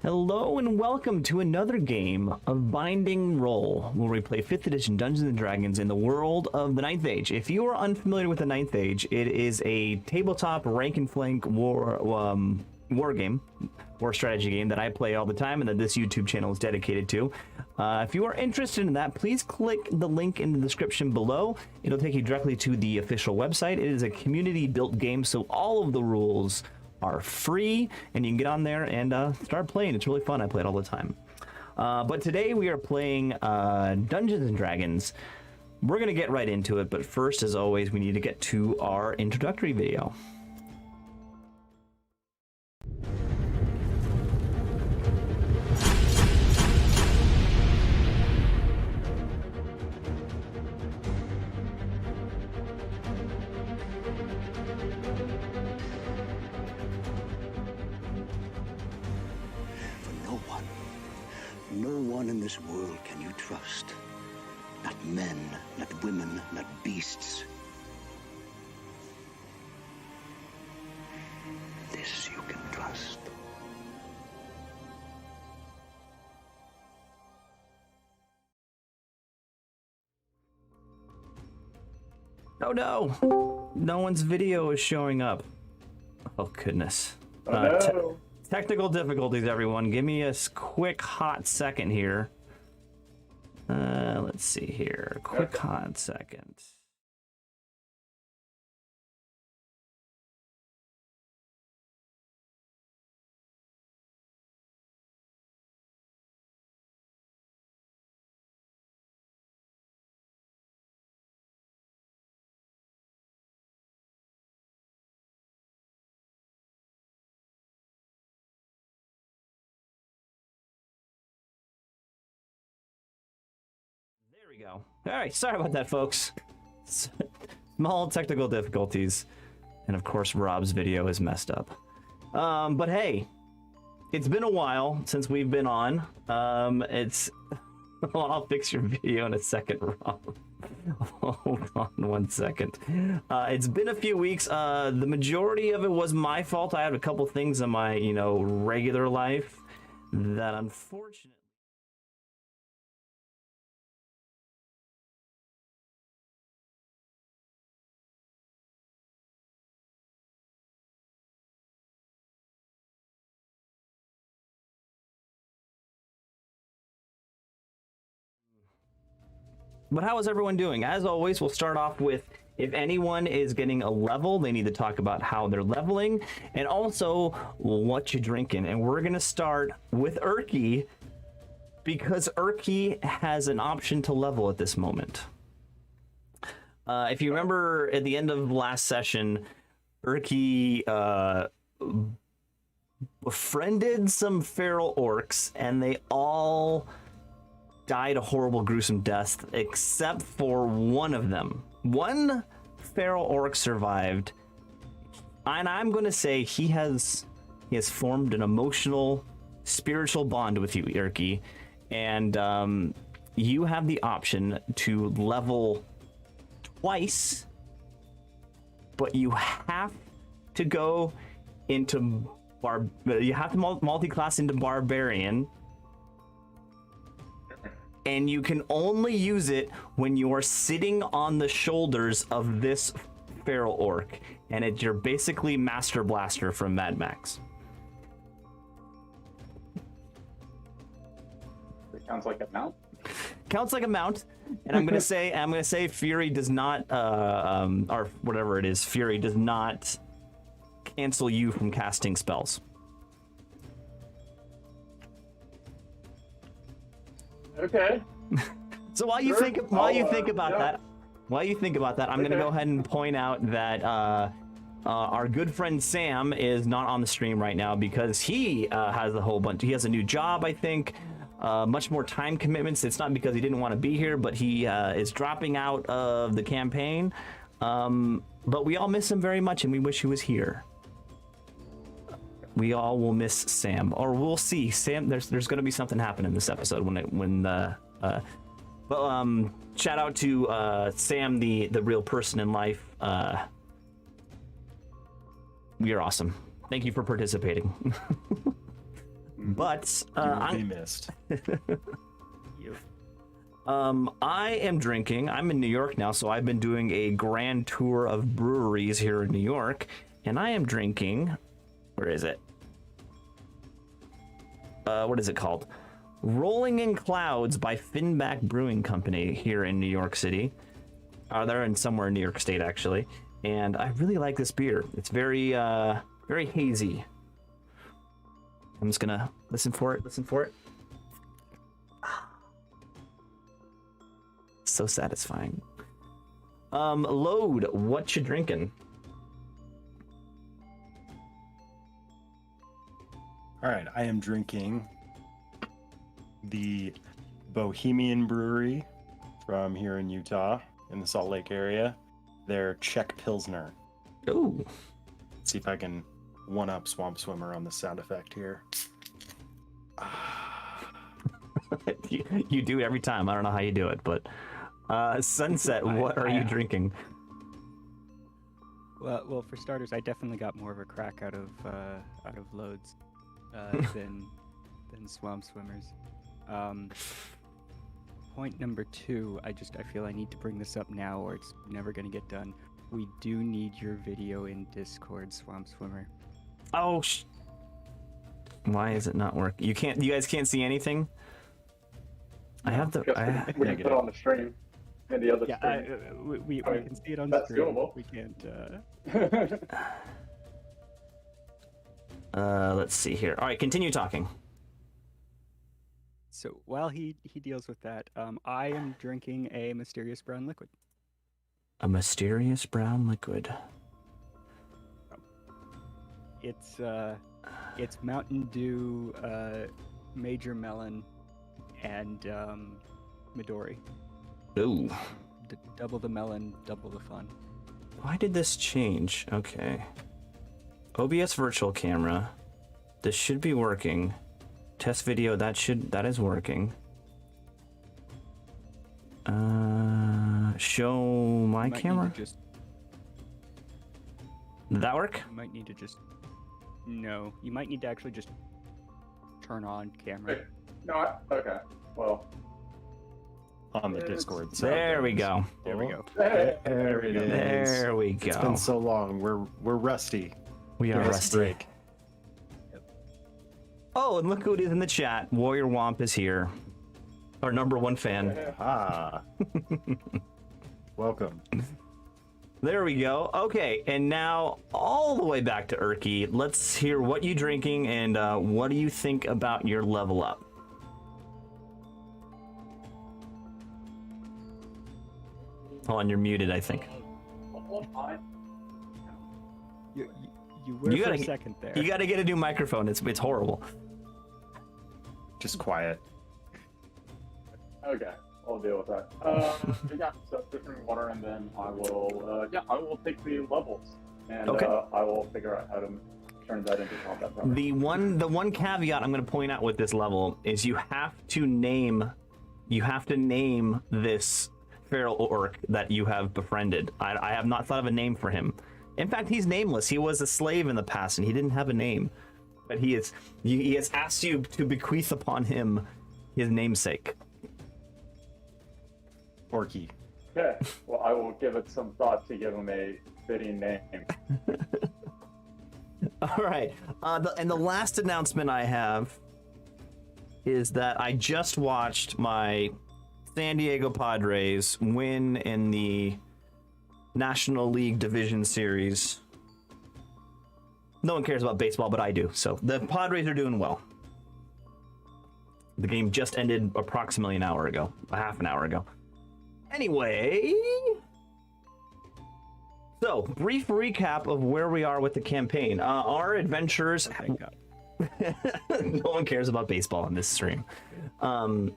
Hello and welcome to another game of Binding Roll, where we play 5th edition Dungeons & Dragons in the world of the 9th Age. If you are unfamiliar with the 9th Age, it is a tabletop rank and flank war game, war strategy game that I play all the time and that this YouTube channel is dedicated to. If you are interested in that, please click the link in the description below. It'll take you directly to the official website. It is a community-built game, so all of the rules are free, and you can get on there and start playing. It's really fun. I play it all the time. But today we are playing Dungeons & Dragons. We're going to get right into it, but first, as always, we need to get to our introductory video. No one in this world can you trust. Not men, not women, not beasts. This you can trust. Oh no! No one's video is showing up. Oh goodness. No. Technical difficulties, everyone. Give me a quick hot second here. Let's see here. Quick hot second. There we go. All right, sorry about that, folks. Small technical difficulties. And of course, Rob's video is messed up. But hey, it's been a while since we've been on. I'll fix your video in a second, Rob. Hold on one second. It's been a few weeks. The majority of it was my fault. I had a couple things in my, regular life that unfortunately... But how is everyone doing? As always, we'll start off with if anyone is getting a level, they need to talk about how they're leveling and also what you're drinking. And we're going to start with Urki because Urki has an option to level at this moment. If you remember at the end of last session, Urki befriended some feral orcs and they all died a horrible, gruesome death, except for one of them. One feral orc survived, and I'm going to say he has formed an emotional, spiritual bond with you, Urki, and you have the option to level twice, but you have to go into you have to multi-class into barbarian. And you can only use it when you are sitting on the shoulders of this feral orc. And you're basically Master Blaster from Mad Max. It sounds like a mount. Counts like a mount. And I'm gonna say Fury does not or whatever it is, Fury does not cancel you from casting spells. Okay. So while you think about that, I'm going to go ahead and point out that our good friend Sam is not on the stream right now because he has a whole bunch. He has a new job, I think, much more time commitments. It's not because he didn't want to be here, but he is dropping out of the campaign. But we all miss him very much, and we wish he was here. We all will miss Sam, or we'll see. Sam, there's going to be something happen in this episode shout out to Sam, the real person in life. You're awesome. Thank you for participating. But You be missed. I am drinking. I'm in New York now, so I've been doing a grand tour of breweries here in New York, and I am drinking. Where is it? What is it called? Rolling in Clouds by Finback Brewing Company here in New York City. They're in somewhere in New York State, actually. And I really like this beer. It's very, very hazy. I'm just gonna listen for it. So satisfying. Load, what you drinking? All right, I am drinking the Bohemian Brewery from here in Utah, in the Salt Lake area. Their Czech Pilsner. Ooh. Let's see if I can one-up Swamp Swimmer on the sound effect here. You do every time. I don't know how you do it, but Sunset, what are you drinking? Well, for starters, I definitely got more of a crack out of loads than Swamp Swimmers. Point number 2, I feel I need to bring this up now, or it's never gonna get done. We do need your video in Discord, Swamp Swimmer. Oh, why is it not working? You guys can't see anything? I have the. We can put it on the stream. And the other stream. We can see it on that's screen. doable. We can't. Let's see here. All right, continue talking. So while he deals with that, I am drinking a mysterious brown liquid. A mysterious brown liquid. It's Mountain Dew, Major Melon, and Midori. Ooh. Double the melon, double the fun. Why did this change? Okay. OBS virtual camera. This should be working. Test video, that is working. Show my camera. Did that work? You might need to just. No, you might need to actually just turn on camera. No, okay. Well. On the Discord. So There we go. There we go. There it is. There we go. It's been so long. We're rusty. We are Give us a rusty. break. Oh, and look who it is in the chat. Warrior Womp is here. Our #1 fan. Ah. Welcome. There we go. Okay, and now all the way back to Urki. Let's hear what you drinking and what do you think about your level up? Hold on, you're muted, I think. You were You for gotta- a second there. You got to get a new microphone. It's horrible. Just quiet. Okay, I'll deal with that. Yeah, so different water, and then I will take the levels, and Okay. I will figure out how to turn that into combat power. The one caveat I'm going to point out with this level is you have to name this feral orc that you have befriended. I have not thought of a name for him. In fact, he's nameless. He was a slave in the past, and he didn't have a name. But he has asked you to bequeath upon him his namesake. Orky. Okay, well, I will give it some thought to give him a fitting name. All right. And the last announcement I have is that I just watched my San Diego Padres win in the National League Division Series. No one cares about baseball, but I do. So the Padres are doing well. The game just ended approximately a half an hour ago. Anyway, so brief recap of where we are with the campaign. Our adventures. Thank God. No one cares about baseball in this stream. No,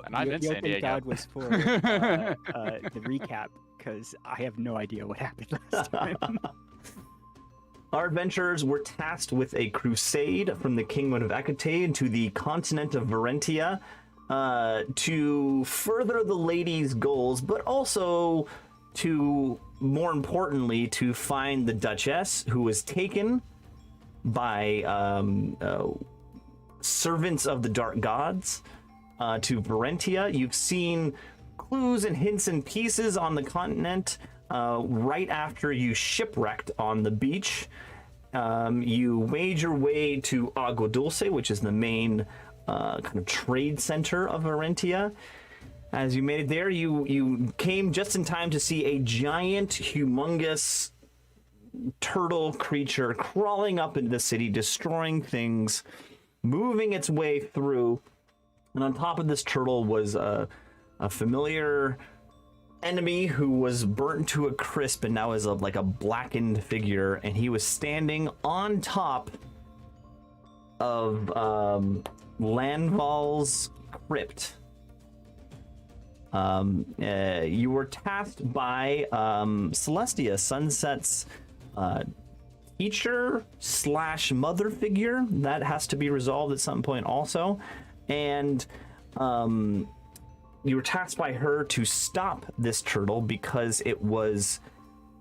And I'm in the San open Diego. God was for the recap, because I have no idea what happened last time. Our adventurers were tasked with a crusade from the kingdom of Ecatade to the continent of Varentia to further the lady's goals, but also to, more importantly, to find the Duchess, who was taken by servants of the dark gods to Varentia. You've seen clues and hints and pieces on the continent right after you shipwrecked on the beach. You made your way to Agua Dulce, which is the main kind of trade center of Varentia. As you made it there, you came just in time to see a giant, humongous turtle creature crawling up into the city, destroying things, moving its way through. And on top of this turtle was a familiar enemy who was burnt to a crisp and now is like a blackened figure. And he was standing on top of Lanval's crypt. You were tasked by Celestia, Sunset's teacher / mother figure. That has to be resolved at some point also. And you were tasked by her to stop this turtle because it was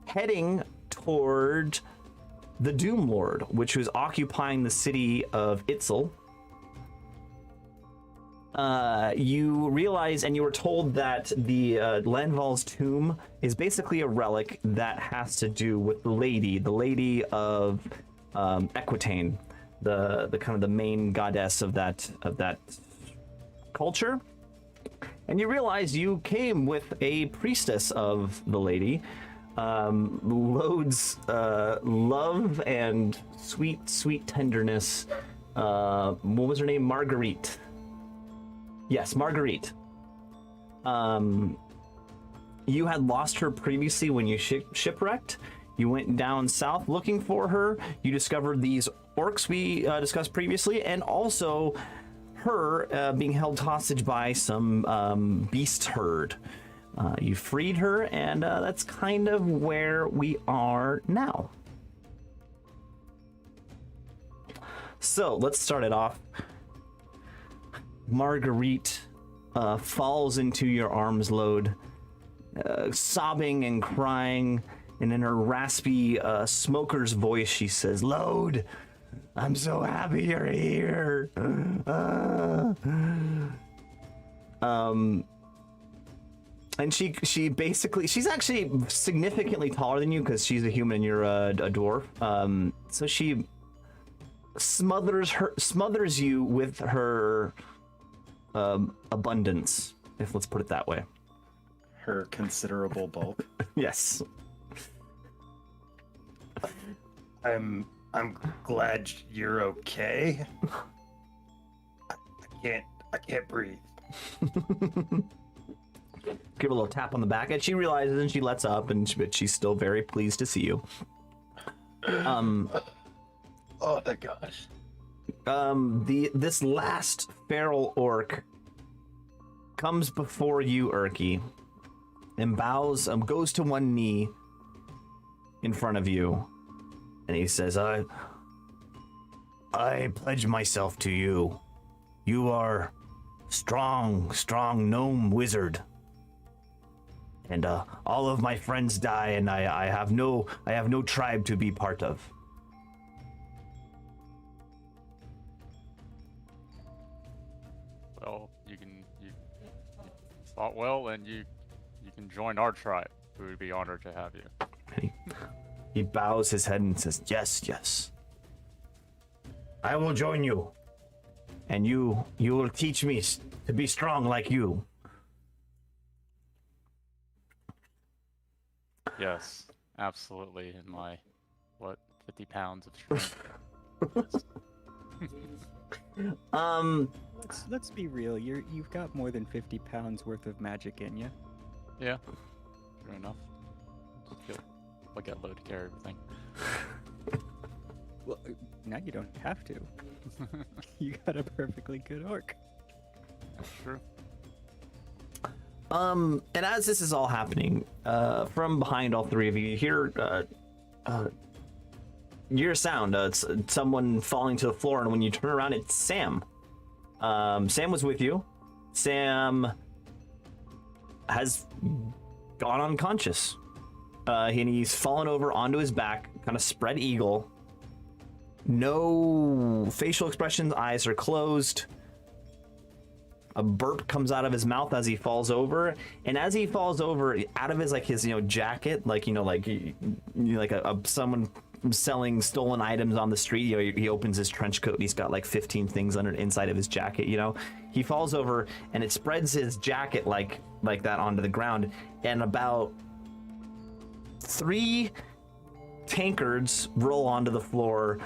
heading toward the Doom Lord, which was occupying the city of Itzel. You realize, and you were told that the Lanval's tomb is basically a relic that has to do with the lady of Equitane, the kind of the main goddess of that culture. And you realize you came with a priestess of the lady, loads love and sweet tenderness. What was her name? Marguerite. Yes, Marguerite. You had lost her previously when you shipwrecked. You went down south looking for her. You discovered these orcs we discussed previously, and also her being held hostage by some beast herd. You freed her, and that's kind of where we are now. So let's start it off. Marguerite falls into your arms, Lode, sobbing and crying, and in her raspy smoker's voice, she says, "Lode, I'm so happy you're here." And she basically, she's actually significantly taller than you because she's a human and you're a dwarf. So she smothers you with her abundance, let's put it that way. Her considerable bulk. Yes. I'm glad you're okay. I can't breathe. Give her a little tap on the back, and she realizes, and she lets up, but she's still very pleased to see you. Oh my gosh. This last feral orc comes before you, Urki, and bows, goes to one knee in front of you, and he says, I pledge myself to you. You are strong gnome wizard. And all of my friends die, and I have no tribe to be part of. Well, you fought well, and you can join our tribe. We would be honored to have you. He bows his head and says, yes. I will join you. And you will teach me to be strong like you. Yes, absolutely. In my, 50 pounds of strength. Let's be real. You've got more than 50 pounds worth of magic in you. Yeah, true enough. Just feel like I load to carry everything. Well, now you don't have to. You got a perfectly good orc. That's true. And as this is all happening, from behind all three of you, you hear a sound. It's someone falling to the floor, and when you turn around, it's Sam. Sam was with you. Sam has gone unconscious. And he's fallen over onto his back, kind of spread eagle. No facial expressions, eyes are closed. A burp comes out of his mouth as he falls over, and as he falls over, out of his jacket, someone selling stolen items on the street. He opens his trench coat and he's got like 15 things inside of his jacket. He falls over and it spreads his jacket like that onto the ground, and about 3 tankards roll onto the floor.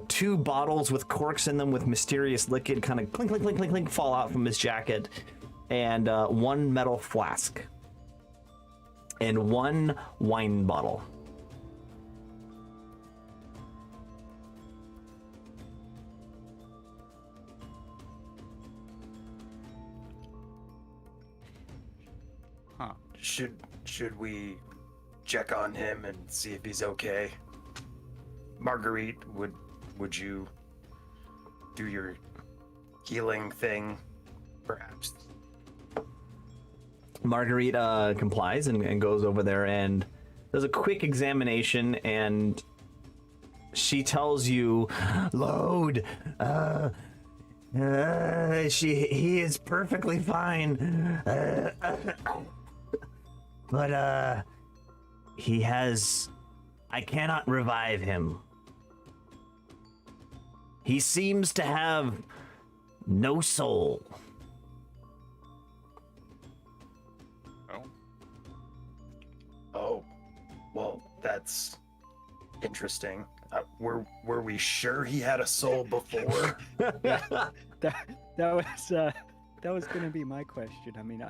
2 bottles with corks in them with mysterious liquid kind of clink, clink, clink, clink, clink fall out from his jacket, and 1 metal flask and 1 wine bottle. Huh. Should we check on him and see if he's okay? Marguerite, would you do your healing thing, perhaps? Marguerite complies and goes over there and does a quick examination, and she tells you, "Load, he is perfectly fine, but I cannot revive him. He seems to have no soul." Oh, well, that's interesting. Were we sure he had a soul before? That was going to be my question. I mean,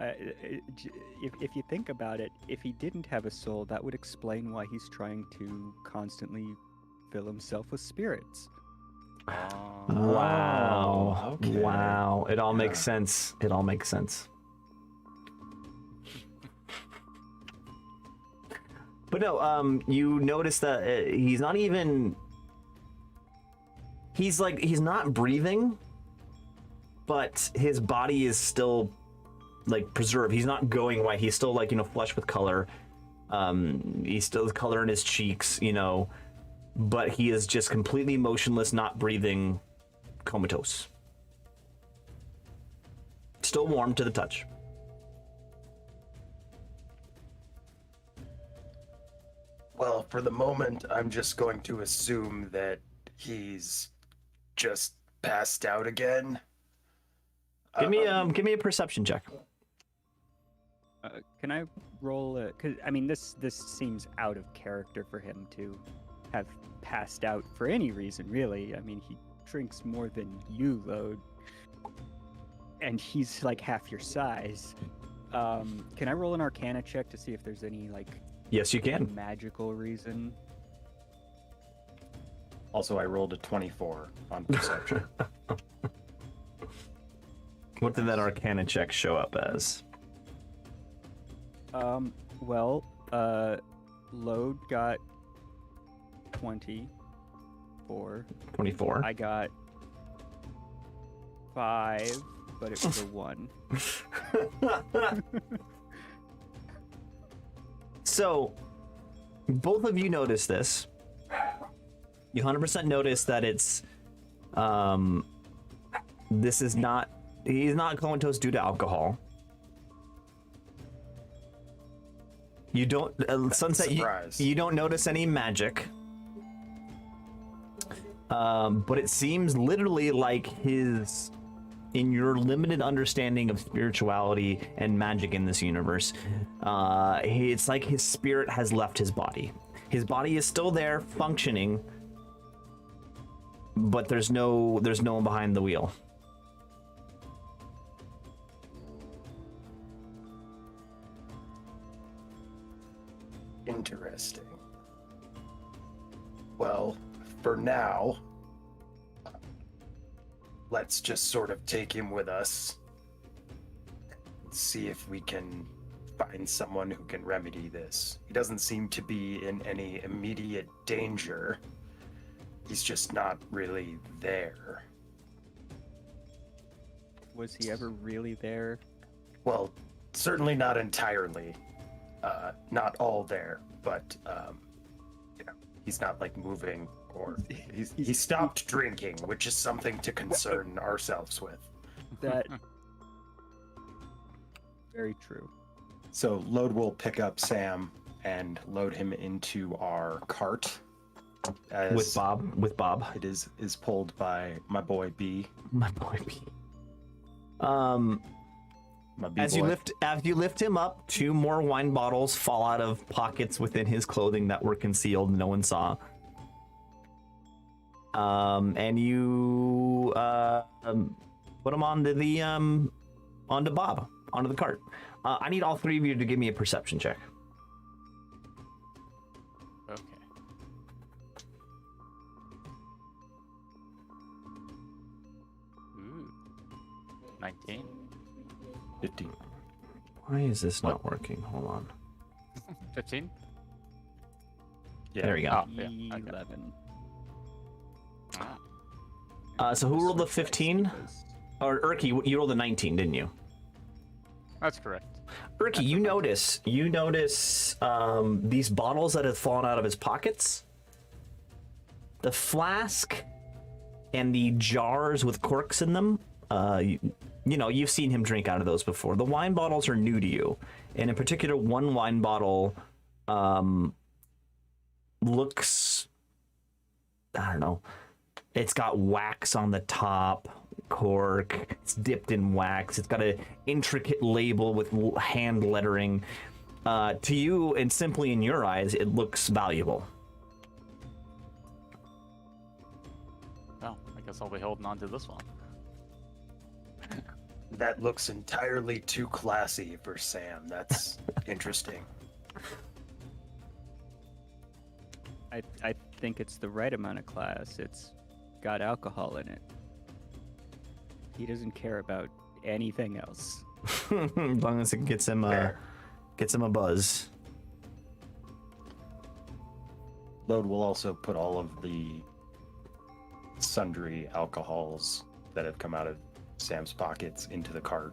if you think about it, if he didn't have a soul, that would explain why he's trying to constantly fill himself with spirits. Wow. okay. Wow. It all makes sense. It all makes sense. But no, you notice that he's not even... he's not breathing, but his body is still preserved. He's not going white. He's still flush with color. He still has color in his cheeks, but he is just completely motionless, not breathing, comatose. Still warm to the touch. Well, for the moment, I'm just going to assume that he's just passed out again. Give me a perception check. Can I roll? Because I mean, this seems out of character for him to have passed out for any reason, really. I mean, he drinks more than you, Load, and he's like half your size. Can I roll an Arcana check to see if there's any Yes, you can. magical reason? Also, I rolled a 24 on perception. What did that Arcana check show up as? Well, Load got 24. 24. I got 5, but it was a 1. So, both of you notice this. You 100% notice that it's, this is not, he's not comatose due to alcohol. You don't, Sunset, you don't notice any magic. But it seems literally like his, in your limited understanding of spirituality and magic in this universe, it's like his spirit has left his body. His body is still there, functioning, but there's no one behind the wheel. Interesting. Well, for now, let's just sort of take him with us. See if we can find someone who can remedy this. He doesn't seem to be in any immediate danger. He's just not really there. Was he ever really there? Well, certainly not entirely. Not all there, but he's not moving Or he stopped drinking, which is something to concern ourselves with. That very true. So Load will pick up Sam and load him into our cart. As With Bob. It is pulled by my boy B. My boy B. My B As you lift him up, 2 more wine bottles fall out of pockets within his clothing that were concealed, no one saw. And you put them onto the cart. I need all 3 of you to give me a perception check. Okay. Ooh. 19. 15. Why is this not working? Hold on. 15? Yeah. There we go. Oh, yeah. Okay. 11. Ah, So who rolled the 15? Or Urki, you rolled a 19, didn't you? that's correct. Urki, you notice these bottles that have fallen out of his pockets. The flask and the jars with corks in them. You know, you've seen him drink out of those before. The wine bottles are new to you, and in particular, one wine bottle looks, I don't know. It's got wax on the top, cork. It's dipped in wax. It's got an intricate label with hand lettering. To you, and simply in your eyes, it looks valuable. Well, I guess I'll be holding on to this one. That looks entirely too classy for Sam. That's interesting. I think it's the right amount of class. It's got alcohol in it. He doesn't care about anything else. As long as it gets him a buzz. Load will also put all of the sundry alcohols that have come out of Sam's pockets into the cart.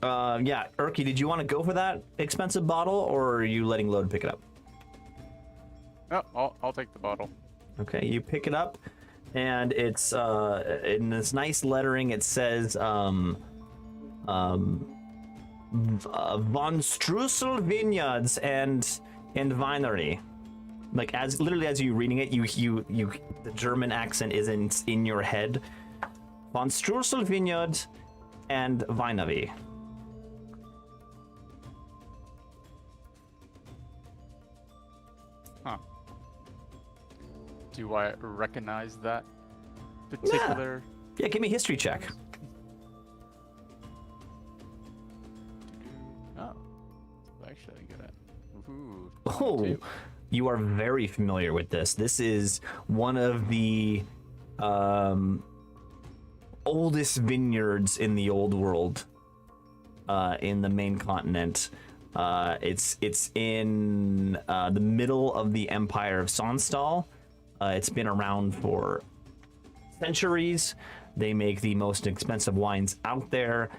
Yeah, Urki, did you want to go for that expensive bottle, or are you letting Load pick it up? Oh, I'll take the bottle. Okay, you pick it up, and it's in this nice lettering. It says Von Streusel Vineyards and Winery. Like literally as you reading it, you the German accent is in your head. Von Streusel Vineyard and Winery. Huh. Do I recognize that particular? Yeah, give me a history check. Oh, actually good at. Ooh, Oh, 22. you are very familiar with this. This is one of the oldest vineyards in the old world, in the main continent. It's in the middle of the Empire of Sonstal. It's been around for centuries. They make the most expensive wines out there.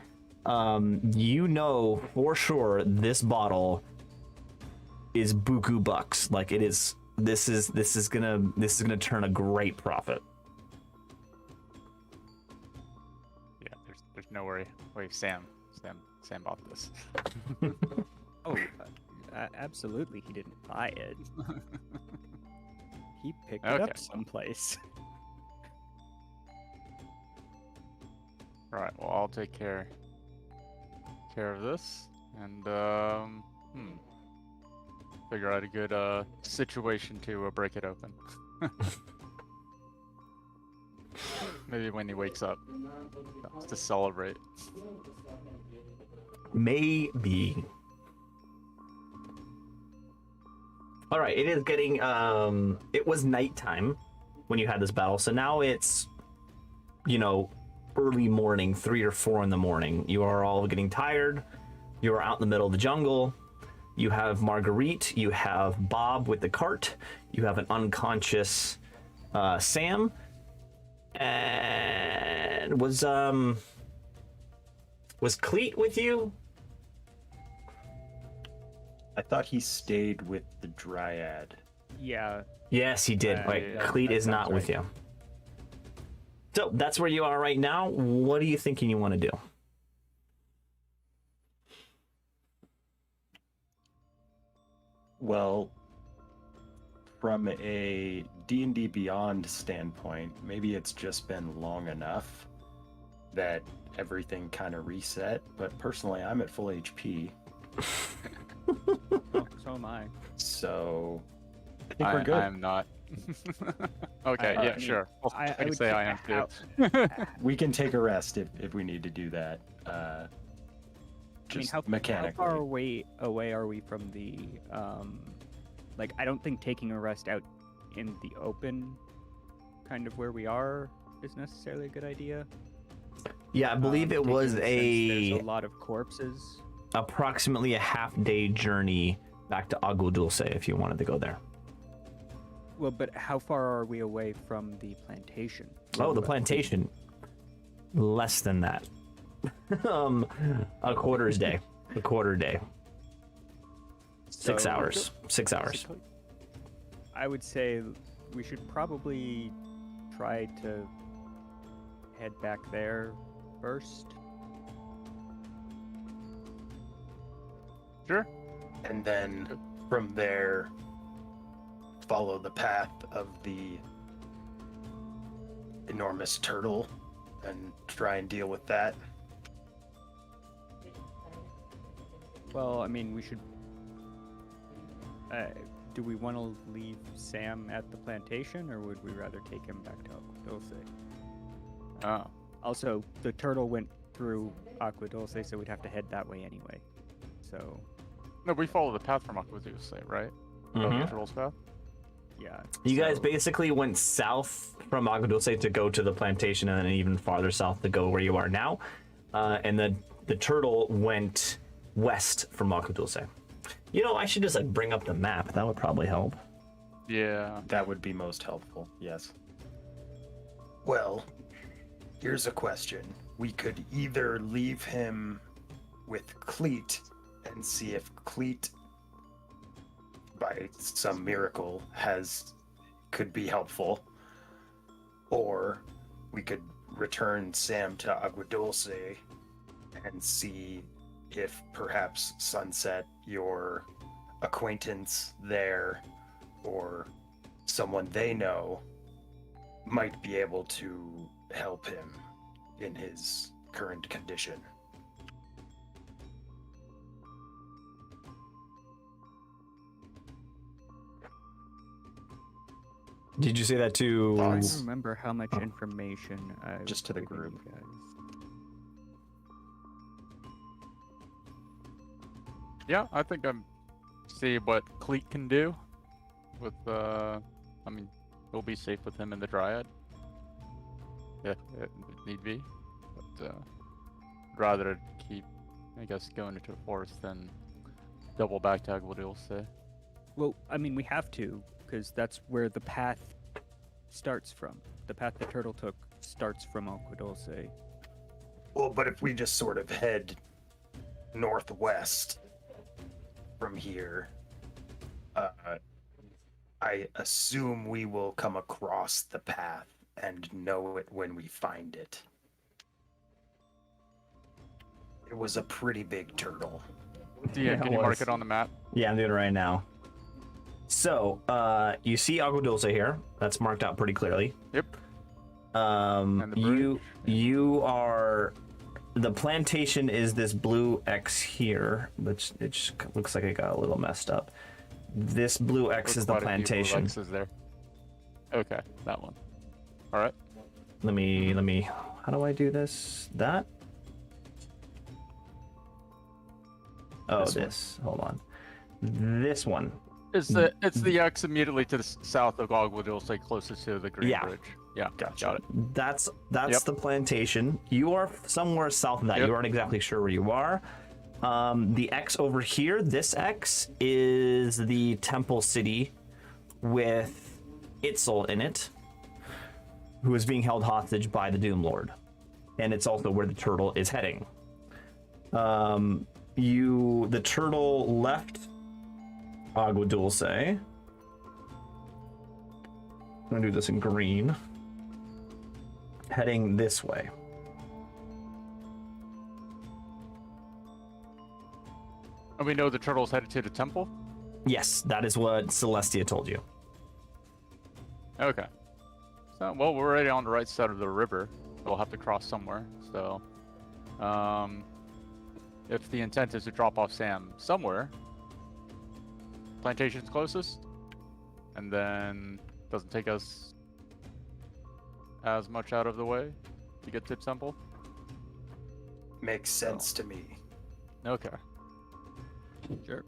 You know for sure this bottle is buku bucks. Like it is. This is gonna turn a great profit. Yeah, there's no way Sam bought this. Oh, absolutely, he didn't buy it. He picked it Okay. up someplace. Right. Well, I'll take care of this, and figure out a good situation to break it open. Maybe when he wakes up to celebrate. Maybe. All right, it is getting. It was nighttime when you had this battle, so now it's, early morning, 3 or 4 in the morning. You are all getting tired. You are out in the middle of the jungle. You have Marguerite. You have Bob with the cart. You have an unconscious Sam. And was Cleet with you? I thought he stayed with the Dryad. Yeah. Yes, he did. Right, yeah, Cleet that is not sounds with right. you. So that's where you are right now. What are you thinking you want to do? Well, from a D&D Beyond standpoint, maybe it's just been long enough that everything kind of reset, but personally I'm at full HP, Oh, so am I. so I think we're good. I'm not. Okay, I yeah, mean, sure. I can would say I am too. We can take a rest if we need to do that. I mean, Just how mechanically. far away are we from the like, I don't think taking a rest out in the open, kind of where we are, is necessarily a good idea. Yeah, I believe it was Since there's a lot of corpses. approximately a half-day journey back to Agua Dulce if you wanted to go there. Well, but how far are we away from the plantation? Oh, the plantation. Less than that. A quarter's day. A quarter day. 6 So- hours. 6 hours. I would say we should probably try to head back there first. Sure. And then from there, follow the path of the enormous turtle and try and deal with that. Well, I mean, we should. Do we want to leave Sam at the plantation, or would we rather take him back to Agua Dulce? Oh. Also, the turtle went through Agua Dulce, so we'd have to head that way anyway. So, No, we follow the path from Aqua Dulce, right? Mhm. The turtle's path? yeah. You guys so- basically went south from Agua Dulce to go to the plantation, and then even farther south to go where you are now. And then the turtle went west from Agua Dulce. You know, I should just like bring up the map. That would probably help. Yeah. That would be most helpful, yes. Well, here's a question. We could either leave him with Cleet and see if Cleet, by some miracle, could be helpful, or we could return Sam to Agua Dulce and see if perhaps Sunset, your acquaintance there, or someone they know, might be able to help him in his current condition. Did you say that to? I don't Thoughts? remember how much information I was Just to the giving group. you guys. Yeah, I think I'm see what Cleet can do with I mean, we'll be safe with him in the Dryad. If it need be. But rather keep, I guess, going into the forest than double back to Agua Dulce. Well, I mean, we have to, because that's where the path starts from. The path the turtle took starts from Agua Dulce. Well, but if we just sort of head northwest from here, I assume we will come across the path and know it when we find it. It was a pretty big turtle. Yeah, can it you mark was. it on the map? Yeah, I'm doing it right now. So, you see Agua Dulce here. That's marked out pretty clearly. Yep. And the You are. The plantation is this blue X here, which it just looks like it got a little messed up. This blue X is the plantation. Is there? Okay, that one. All right. Let me. How do I do this? That. Oh, This one. Hold on. This one. It's the X immediately to the south of Agua Dulce, closest to the Green Yeah. Bridge. Yeah, Gotcha. got it. That's Yep. the plantation. You are somewhere south of that. Yep. You aren't exactly sure where you are. The X over here, this X is the temple city with Itzel in it, who is being held hostage by the Doom Lord. And it's also where the turtle is heading. The turtle left Agua Dulce gonna do this in green. Heading this way. And we know the turtle's headed to the temple? Yes, that is what Celestia told you. Okay. So, well, we're already on the right side of the river. We'll have to cross somewhere, so... if the intent is to drop off Sam somewhere, plantation's closest, and then doesn't take us as much out of the way to get to the temple. Makes sense to me. Okay. Sure.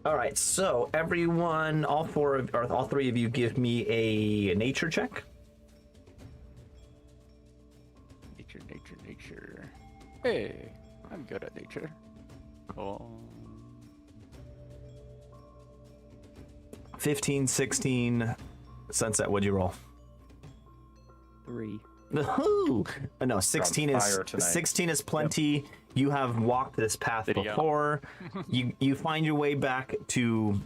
All right, so everyone, all three of you, give me a nature check. Nature. Hey, I'm good at nature. Oh. 15, 16. Sunset, what'd you roll? 3. Ooh. No, 16 fire tonight. 16 is plenty. You have walked this path Video. before. you find your way back to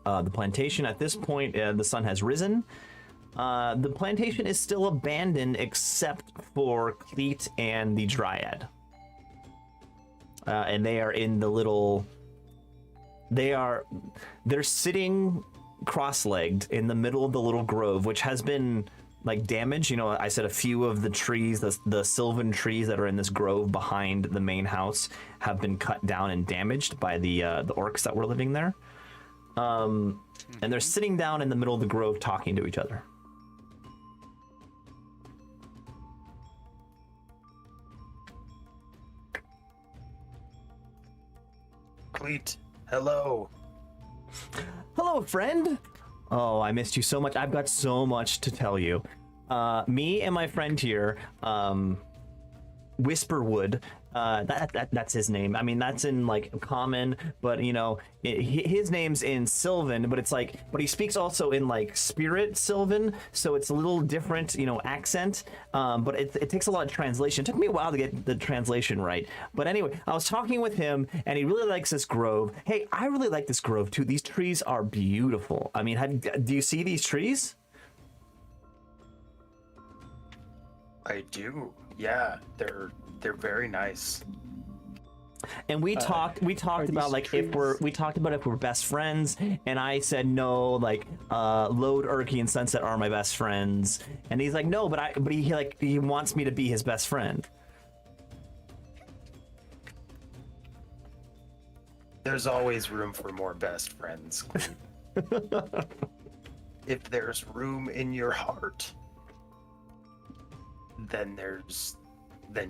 the plantation. At this point, the sun has risen. The plantation is still abandoned except for Cleet and the Dryad. And they are in the little... They're sitting cross-legged in the middle of the little grove, which has been like damaged. You know, I said a few of the trees, the sylvan trees that are in this grove behind the main house, have been cut down and damaged by the orcs that were living there. And they're sitting down in the middle of the grove talking to each other. Cleet, hello. Hello, friend. Oh, I missed you so much. I've got so much to tell you. Me and my friend here, Whisperwood, that's his name. I mean, that's in like common, but you know, his name's in Sylvan, but it's like, but he speaks also in like spirit Sylvan, so it's a little different, you know, accent. But it takes a lot of translation. It took me a while to get the translation right. But anyway, I was talking with him, and he really likes this grove. Hey, I really like this grove too. These trees are beautiful. I mean, do you see these trees? I do. Yeah, they're very nice. And we talked about like if we're best friends, and I said no, like Lode, Urki, and Sunset are my best friends, and he's like no, but he wants me to be his best friend. There's always room for more best friends, Cleet. If there's room in your heart, then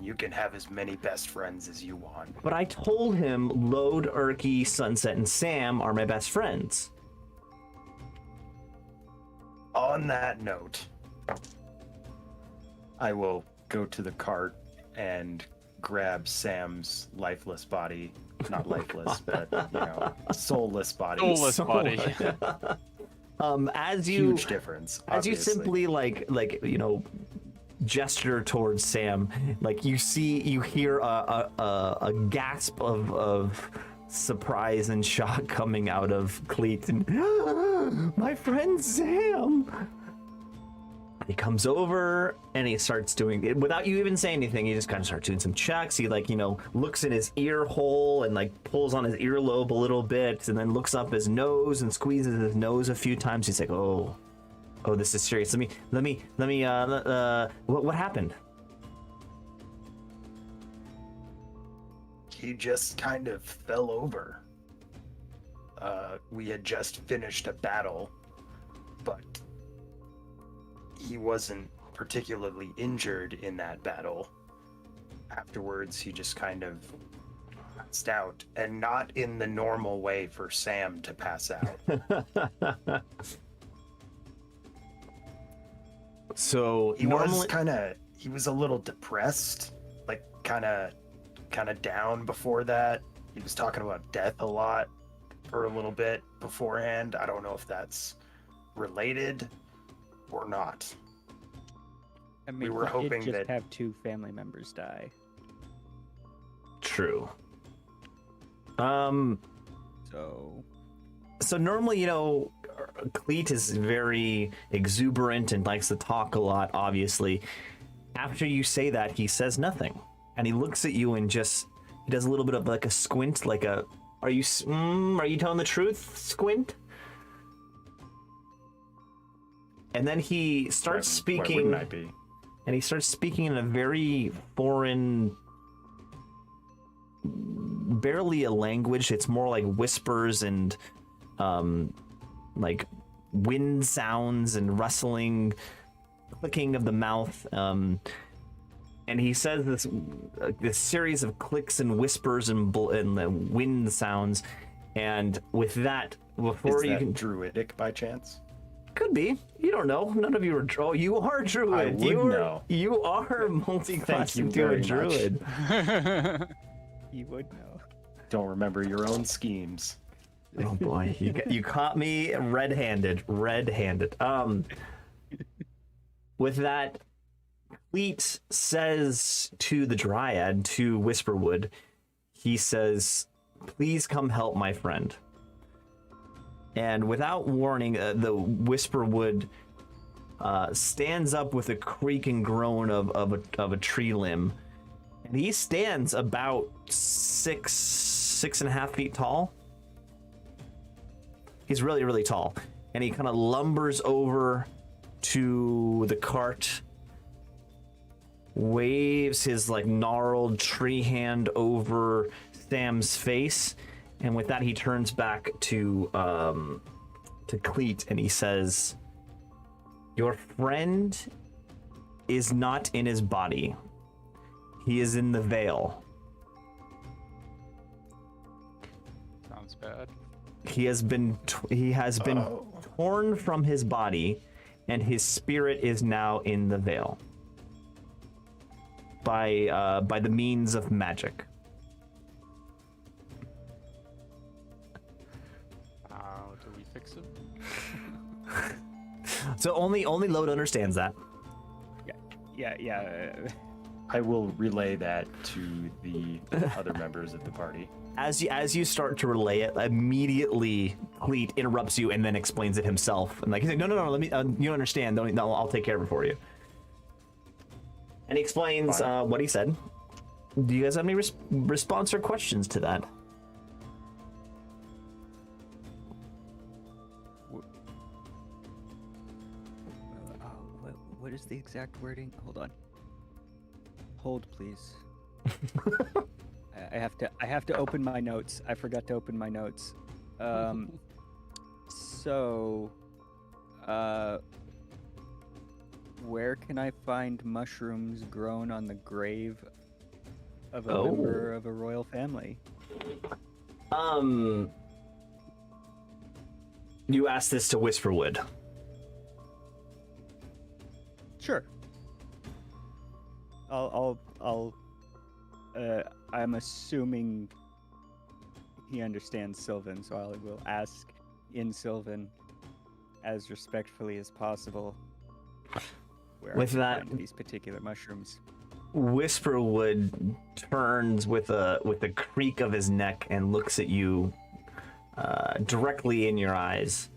you can have as many best friends as you want. But I told him Lode, Urki, Sunset, and Sam are my best friends. On that note, I will go to the cart and grab Sam's lifeless body. Not lifeless, but, you know, soulless body. Soulless body. As you Huge difference. As you obviously. simply like you know, gesture towards Sam, like you hear a gasp of surprise and shock coming out of Cleet, and my friend Sam. He comes over and he starts doing it without you even saying anything. He just kind of starts doing some checks. He like, you know, looks in his ear hole and like pulls on his earlobe a little bit, and then looks up his nose and squeezes his nose a few times. He's like, oh, this is serious. Let me what happened? He just kind of fell over. We had just finished a battle, but he wasn't particularly injured in that battle. Afterwards, he just kind of passed out, and not in the normal way for Sam to pass out. So He was a little depressed, like kind of down before that. He was talking about death a lot for a little bit beforehand. I don't know if that's related or not. I mean, We were he hoping did just that- have 2 family members die. True. So So normally, you know, Cleet is very exuberant and likes to talk a lot, obviously. After you say that, he says nothing. And he looks at you and just, he does a little bit of like a squint, like a, are you telling the truth, squint? And then he starts speaking. Why wouldn't I be? And he starts speaking in a very foreign, barely a language. It's more like whispers and like wind sounds and rustling, clicking of the mouth. And he says this series of clicks and whispers and wind sounds. And with that, before Is you that can druidic by chance? Could be. You don't know. None of you are. Oh, you are druid. I would know. You are multi-classed Thank you into a very druid. You would know. Don't remember your own schemes. Oh boy, you caught me red-handed. Red-handed. With that, Cleet says to the Dryad, to Whisperwood, he says, "Please come help my friend." And without warning, the Whisperwood stands up with a creak and groan of a tree limb, and he stands about 6.5 feet tall. He's really, really tall, and he kind of lumbers over to the cart, waves his like gnarled tree hand over Sam's face. And with that, he turns back to Cleet, and he says, "Your friend is not in his body. He is in the veil. Sounds bad. He has been torn from his body, and his spirit is now in the veil by the means of magic." Do we fix it? So only Lode understands that. Yeah. I will relay that to the other members of the party. As you start to relay it, immediately Cleet interrupts you and then explains it himself. And like he's like, no, let me. You don't understand. No, I'll take care of it for you. And he explains what he said. Do you guys have any response or questions to that? What is the exact wording? Hold on. Hold, please. I have to open my notes. I forgot to open my notes. Where can I find mushrooms grown on the grave of a member of a royal family? You asked this to Whisperwood. Sure. I'm assuming he understands Sylvan, so I will ask in Sylvan as respectfully as possible where With I can that, find these particular mushrooms. Whisperwood turns with a creak of his neck and looks at you directly in your eyes.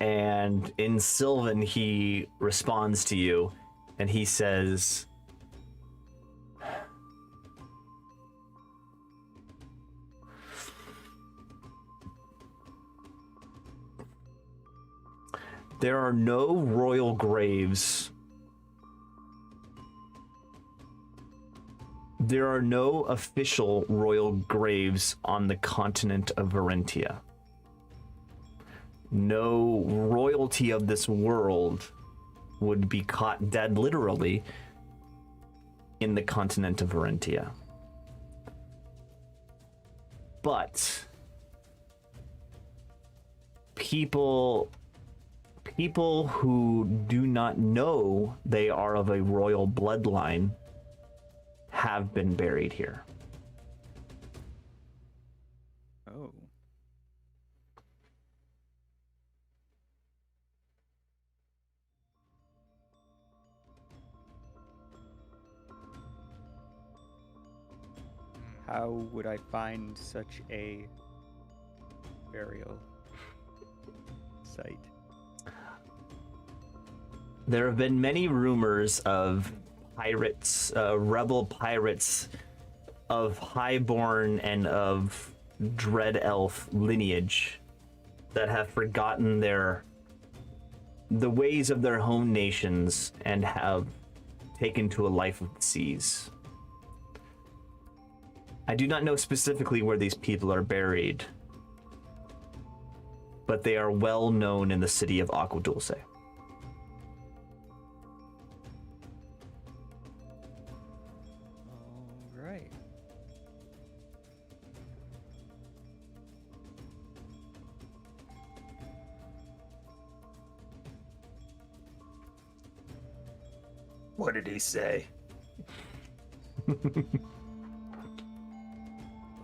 And in Sylvan, he responds to you, and he says, "There are no royal graves. There are no official royal graves on the continent of Varentia. No royalty of this world would be caught dead, literally, in the continent of Varentia. But people who do not know they are of a royal bloodline have been buried here." Oh. How would I find such a burial? site? There have been many rumors of pirates, rebel pirates of highborn and of dread elf lineage that have forgotten the ways of their home nations and have taken to a life of the seas. I do not know specifically where these people are buried, but they are well known in the city of Agua Dulce. All right. What did he say?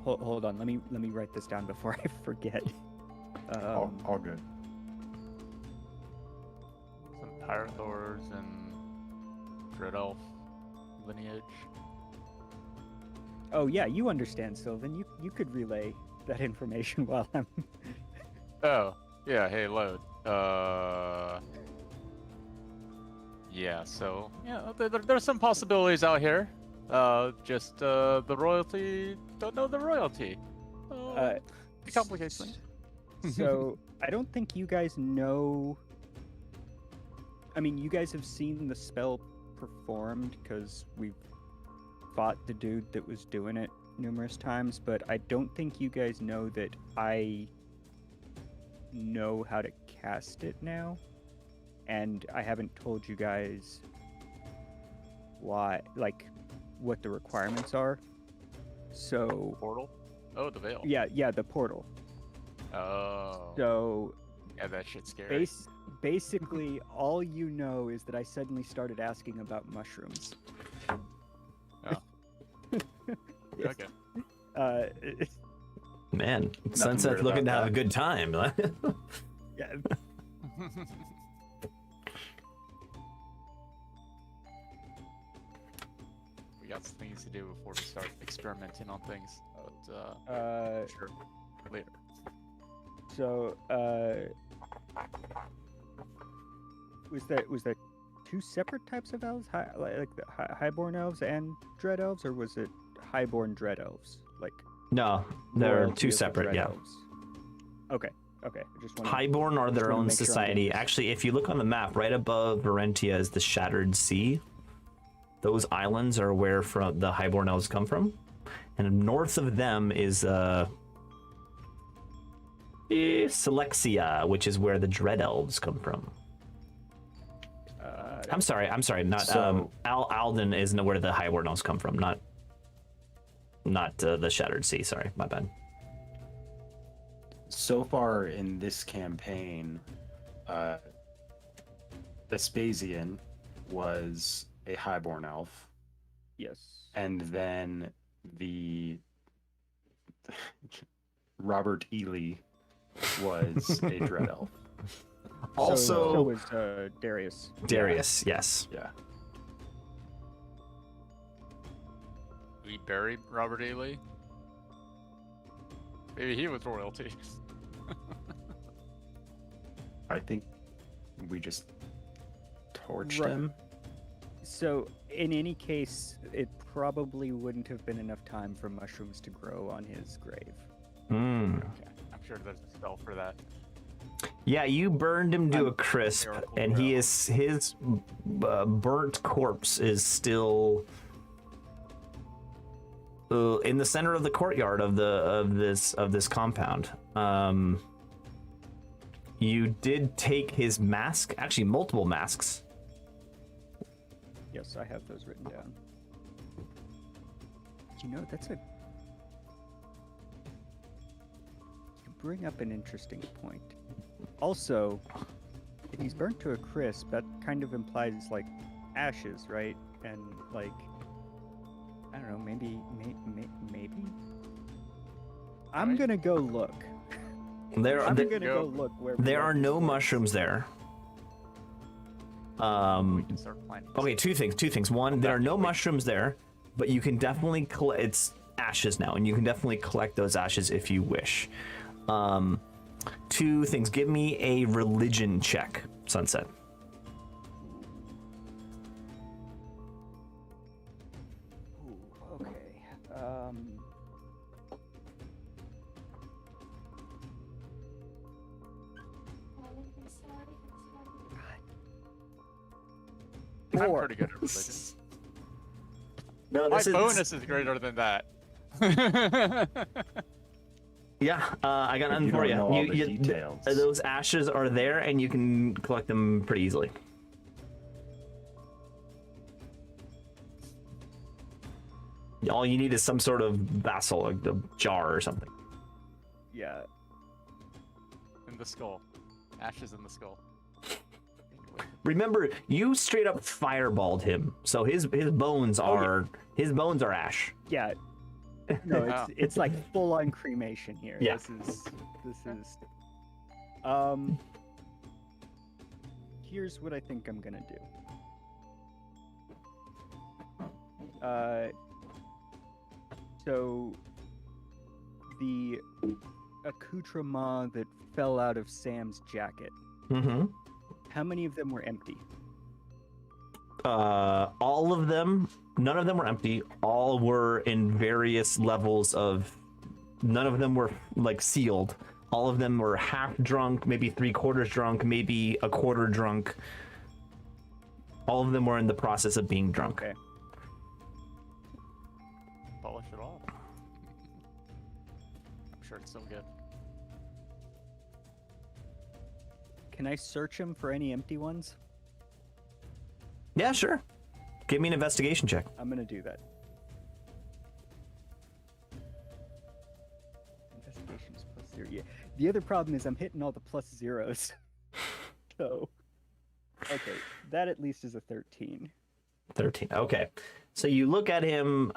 Hold on. Let me write this down before I forget. All good. Some Pyrothors and Dread Elf lineage. Oh yeah, you understand, Sylvan. You could relay that information while I'm. Oh, yeah, hey, load. Yeah, so, yeah, there's some possibilities out here. Just, the royalty don't know the royalty. It complicates things. So, I don't think you guys know. I mean, you guys have seen the spell performed because we've fought the dude that was doing it numerous times, but I don't think you guys know that I know how to cast it now, and I haven't told you guys why, like, what the requirements are. So Portal? Oh, the veil. yeah, the portal. Oh. So Yeah, that shit's scary. basically, all you know is that I suddenly started asking about mushrooms. Oh. Yes. Okay. Man, weird Sunset's looking to about have a that. good time. Yeah. We got some things to do before we start experimenting on things. But, sure. Later. So, was there two separate types of elves, like the highborn elves and dread elves, or was it highborn dread elves? Like No, they're royalty two of the separate, dread yeah. elves? Okay. I just want Highborn are their wanna own make sure I'm society. getting this. Actually, if you look on the map, right above Varentia is the Shattered Sea. Those islands are where the Highborn elves come from. And north of them is Selexia, which is where the Dread Elves come from. I'm sorry, not So- Alden is where the Highborn elves come from, not the Shattered Sea. Sorry, my bad. So far in this campaign, Vespasian was a highborn elf, Yes. and then the Robert Ely was a dread elf. Also, so was Darius. Darius, yes. Yeah. We buried Robert E. Lee. Maybe he was royalty. I think we just torched Right. him. So, in any case, it probably wouldn't have been enough time for mushrooms to grow on his grave. Hmm. Okay, I'm sure there's a spell for that. Yeah, you burned him to a crisp, Miracle and Grow. his burnt corpse is still in the center of the courtyard of this compound. You did take his mask, actually multiple masks. Yes, I have those written down. You know, you bring up an interesting point. Also, if he's burnt to a crisp, that kind of implies like ashes, right? And like, I don't know, maybe. I'm Right. gonna go look. I'm gonna go look where. There are no mushrooms there. We can start planting. Okay, two things. One, there are no mushrooms there, but you can definitely collect. It's ashes now, and you can definitely collect those ashes if you wish. Two things. Give me a religion check, Sunset. Ooh, okay. I'm Four. pretty good at religion. No, My bonus is greater than that. Yeah, I got nothing You for don't you. know all the details. Those ashes are there, and you can collect them pretty easily. All you need is some sort of vessel, like a jar or something. Yeah. In the skull. Ashes in the skull. Remember, you straight up fireballed him, so his bones are ash. Yeah. No, Wow. it's like full on cremation here. Yeah. This is here's what I think I'm gonna do. So the accoutrement that fell out of Sam's jacket, Mm-hmm. how many of them were empty? All of them. None of them were empty. All were in various levels of. None of them were like sealed. All of them were half drunk, maybe 3/4 drunk, maybe a quarter drunk. All of them were in the process of being drunk. Okay. Polish it off. I'm sure it's so good. Can I search him for any empty ones? Yeah, sure. Give me an investigation check. I'm gonna do that. Investigations +0. Yeah. The other problem is I'm hitting all the +0s. So, okay, that at least is a 13. 13. Okay. So you look at him,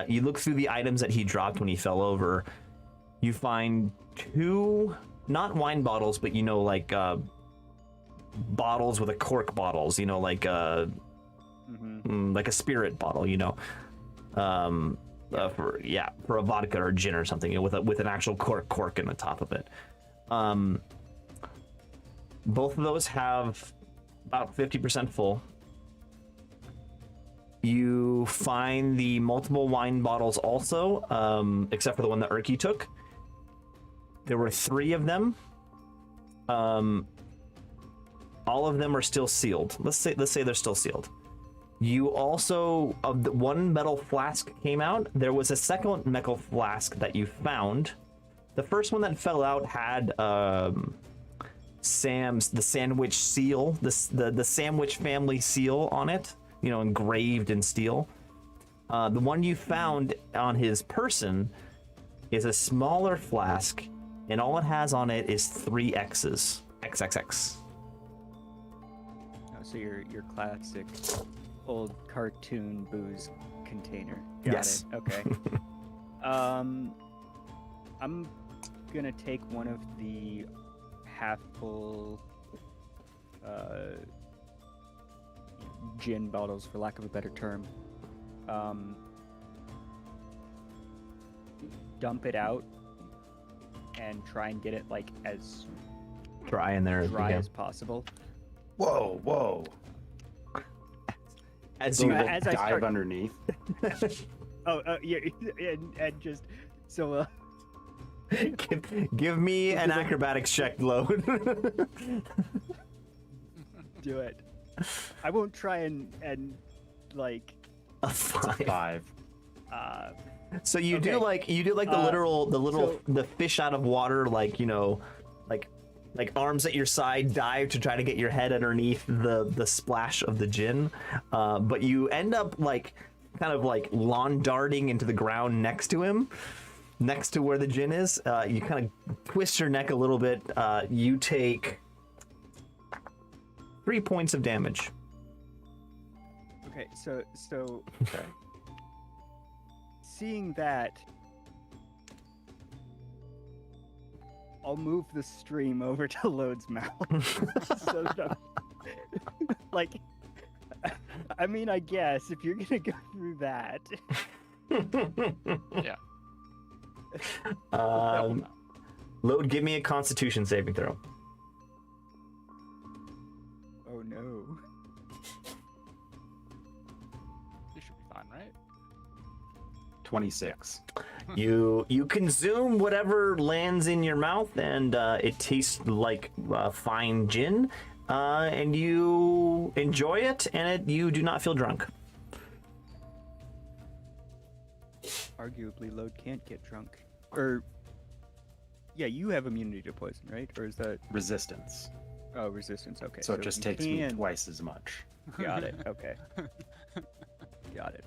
you look through the items that he dropped when he fell over. You find 2, not wine bottles, but like bottles with a cork bottles, like like a spirit bottle, for a vodka or gin or something, with an actual cork in the top of it. Both of those have about 50% full. You find the multiple wine bottles also, except for the one that Urki took. There were 3 of them. All of them are still sealed. Let's say they're still sealed. You also, of the one metal flask came out, there was a second metal flask that you found. The first one that fell out had the sandwich seal, the sandwich family seal on it, engraved in steel. The one you found on his person is a smaller flask, and all it has on it is 3 X's. XXX. Oh, so your classic old cartoon booze container. Got Yes. it. Okay. I'm gonna take one of the half full gin bottles, for lack of a better term. Dump it out and try and get it like as Dry in there as we dry can. as possible. Whoa. As So you we'll as I dive start- underneath. Yeah, and just so give me an acrobatics check, load. do it. I won't try and like A 5. 5. So you Okay. do like the so- the fish out of water, like like arms at your side, dive to try to get your head underneath the splash of the gin, but you end up like kind of like lawn darting into the ground next to him, next to where the gin is. You kind of twist your neck a little bit. You take 3 points of damage. okay, so seeing that, I'll move the stream over to Lode's mouth. So that like, I mean, I guess if you're gonna go through that, Yeah. Um, Load, give me a Constitution saving throw. Oh no. You should be fine, right? 26. You consume whatever lands in your mouth, and it tastes like fine gin, and you enjoy it, and you do not feel drunk. Arguably, Load can't get drunk. Or, yeah, you have immunity to poison, right? Or is that... Resistance. Oh, resistance, okay. So it just you takes me can- twice as much. Got it, okay. Got it.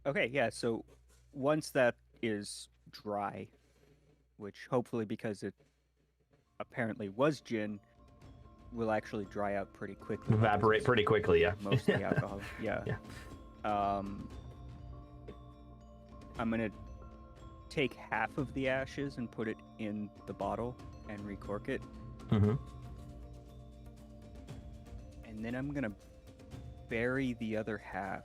Okay, yeah, so once that is dry, which hopefully because it apparently was gin, will actually dry out pretty quickly. because Evaporate it's pretty quickly, yeah. Mostly alcohol, yeah. Yeah. I'm gonna take half of the ashes and put it in the bottle and recork it, Mm-hmm. and then I'm gonna bury the other half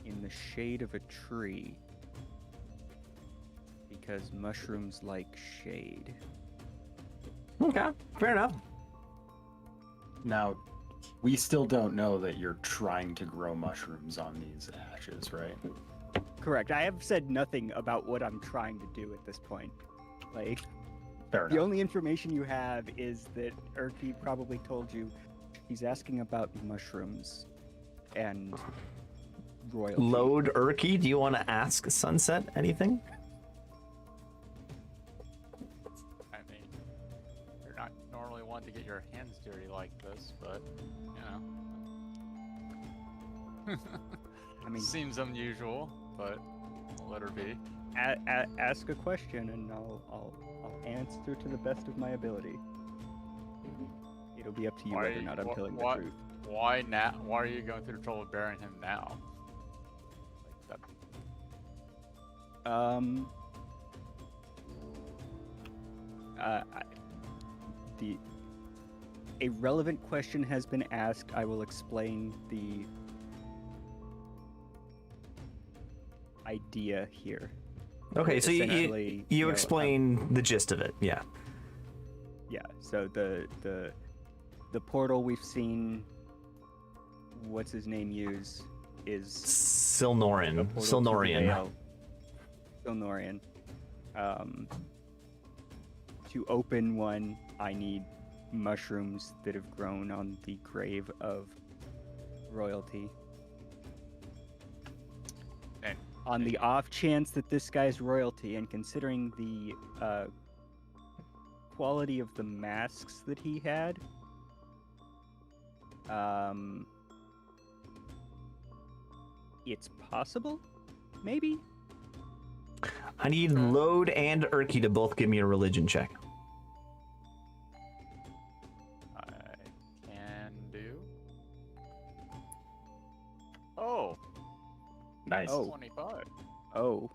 in the shade of a tree because mushrooms like shade. Okay, fair enough. Now, we still don't know that you're trying to grow mushrooms on these ashes, right? Correct. I have said nothing about what I'm trying to do at this point. Like, Fair the enough. only information you have is that Urki probably told you he's asking about mushrooms and royalty. Load, Urki, do you want to ask Sunset anything? I mean, you're not normally one to get your hands dirty like this, but you know. I mean, Seems unusual, but I'll let her be. ask a question and I'll answer to the best of my ability. It'll be up to you whether or not I'm telling the truth. Why now? Why are you going through the trouble of burying him now? Like that. A relevant question has been asked. I will explain the idea here. Okay, so Essentially, you know, explain the gist of it, yeah. Yeah. So the portal we've seen, what's his name use, is Silnorin. a portal to the Silnorian. Vale. Silnorian. To open one, I need mushrooms that have grown on the grave of royalty. And On the off chance that this guy's royalty, and considering the quality of the masks that he had, it's possible, maybe. I need Load and Urki to both give me a religion check. I can do. Oh, Nice. Oh. 25. Oh,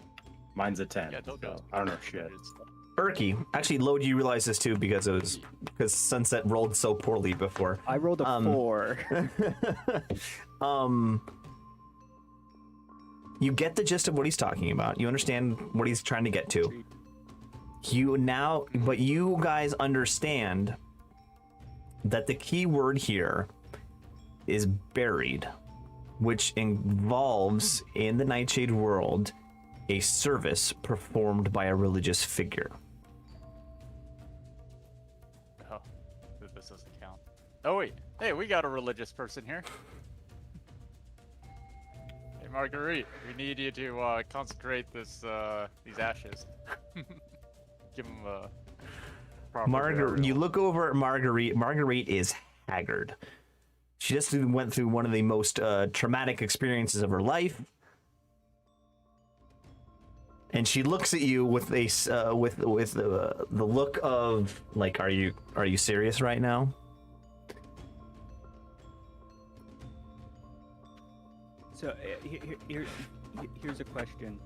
Mine's a 10. Yeah, don't so go. I don't know shit. Urki, actually, Load, you realize this too because Sunset rolled so poorly before. I rolled a 4. You get the gist of what he's talking about. You understand what he's trying to get to. But you guys understand that the key word here is buried, which involves, in the Nightshade world, a service performed by a religious figure. Oh, this doesn't count. Oh wait, hey, we got a religious person here. Hey Marguerite, we need you to consecrate these ashes. Give them a proper burial. You look over at Marguerite. Marguerite is haggard. She just went through one of the most traumatic experiences of her life, and she looks at you with a with the look of like, are you serious right now? So here's a question.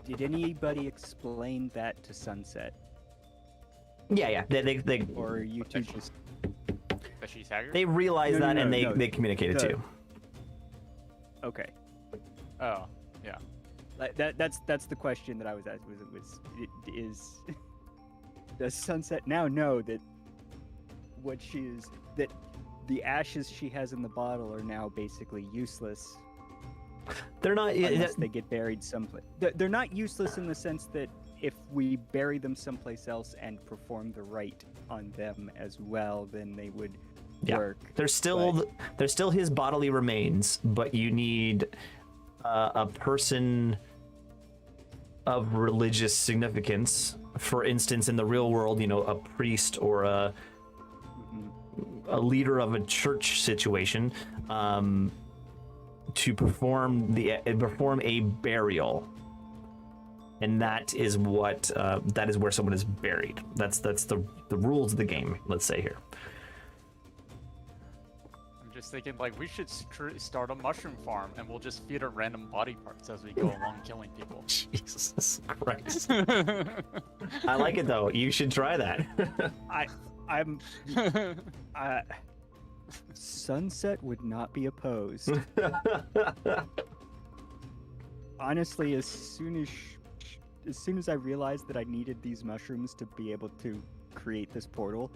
Did anybody explain that to Sunset? Yeah. They Or are you two just... That she's haggard? they realize No, that no, and no. they communicate it to you. Okay. Oh, yeah. Like that's the question that I was asking. Is does Sunset now know that that the ashes she has in the bottle are now basically useless? They're not. Unless they get buried someplace. They're not useless in the sense that if we bury them someplace else and perform the rite on them as well, then they would work. They're still his bodily remains, but you need a person of religious significance. For instance, in the real world, a priest or a leader of a church situation, to perform a burial, and that is where someone is buried. That's the rules of the game. Let's say here. I'm just thinking, like, we should start a mushroom farm, and we'll just feed her random body parts as we go along killing people. Jesus Christ. I like it though. You should try that. I'm Sunset would not be opposed. Honestly, as soon as I realized that I needed these mushrooms to be able to create this portal,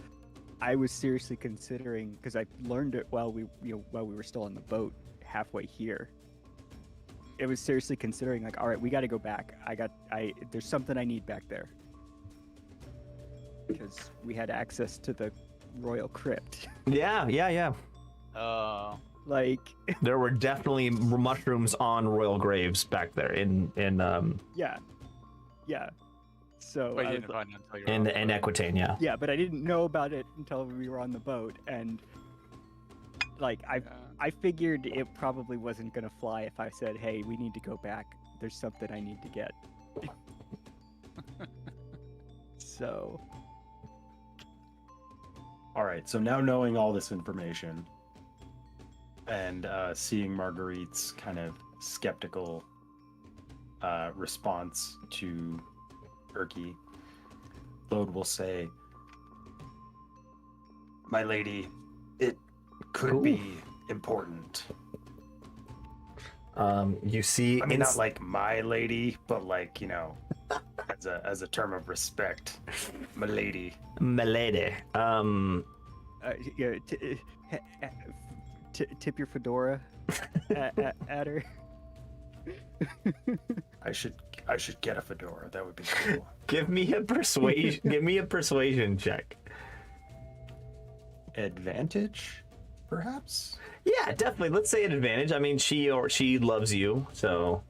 I was seriously considering, because I learned it while we were still on the boat halfway here. It was seriously considering, like, all right, we got to go back. There's something I need back there, because we had access to the royal crypt. Yeah. Like, there were definitely mushrooms on royal graves back there in yeah. So But you didn't find it until you were in on the boat. Equitane, yeah. yeah, but I didn't know about it until we were on the boat, and like I figured it probably wasn't gonna fly if I said, "Hey, we need to go back. There's something I need to get." So. All right, so now knowing all this information and seeing Marguerite's kind of skeptical response to Erky, Lode will say, "My lady, it could be important." You see, I mean, not like my lady, but like, as a term of respect, my lady. Milady. Yeah, tip your fedora at her. I should get a fedora. That would be cool. Give me a persuasion check. Advantage, perhaps? Yeah, definitely. Let's say an advantage. I mean, she loves you, so.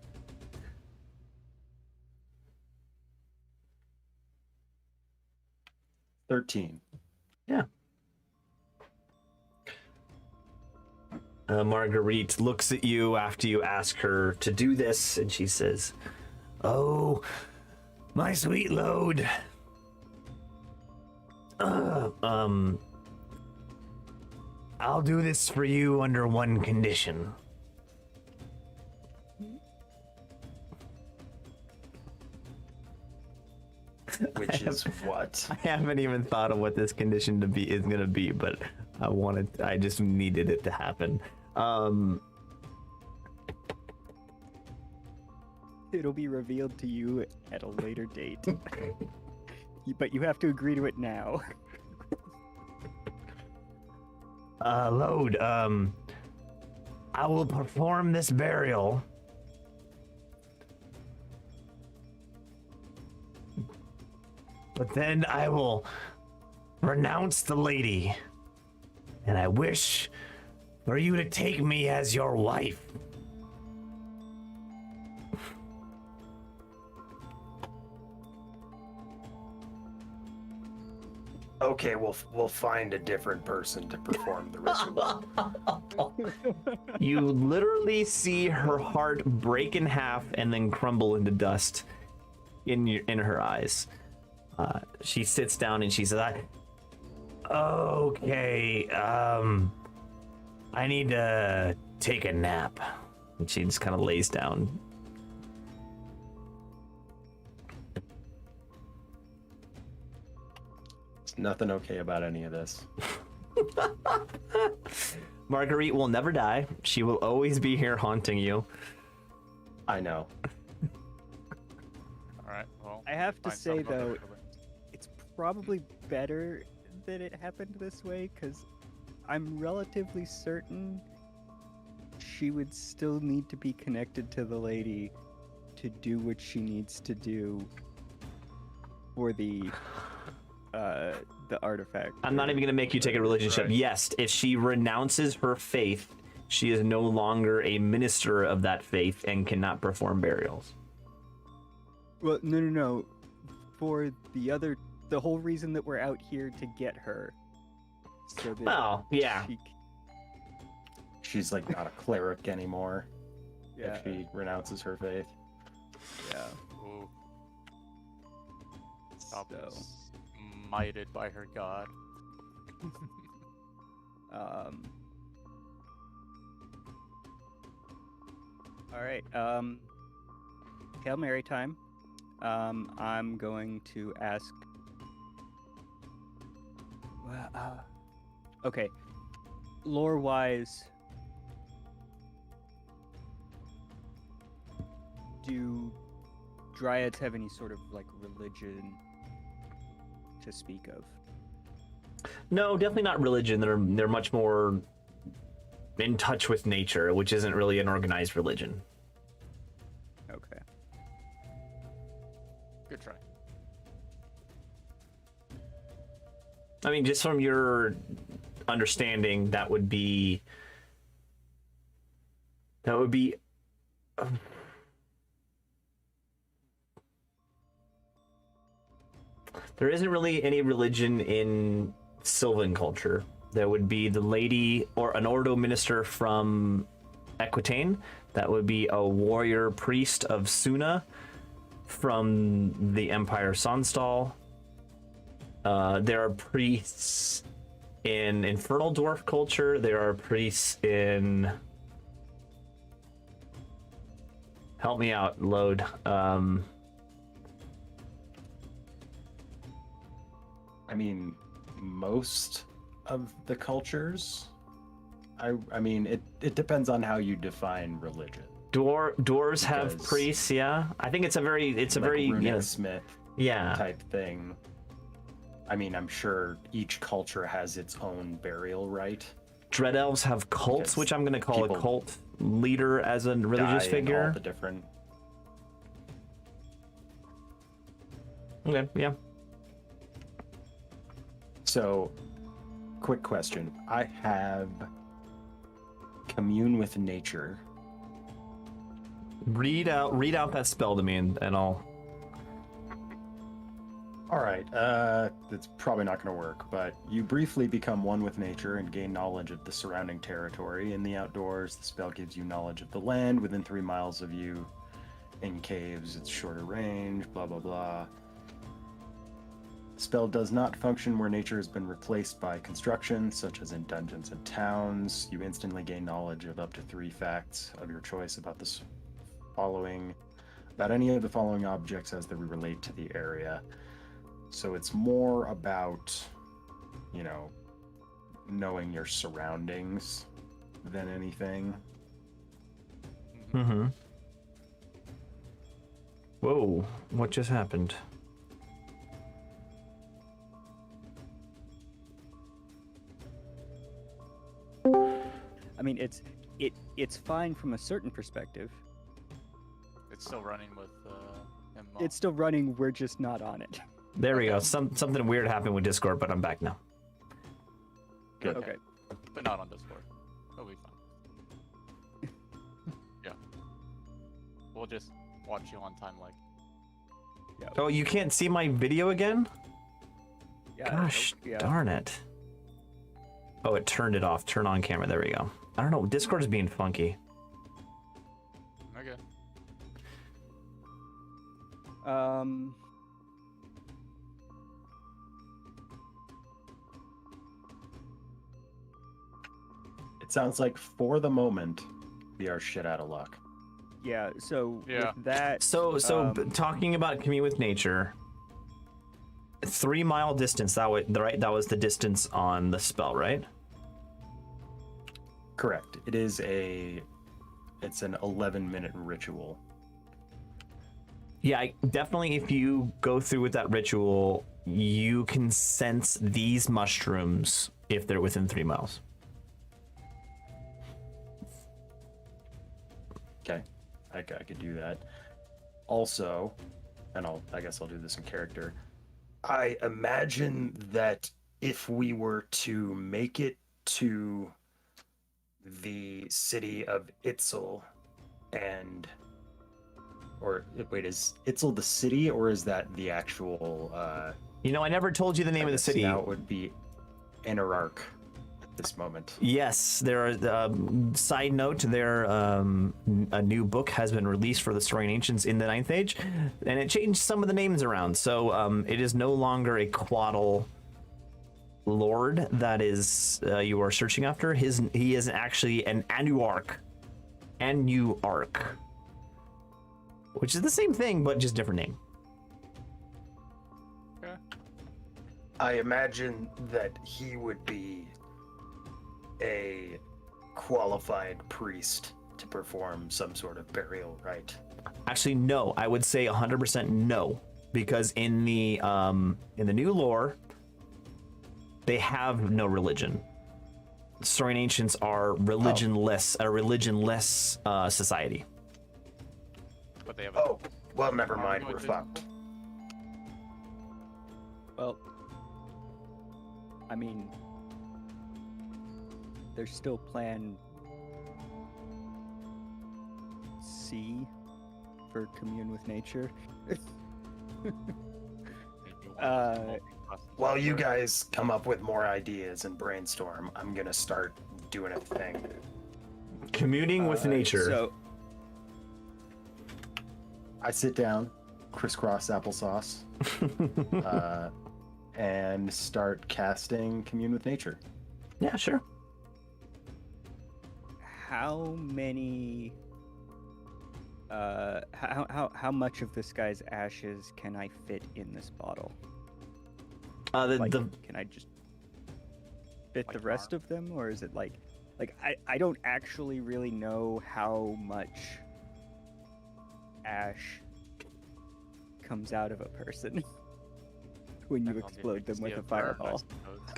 $13. Yeah. Marguerite looks at you after you ask her to do this, and she says, "Oh, my sweet Lode. I'll do this for you under one condition." Which is what? I haven't even thought of what this condition is gonna be, but I just needed it to happen. It'll be revealed to you at a later date. But you have to agree to it now. Lode, I will perform this burial. But then I will renounce the lady, and I wish for you to take me as your wife. Okay, we'll find a different person to perform the ritual. You literally see her heart break in half and then crumble into dust in her eyes. She sits down and she says, "Okay, I need to take a nap." And she just kind of lays down. There's nothing okay about any of this. Marguerite will never die. She will always be here haunting you. I know. I have to find say some other though, filler. it's probably better that it happened this way because I'm relatively certain she would still need to be connected to the lady to do what she needs to do for the artifact. I'm not even going to make you take a religion check. Right. Yes, if she renounces her faith, she is no longer a minister of that faith and cannot perform burials. Well, no. For the whole reason that we're out here to get her. So that Well, yeah. She's like not a cleric anymore Yeah. if she renounces her faith. Yeah. Ooh, So, smited by her god. all right. Hail Mary time. I'm going to ask. Okay. Lore-wise, do Dryads have any sort of like religion to speak of? No, definitely not religion. They're much more in touch with nature, which isn't really an organized religion. Okay. Good try. I mean, just from your understanding, that would be there isn't really any religion in Sylvan culture. There would be the lady or an Ordo minister from Equitaine. That would be a warrior priest of Suna from the Empire Sonstal. There are priests in Infernal Dwarf culture. There are priests in... Help me out, load. I mean, most of the cultures. I mean, it depends on how you define religion. Dwarves have Because- priests, yeah. I think it's a very Runic Smith yeah. type thing. I mean, I'm sure each culture has its own burial rite. Dread elves have cults, Because which I'm going to call a people cult leader as a religious Die in figure. all the different. Okay, yeah. So, quick question. I have commune with nature. Read out that spell to me, and I'll. All right, that's probably not going to work, but you briefly become one with nature and gain knowledge of the surrounding territory. In the outdoors, the spell gives you knowledge of the land within 3 miles of you. In caves, it's shorter range, blah, blah, blah. The spell does not function where nature has been replaced by construction, such as in dungeons and towns. You instantly gain knowledge of up to 3 facts of your choice about any of the following objects as they relate to the area. So it's more about, knowing your surroundings than anything. Mm-hmm. Whoa! What just happened? I mean, it's fine from a certain perspective. It's still running with MMO. It's still running. We're just not on it. There we go. Something weird happened with Discord, but I'm back now. Good. Okay. But not on Discord. It'll be fine. Yeah. We'll just watch you on time, like. Yeah. Oh, you can't see my video again? Yeah, Gosh, yeah. darn it. Oh, it turned it off. Turn on camera. There we go. I don't know. Discord is being funky. Okay. It sounds like for the moment, we are shit out of luck. Yeah. So Yeah. with that. So talking about commune with nature, 3 mile distance. That was the distance on the spell, right? Correct. It's an 11-minute ritual. Yeah, definitely. If you go through with that ritual, you can sense these mushrooms if they're within 3 miles. Okay, I could do that. Also, and I guess I'll do this in character. I imagine that if we were to make it to the city of Itzel, or wait, is Itzel the city, or is that the actual? I never told you the name of the city. Now it would be Anararch at this moment. Yes, there are. Side note: a new book has been released for the Saurian Ancients in the Ninth Age, and it changed some of the names around. So it is no longer a Quaddle lord that is you are searching after. He is actually an Anuarch, which is the same thing but just different name. Okay. I imagine that he would be a qualified priest to perform some sort of burial rite. Actually, no. I would say 100% no, because in the new lore, they have no religion. Saurian Ancients are religionless, a religionless society. But they have. Oh, well, never mind. We're fucked. Well, I mean, there's still Plan C for commune with nature. While you guys come up with more ideas and brainstorm, I'm gonna start doing a thing. Communing with nature. So, I sit down, crisscross applesauce, and start casting Commune with Nature. Yeah, sure. how many? How much of this guy's ashes can I fit in this bottle? Can I just fit the rest of them, or is it like I don't actually really know how much ash comes out of a person when you explode them with a fireball.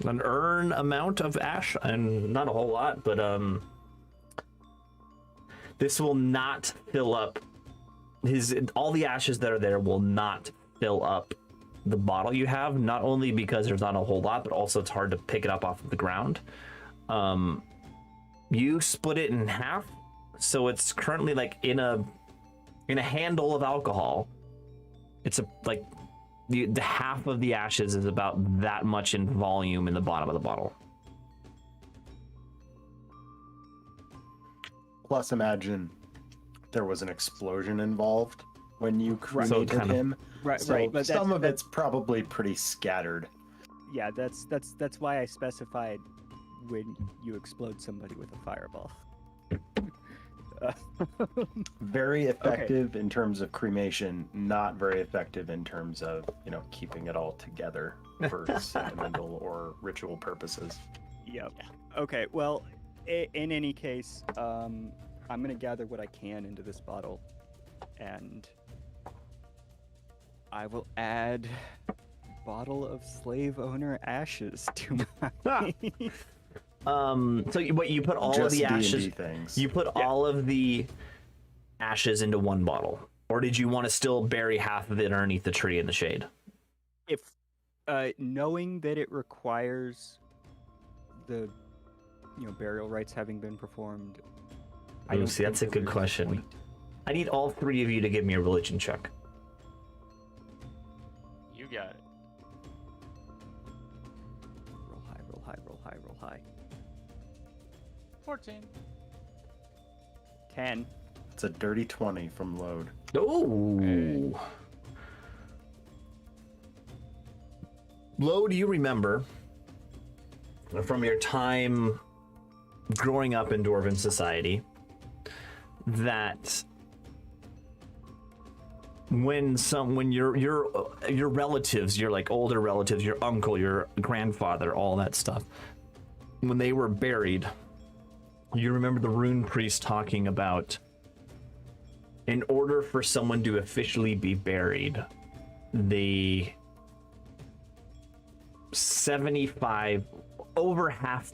An earn amount of ash, and not a whole lot, but this will not fill up all the ashes that are there will not fill up the bottle you have, not only because there's not a whole lot, but also it's hard to pick it up off of the ground. You split it in half, so it's currently like in a handle of alcohol. It's the half of the ashes is about that much in volume in the bottom of the bottle. Plus, imagine there was an explosion involved when you cremated him. Right, So right. But some of it's probably pretty scattered. Yeah, that's why I specified when you explode somebody with a fireball. Very effective in terms of cremation, not very effective in terms of, keeping it all together for sentimental or ritual purposes. Yep. Okay, well, in any case, I'm going to gather what I can into this bottle, and I will add bottle of slave owner ashes to my... So you put all of the ashes. Things. You put all of the ashes into one bottle, or did you want to still bury half of it underneath the tree in the shade? If knowing that it requires the burial rites having been performed, I don't see, that's a think good there's question. point. I need all three of you to give me a religion check. You got it. Roll high, roll high, roll high, roll high. 14. 10. It's a dirty 20 from Load. Oh. Hey. Lo, do you remember from your time growing up in Dwarven society that when your relatives, your like older relatives, your uncle, your grandfather, all that stuff, when they were buried, you remember the rune priest talking about in order for someone to officially be buried, the 75, over half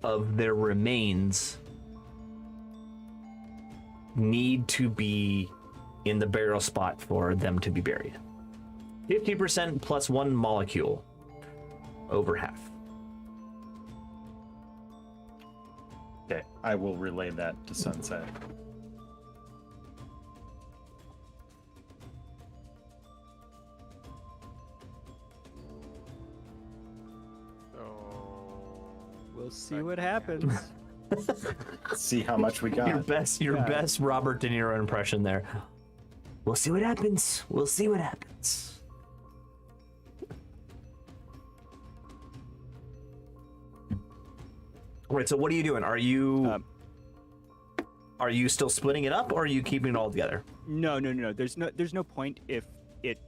of their remains need to be in the burial spot for them to be buried. 50% plus one molecule, over half. Okay, I will relay that to Sunset. We'll see what happens. See how much we got. Your best Robert De Niro impression there. We'll see what happens. We'll see what happens. All right, so what are you doing? Are you still splitting it up, or are you keeping it all together? No. There's no point if it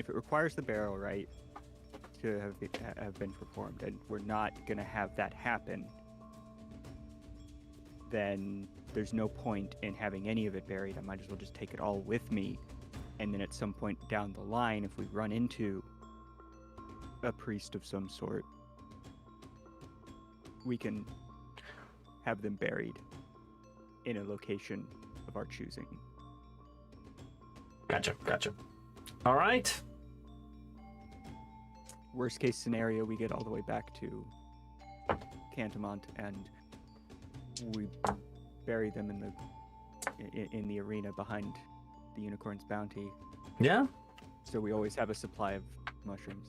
requires the burial right to have been performed, and we're not gonna have that happen, then there's no point in having any of it buried. I might as well just take it all with me, and then at some point down the line, if we run into a priest of some sort, we can have them buried in a location of our choosing. Gotcha. All right. Worst case scenario, we get all the way back to Cantamont and we bury them in the arena behind the Unicorn's Bounty. Yeah. So we always have a supply of mushrooms,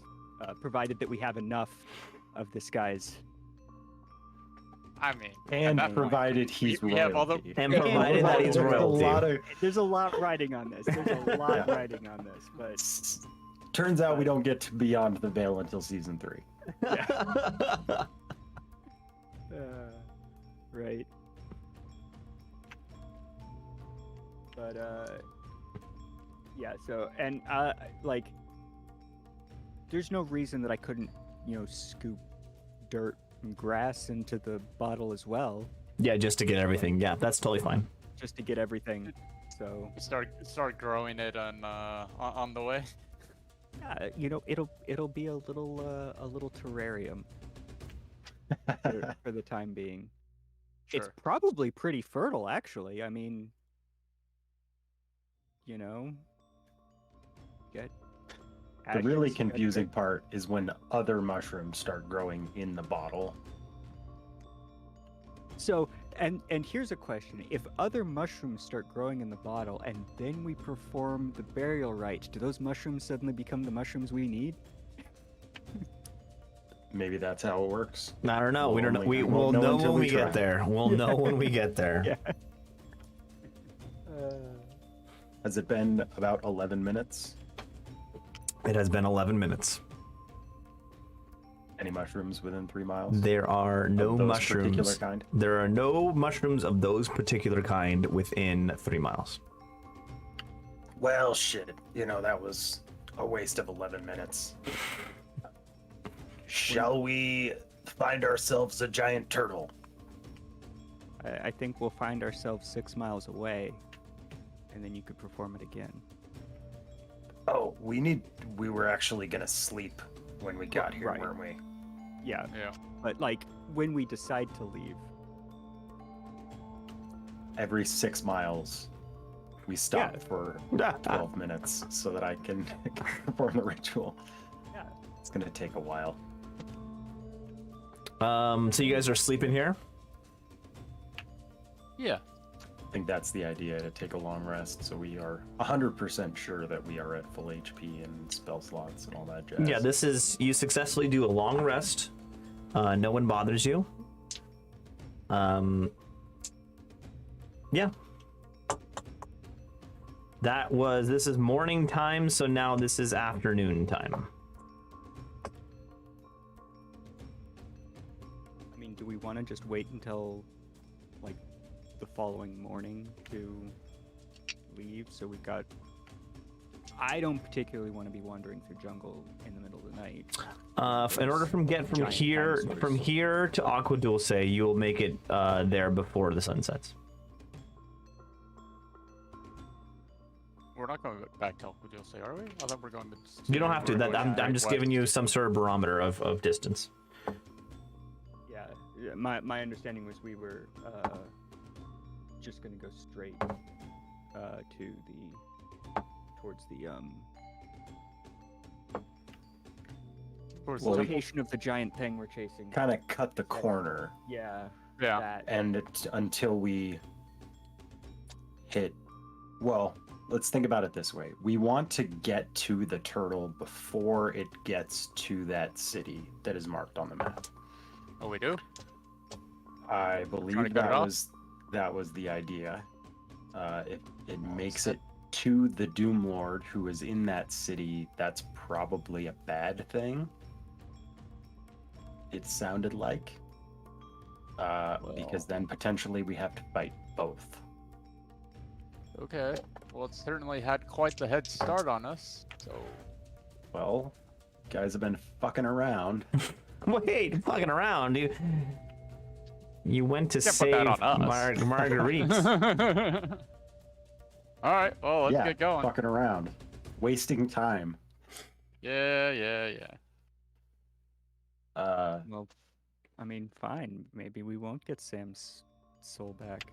provided that we have enough of this guy's. I mean, And provided he's we have all the royalty. And provided that he's royalty. There's a lot riding on this. There's a lot Yeah. riding on this, but Turns out we don't get to Beyond the Veil until season 3. right. But yeah. So and like, there's no reason that I couldn't, scoop dirt and grass into the bottle as well, Yeah, just to get everything. Yeah, that's totally fine. just to get everything. So start growing it on the way. it'll be a little terrarium for the time being. It's Sure. probably pretty fertile, actually. I mean, The really confusing part is when other mushrooms start growing in the bottle. So, and here's a question: if other mushrooms start growing in the bottle, and then we perform the burial rite, do those mushrooms suddenly become the mushrooms we need? Maybe that's how it works. I don't know. We We'll don't know. only- We'll won't know know until when we we try. get there. We'll know when we get there. Yeah. Has it been about 11 minutes? It has been 11 minutes. Any mushrooms within 3 miles? There are no Of those mushrooms. particular kind? There are no mushrooms of those particular kind within 3 miles. Well, shit. That was a waste of 11 minutes. Shall we find ourselves a giant turtle? I think we'll find ourselves 6 miles away, and then you could perform it again. Oh, we were actually gonna sleep when we got here, Right. weren't we? Yeah, Yeah. but like when we decide to leave. Every 6 miles, we stop Yeah. for 12 minutes so that I can perform the ritual. Yeah. It's gonna take a while. So you guys are sleeping here? Yeah. I think that's the idea, to take a long rest, so we are 100% sure that we are at full HP and spell slots and all that jazz. Yeah, this is, you successfully do a long rest. No one bothers you. Yeah. This is morning time, so now this is afternoon time. I mean, do we want to just wait until like the following morning to leave? So we've got. I don't particularly want to be wandering through jungle in the middle of the night. In order from Giant here dinosaurs. to Aqua Dulce, you will make it there before the sun sets. we're not going back to Rodeo, are we? I thought we're going to. You don't have to. we're going I'm just west. giving you some sort of barometer of distance. Yeah, my understanding was we were just gonna go straight towards the Towards Well, the we- location of the giant thing we're chasing. Kind of cut the corner, Yeah. Yeah. That. and until we hit, well, let's think about it this way: we want to get to the turtle before it gets to that city that is marked on the map. Oh, we do. I to believe cut it that off? was the idea. If it makes it to the Doom Lord who is in that city, that's probably a bad thing. It sounded like, because then potentially we have to fight both. Okay. Well, it certainly had quite the head start on us. So. Well, guys have been fucking around. Wait, fucking around, dude. You went to Can't put save that on us. Marguerite. All right. Well, let's yeah, get going. fucking around, wasting time. Yeah. Well, I mean, fine. Maybe we won't get Sam's soul back.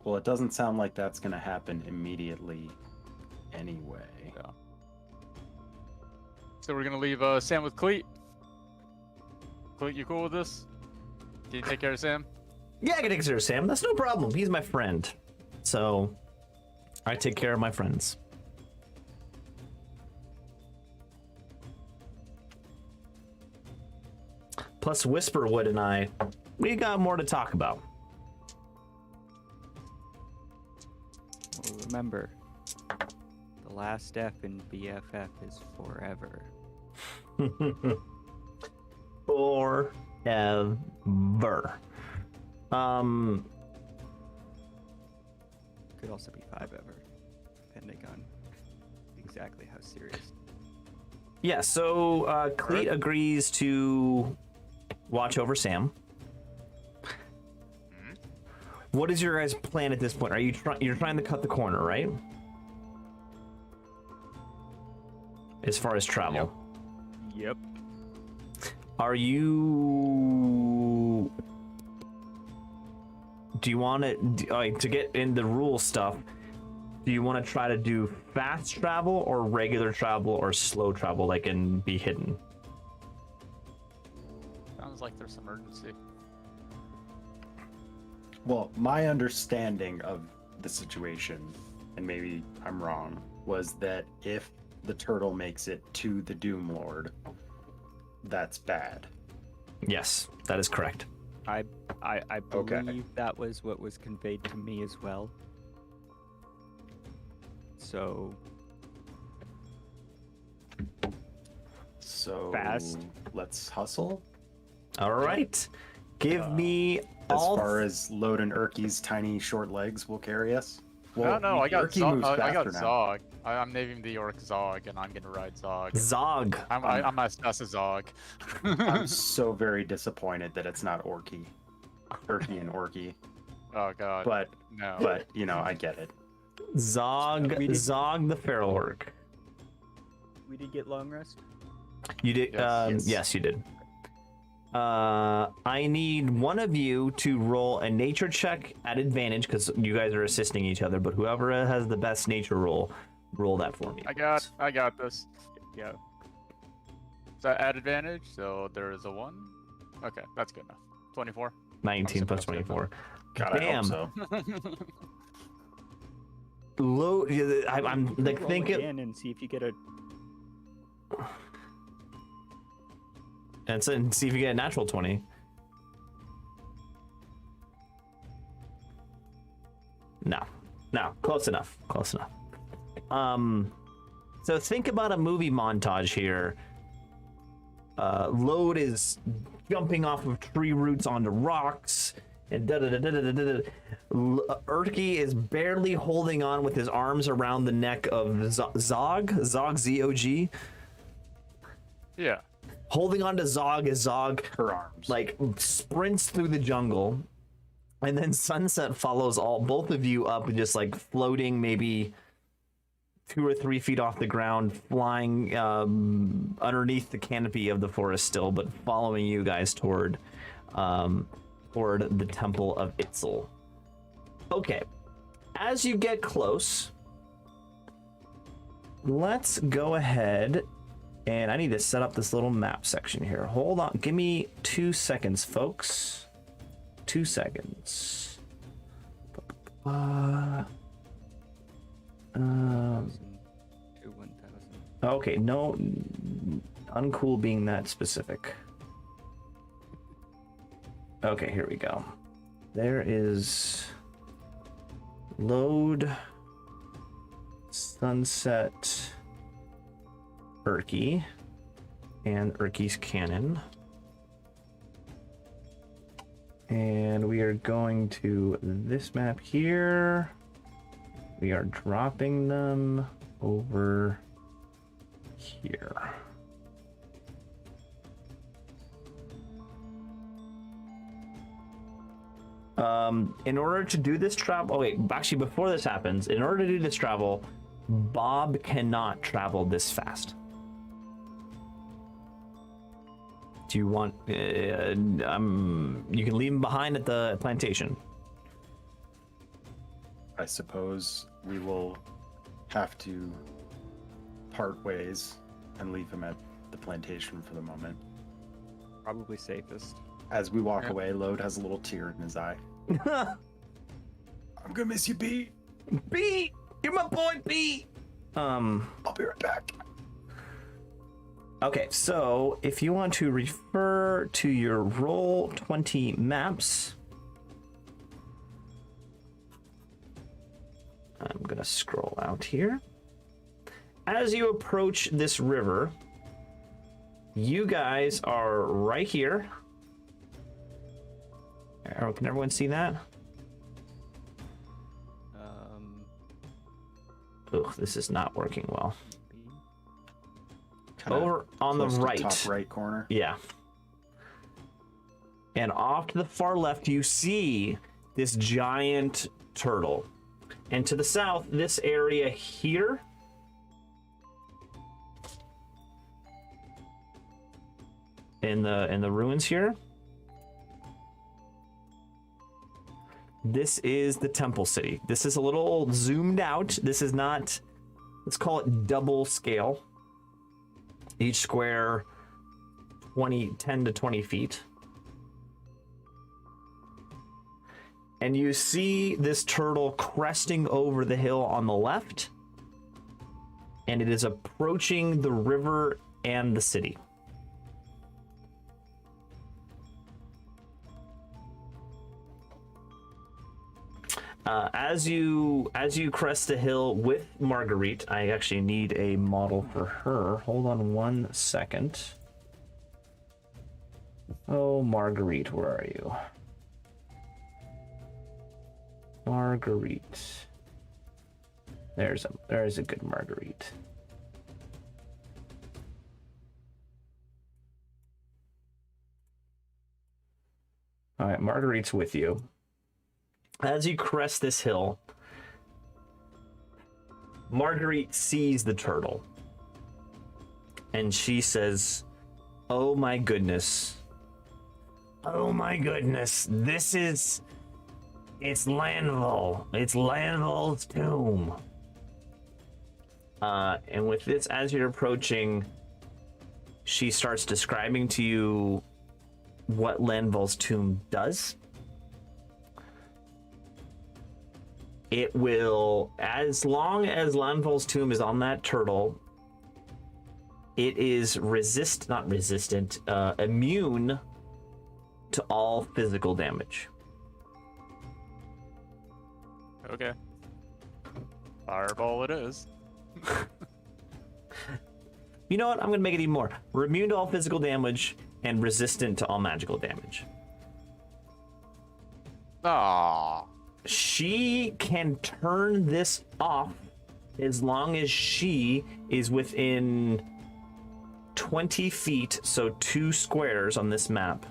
Well, it doesn't sound like that's gonna happen immediately, anyway. So we're gonna leave Sam with Cleet. Cleet, you cool with this? Can you take care of Sam? Yeah, I can take care of Sam. That's no problem. He's my friend. So, I take care of my friends. Plus, Whisperwood and I, we got more to talk about. Well, remember, the last F in BFF is forever. Forever. Could also be 5 ever, depending on exactly how serious. Yeah, so Cleet agrees to watch over Sam. What is your guys' plan at this point? Are you you're trying to cut the corner, right? As far as travel. Yep. Are you? Do you want to get in the rule stuff? Do you want to try to do fast travel or regular travel or slow travel, like and be hidden? Sounds like there's some urgency. Well, my understanding of the situation, and maybe I'm wrong, was that if the turtle makes it to the Doom Lord, that's bad. Yes, that is correct. I believe Okay. that was what was conveyed to me as well. So Fast. Let's hustle. All right, give me As all. far as Load and Urky's tiny short legs will carry us. No, I got Urky Zog. moves I got faster now. Zog. I'm naming the orc Zog, and I'm gonna ride Zog. Zog. I'm a Zog. I'm so very disappointed that it's not Urky and Orky. Oh god. But no. you know, I get it. Zog. We did- Zog the feral orc. we did get long rest. You did. Yes. Yes, you did. I need one of you to roll a nature check at advantage because you guys are assisting each other. But whoever has the best nature roll that for me. I got this. Yeah. Is that at advantage? So there is a 1. Okay, that's good enough. 24. 19 plus That's good. 24. God, I Damn. hope so. Low. I'm like Roll thinking. again and see if you get a. And see if you get a natural 20. No, close enough. So think about a movie montage here. Load is jumping off of tree roots onto rocks, and Urky is barely holding on with his arms around the neck of Zog, Z-O-G. Yeah. Holding on to Zog as Zog Her arms. like sprints through the jungle, And then Sunset follows both of you up, just like floating maybe 2 or 3 feet off the ground, flying underneath the canopy of the forest still, but following you guys toward the Temple of Itzel. Okay, as you get close, let's go ahead, and I need to set up this little map section here. Hold on, give me 2 seconds, folks. 2 seconds. Okay, no, uncool being that specific. Okay, here we go. There is load Sunset Urki and Urki's cannon. And we are going to this map here. We are dropping them over here. In order to do this travel, oh wait, actually before this happens, in order to do this travel, Bob cannot travel this fast. Do you want, you can leave him behind at the plantation. I suppose we will have to part ways and leave him at the plantation for the moment. Probably safest. As we walk away, Lode has a little tear in his eye. I'm gonna miss you, B. B, you're my boy, B. I'll be right back. Okay, so if you want to refer to your Roll20 maps, I'm gonna scroll out here. As you approach this river, you guys are right here. Can everyone see that? Ugh, this is not working well. Kinda over on the close to right. top right corner. Yeah. And off to the far left, you see this giant turtle. And to the south, this area here. In the ruins here. This is the temple city. This is a little zoomed out. This is not, let's call it double scale. Each square 10 to 20 feet. And you see this turtle cresting over the hill on the left. And it is approaching the river and the city. As you crest the hill with Marguerite, I actually need a model for her. Hold on 1 second. Oh, Marguerite, where are you? Marguerite. There's a good Marguerite. All right, Marguerite's with you. As you crest this hill, Marguerite sees the turtle. And she says, "Oh my goodness. Oh my goodness. It's Lanval. It's Lanval's tomb." And with this, as you're approaching, she starts describing to you what Lanval's tomb does. It will, as long as Lanval's tomb is on that turtle, it is immune to all physical damage. Okay. Fireball it is. You know what? I'm going to make it even more. We're immune to all physical damage and resistant to all magical damage. Ah. She can turn this off as long as she is within 20 feet, so 2 squares on this map,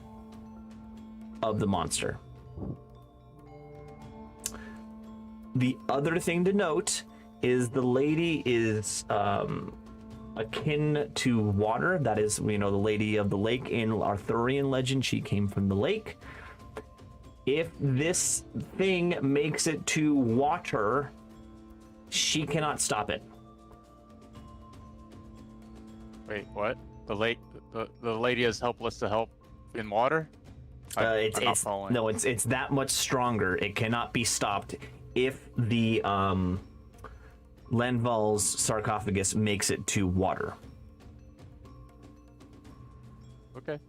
of the monster. The other thing to note is the lady is akin to water. That is, the lady of the lake in Arthurian legend. She came from the lake. If this thing makes it to water, she cannot stop it. Wait, what? The lady is helpless to help in water? I'm not following. No, it's that much stronger. It cannot be stopped if the Lanval's sarcophagus makes it to water. Okay.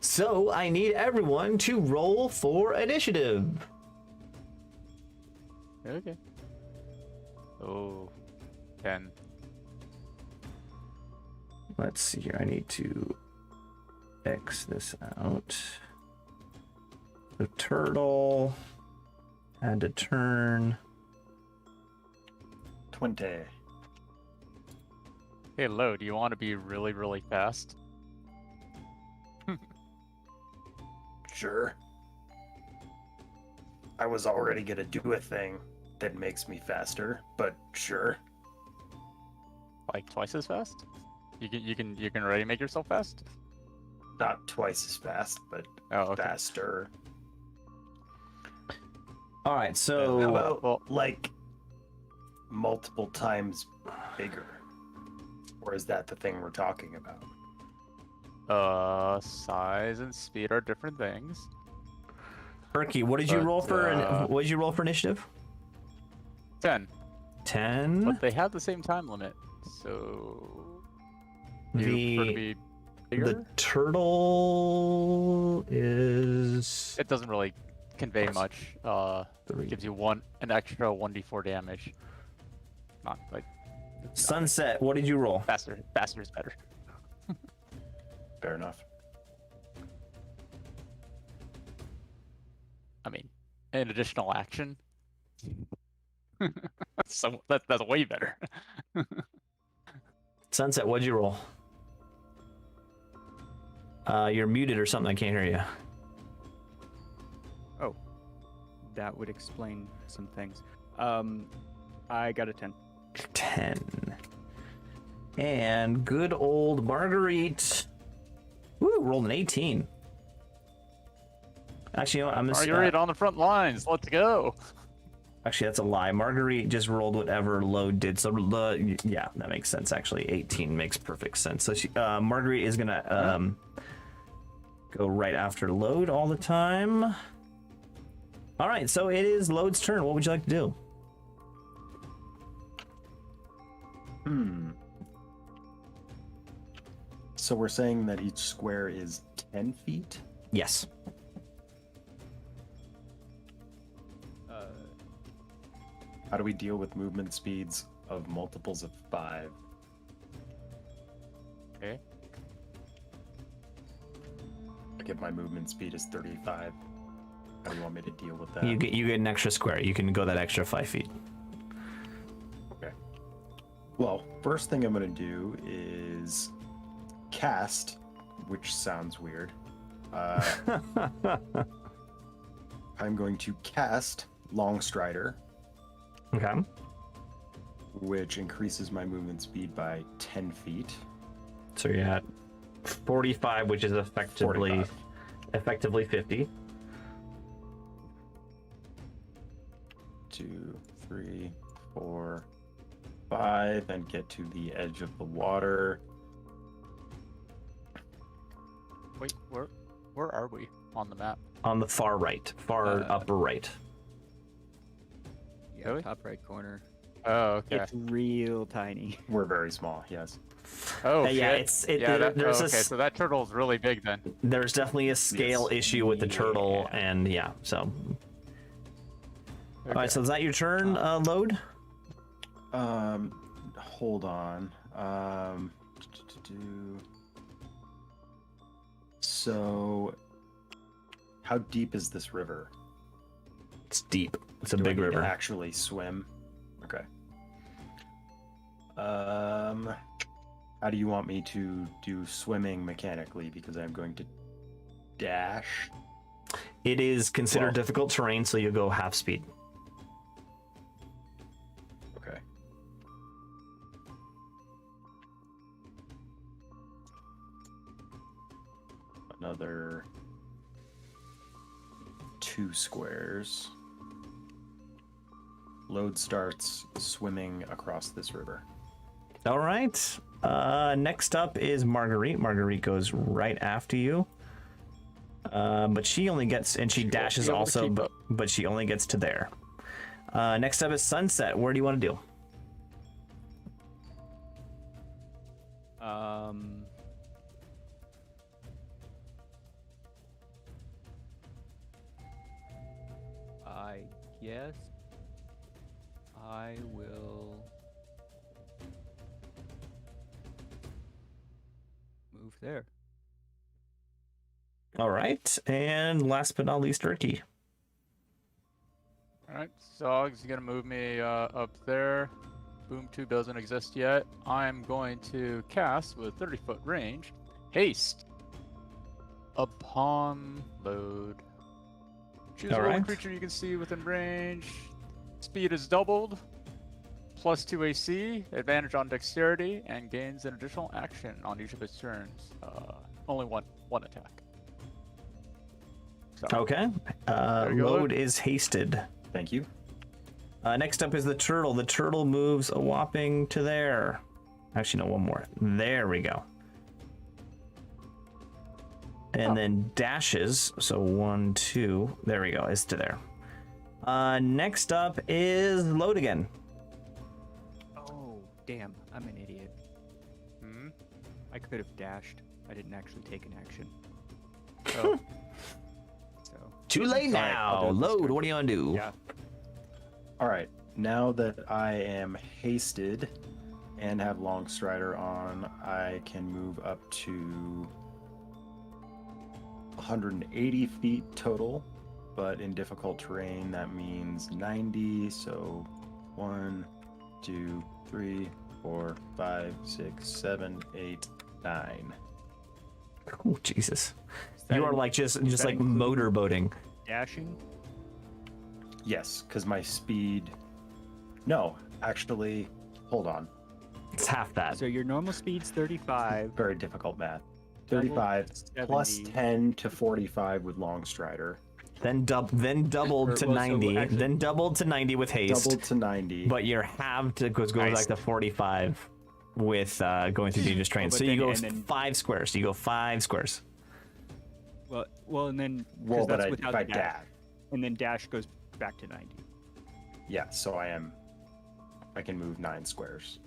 So I need everyone to roll for initiative. Okay. Oh, 10. Let's see here. I need to X this out. The turtle had a turn. 20. Hey, Lo, do you want to be really, really fast? Sure. I was already gonna do a thing that makes me faster, but sure. Like twice as fast? You can already make yourself fast? Not twice as fast, but Okay. faster. All right, so How about like multiple times bigger? Or is that the thing we're talking about? Size and speed are different things. Erky, what did you But, roll for? What did you roll for initiative? 10. 10. But they have the same time limit, so you prefer to be bigger? The turtle is It doesn't really convey much. 3. Gives you an extra 1d4 damage. Not like Sunset. What did you roll? faster. Faster is better. Fair enough. I mean, an additional action. So that's way better. Sunset. What'd you roll? You're muted or something. I can't hear you. Oh, that would explain some things. I got a 10. 10. And good old Marguerite. Woo, rolled an 18. Actually, you know what? I'm gonna Marguerite on the front lines. Let's go. Actually, that's a lie. Marguerite just rolled whatever Load did. So, yeah, that makes sense. Actually, 18 makes perfect sense. So, Marguerite is gonna go right after Load all the time. All right, so it is Load's turn. What would you like to do? So we're saying that each square is 10 feet? Yes. How do we deal with movement speeds of multiples of 5? Okay. Like if my movement speed is 35, how do you want me to deal with that? You get an extra square. You can go that extra 5 feet. Okay. Well, first thing I'm going to do is cast, which sounds weird. I'm going to cast Longstrider, Okay. which increases my movement speed by 10 feet. So you're at 45, which is effectively 45. 50. 2, 3, 4, 5, and get to the edge of the water. Wait, where are we on the map? On the far right, upper right. Yeah, Really? top right corner. Oh, okay. It's real tiny. We're very small, yes. Oh, Yeah, shit. there's okay, so that turtle's really big then. there's definitely a scale Yes. issue with the turtle, Yeah. and yeah, so. Okay. All right, so is that your turn, Load? Hold on. So, how deep is this river? It's deep. It's a Do I big need to river. actually swim? Okay. How do you want me to do swimming mechanically? Because I'm going to dash. It is considered Well- difficult terrain, so you go half speed. Okay. Another 2 squares. Load starts swimming across this river. All right. Next up is Marguerite. Marguerite goes right after you. But she only gets, and she dashes be able to also, keep but she only gets to there. Next up is Sunset. Where do you want to do? I guess I will move there. All right. And last but not least, Urki. Alright, Zog's gonna move me up there. Boom 2 doesn't exist yet. I'm going to cast with 30-foot range. Haste. Upon load. Choose a rolling Alright. creature you can see within range. Speed is doubled. Plus 2 AC. Advantage on dexterity. And gains an additional action on each of its turns. Only one attack. So, Okay. you go, Load Luke. is hasted. Thank you. Next up is the turtle. The turtle moves a whopping to there. Actually, no, one more. There we go. And then dashes. So 1, 2. There we go. Is to there. Next up is load again. Oh, damn. I'm an idiot. Hmm? I could have dashed. I didn't actually take an action. Oh, So, Too late Sorry, I'll now. do it this Load. turn. What do you want to do? yeah. All right. Now that I am hasted and have Long Strider on, I can move up to 180 feet total, but in difficult terrain that means 90. So 1, 2, 3, 4, 5, 6, 7, 8, 9. Oh, Jesus. that You are in- like just that like include- motorboating. Dashing? Yes, because my speed. No, actually, hold on. It's half that. So your normal speed's 35. Very difficult math. Double 35 plus 70. 10 to 45 with Long Strider. Then doubled Or- to well, so 90. actually- Then doubled to 90 with haste. Doubled to 90. But you're halved to go Nice. like the 45 with going through dangerous terrain. but So you then- go and then- 5 squares. You go 5 squares. Well, and then 'cause Well, but that's if without I dash, dash. and then dash goes back to 90. Yeah, so I can move 9 squares.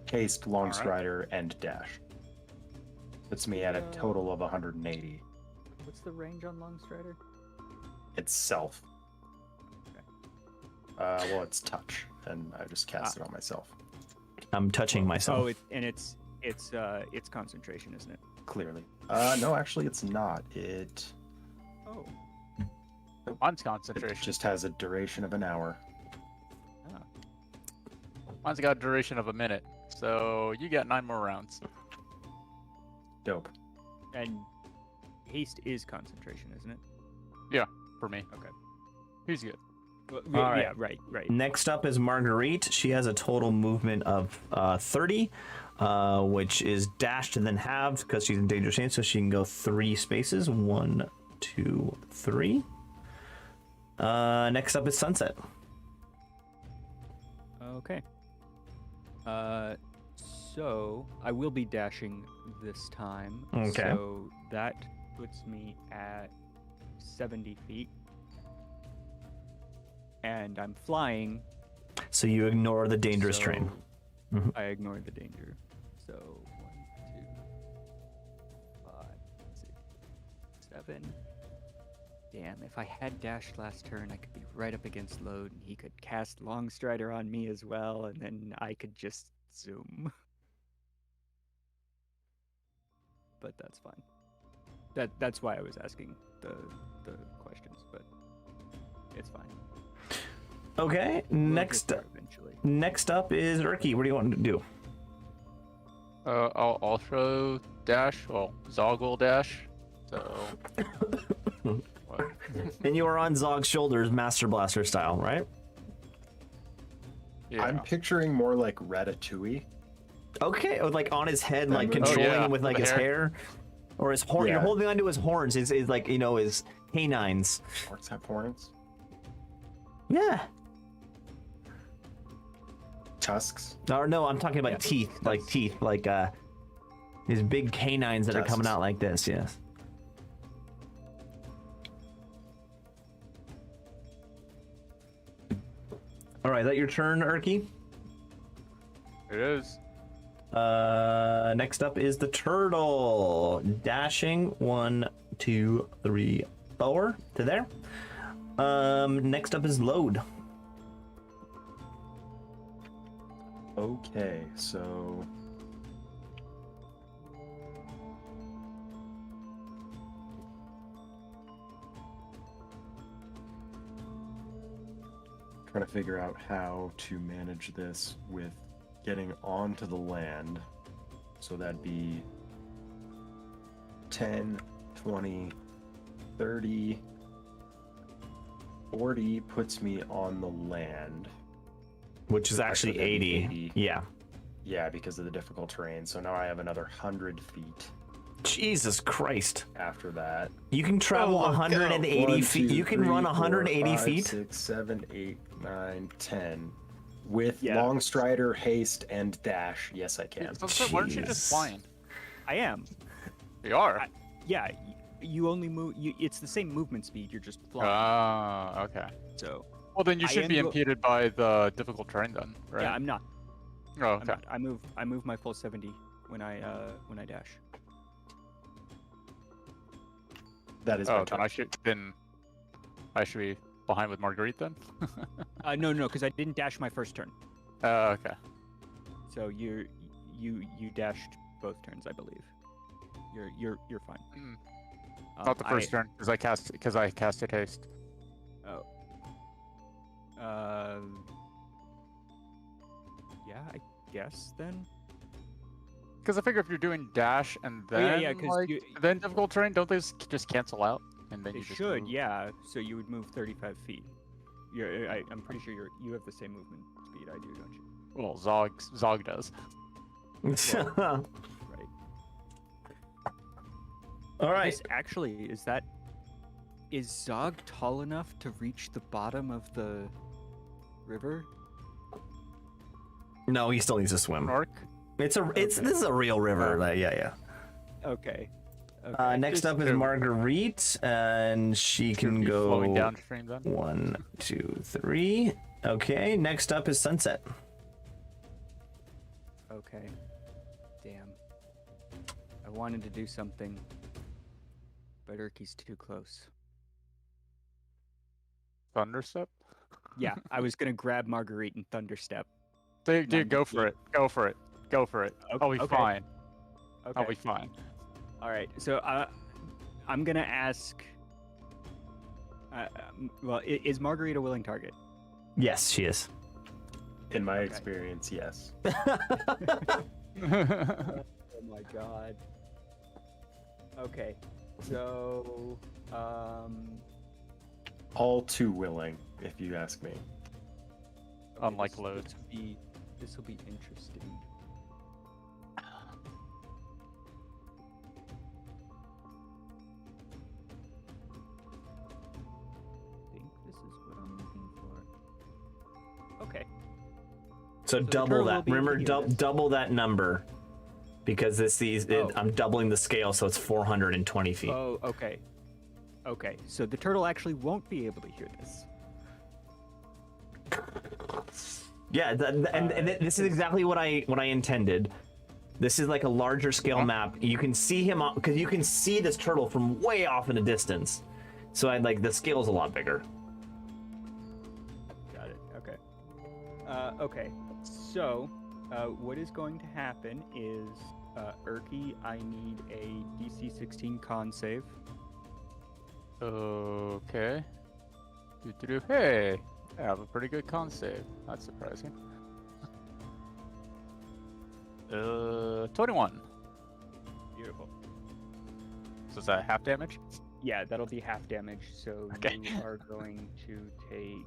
Haste, Long Alright. Strider, and dash. Puts me at a total of 180 What's the range on Long Strider? itself. Okay. Well, it's touch, and I just cast it on myself. I'm touching myself. Oh, it's concentration, isn't it? Clearly. No, actually, it's not. It Oh. mine's concentration. just has a duration of an hour. Mine's got a duration of a minute. So you got 9 more rounds. Dope. And haste is concentration, isn't it? For me. Okay. He's good. Well, All right. Yeah, right. Next up is Marguerite. She has a total movement of 30, which is dashed and then halved because she's in dangerous range, so she can go 3 spaces. 1, 2, 3. Next up is Sunset. Okay. So I will be dashing this time. Okay. So that puts me at 70 feet. And I'm flying. So you ignore the dangerous terrain. so Mhm. I ignore the danger. So 1, 2, 5, 6, 7. Damn, if I had dashed last turn, I could be right up against Load, and he could cast Long Strider on me as well, and then I could just zoom. But that's fine. That's why I was asking the questions, but it's fine. Okay, We'll get next there eventually. next up is Urki. What do you want to do? I'll also dash. Well, Zog will dash. So What? And you are on Zog's shoulders, Master Blaster style, right? Yeah. I'm picturing more like Ratatouille. Okay, or like on his head, like movie. controlling yeah, him with with like the his hair, or his horn. You're Yeah. holding onto his horns. His like his canines. Orcs have horns. Yeah. Tusks. Or no, I'm talking about Yeah. teeth, like teeth, like his big canines that are coming Tusks. out like this. Yes. All right, is that your turn, Erky? It is. Next up is the turtle. Dashing 1, 2, 3, 4 to there. Next up is load. Okay, so trying to figure out how to manage this with getting onto the land. So that'd be 10, 20, 30, 40 puts me on the land. Which is Actually, actually that'd be 80. 80. Yeah. Yeah, because of the difficult terrain. So now I have another 100 feet Jesus Christ. after that. You can travel 180 feet. You can run 180 feet. 6, 7, 8, 9, 10. With Yeah. long strider, haste, and dash. Yes, I can. So why aren't you Jeez. just flying? I am. You are. Yeah, you only move. It's the same movement speed. You're just flying. Ah, okay. So Well, then you I should am be go- impeded by the difficult terrain then, right? yeah, I'm not. Oh, I'm okay. not. I move my full 70 when I dash. That is Oh, my turn. then I should be behind with Marguerite then. No, because I didn't dash my first turn. Okay. So you dashed both turns, I believe. You're fine. Mm. Not the first turn because I casted haste. Oh. Yeah, I guess then. Because I figure if you're doing dash and Oh, yeah, then yeah, 'cause like, you- then difficult terrain, don't they just cancel out? And then They you just should, move? yeah. So you would move 35 feet. I'm pretty sure you have the same movement speed I do, don't you? Well, Zog does. Right. All right. This actually is Zog tall enough to reach the bottom of the river? No, he still needs to swim. Arc. This is a real river. Yeah. Okay. Next Just- up is Marguerite, and she can Be flowing go downstream then. 1, 2, 3. Okay. Next up is Sunset. Okay. Damn. I wanted to do something, but Urky's too close. Thunderstep. Yeah, I was gonna grab Marguerite and Thunderstep. Dude, 90 go for feet. it. Go for it. Go for it. I'll be Okay. fine. Okay. I'll be fine. All right. So I'm gonna ask. Well, is Marguerite a willing target? Yes, she is. In my Okay. experience, yes. Oh my god. Okay. So All too willing, if you ask me. Unlike this- load. This will be interesting. I think this is what I'm looking for. Okay. So the double turtle will that. be Remember, here, this. double that number, because Oh. I'm doubling the scale, so it's 420 feet. Oh, okay. Okay, so the turtle actually won't be able to hear this. Yeah, and this is exactly what I intended. This is like a larger scale map. You can see him because you can see this turtle from way off in the distance. So I like the scale's a lot bigger. Got it. Okay. Okay. So, what is going to happen is, Urky, I need a DC 16 con save. Okay. Hey, I have a pretty good con save. That's surprising. 21. Beautiful. So is that half damage? Yeah, that'll be half damage. So Okay. you are going to take.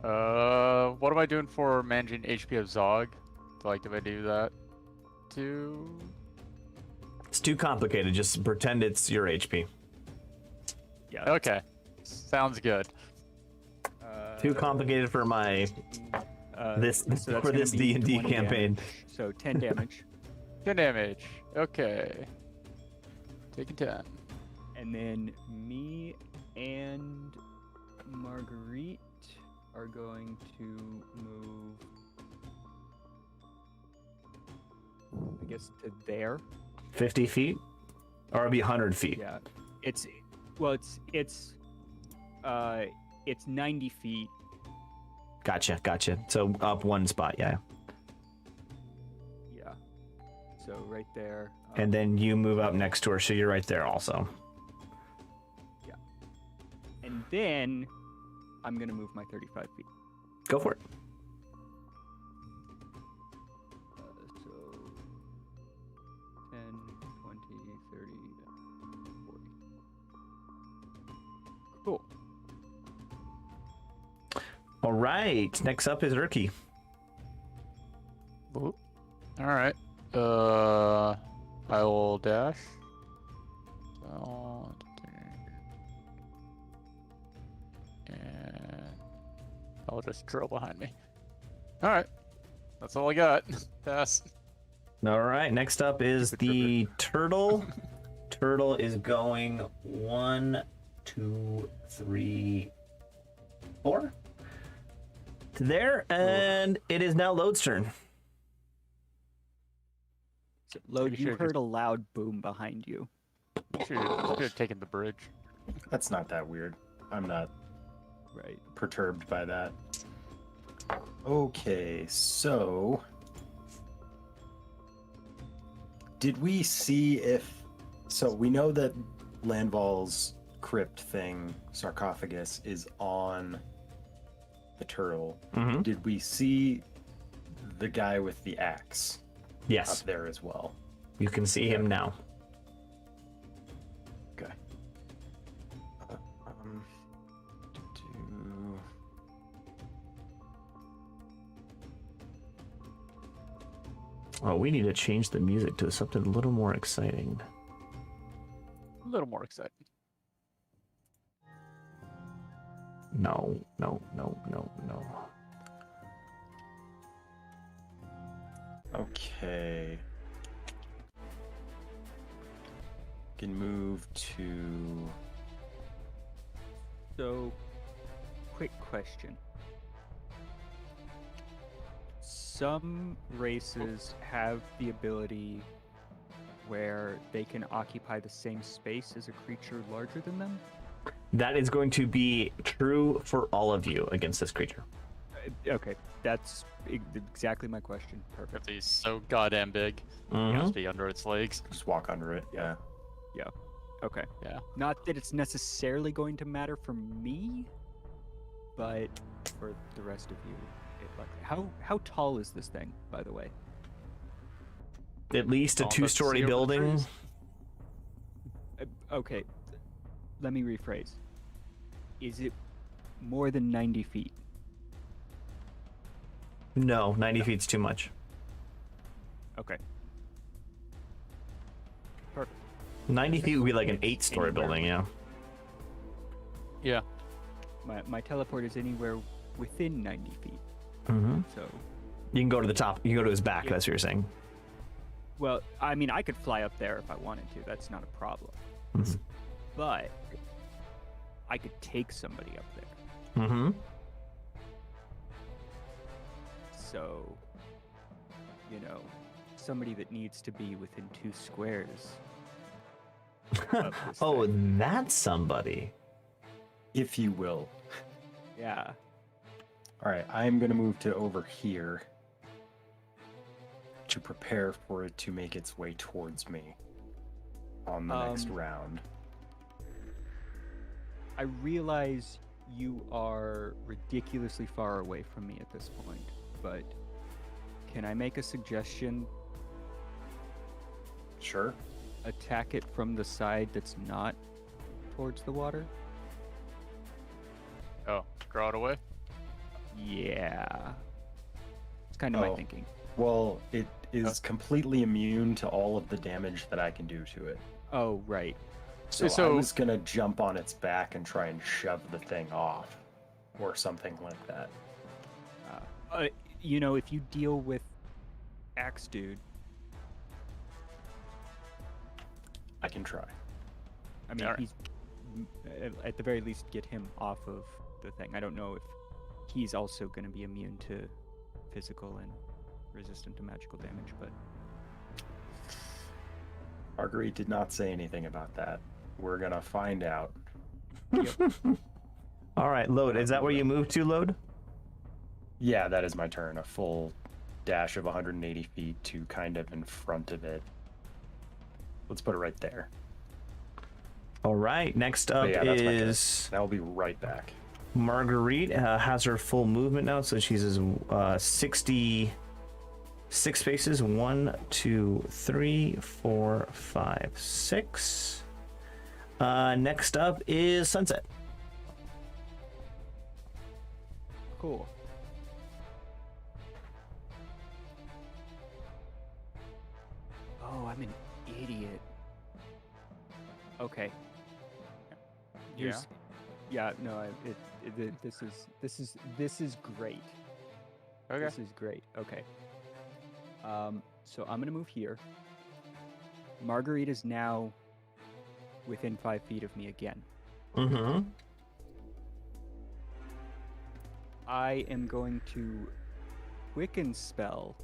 What am I doing for managing HP of Zog? Like, if I do that too? It's too complicated. Just pretend it's your HP. Yeah. Okay, sounds good. Too complicated for my this so that's for gonna this be D&D 20 campaign. damage. So 10 damage. 10 damage. Okay. Taking 10. And then me and Marguerite are going to move, I guess, to there. 50 feet, or it'd be 100 feet. Yeah, it's 90 feet. Gotcha. So up one spot, yeah. Yeah. So right there. And then you move up next to her, so you're right there also. And then I'm gonna move my 35 feet. Go for it. So 10, 20, 30, 40. Cool. All right. Next up is Urki. All right. I will dash. So, and I'll just drill behind me. All right. That's all I got. Pass. All right. Next up is the turtle. Turtle is going 1, 2, 3, 4 to there, and it is now Lode's turn. So, Lode, Maybe you should've heard a loud boom behind you. Should have taken the bridge. That's not that weird. I'm not Right. perturbed by that. Okay, so did we see if so we know that Landval's crypt thing, sarcophagus, is on the turtle. Mm-hmm. Did we see the guy with the axe Yes, up there as well? you can see him now. Okay. Do- Oh, we need to change the music to something a little more exciting. A little more exciting. No. Okay. Can move to. So, quick question. Some races have the ability where they can occupy the same space as a creature larger than them. That is going to be true for all of you against this creature. Okay, that's exactly my question. Perfect. If he's so goddamn big, he Mhm. must be under its legs. Just walk under it. Yeah. Okay. Yeah. Not that it's necessarily going to matter for me, but for the rest of you, it likely. How tall is this thing, by the way? At least a All but two-story see over the building. trees. Okay, let me rephrase. Is it more than 90 feet? No, 90 feet's too much. Okay. Perfect. 90 feet would be like an 8-story Anywhere. building, yeah. Yeah. My teleport is anywhere within 90 feet. Mm-hmm. So, You can go to the top. You can go to his back. Yeah. That's what you're saying. well, I mean, I could fly up there if I wanted to. That's not a problem. Mhm. But I could take somebody up there. Mm-hmm. So, somebody that needs to be within 2 squares. of this Oh, thing. that's somebody. If you will. Yeah. All right, I'm going to move to over here to prepare for it to make its way towards me on the next round. I realize you are ridiculously far away from me at this point, but can I make a suggestion? Sure. attack it from the side that's not towards the water? Oh, draw it away? Yeah. It's kind of my Oh. thinking. Well, it is completely immune to all of the damage that I can do to it. Oh, right. So I So- was gonna jump on its back and try and shove the thing off, or something like that. You know, if you deal with Axe Dude, I can try. I mean, Alright. he's at the very least get him off of the thing. I don't know if he's also going to be immune to physical and resistant to magical damage, but Marguerite did not say anything about that. We're gonna find out. All right, Load. Is that where you move to, Load? Yeah, that is my turn. A full dash of 180 feet to kind of in front of it. Let's put it right there. All right. Next up yeah, that's my turn. is I'll be right back. Marguerite. Has her full movement now, so she's 66 spaces. 1, 2, 3, 4, 5, 6. Next up is Sunset. cool. Oh, I'm an idiot. Okay. Here's- Yeah, no, this is great. Okay. This is great. Okay. So I'm gonna move here. Marguerite is now within 5 feet of me again. Mm-hmm. I am going to quicken spell,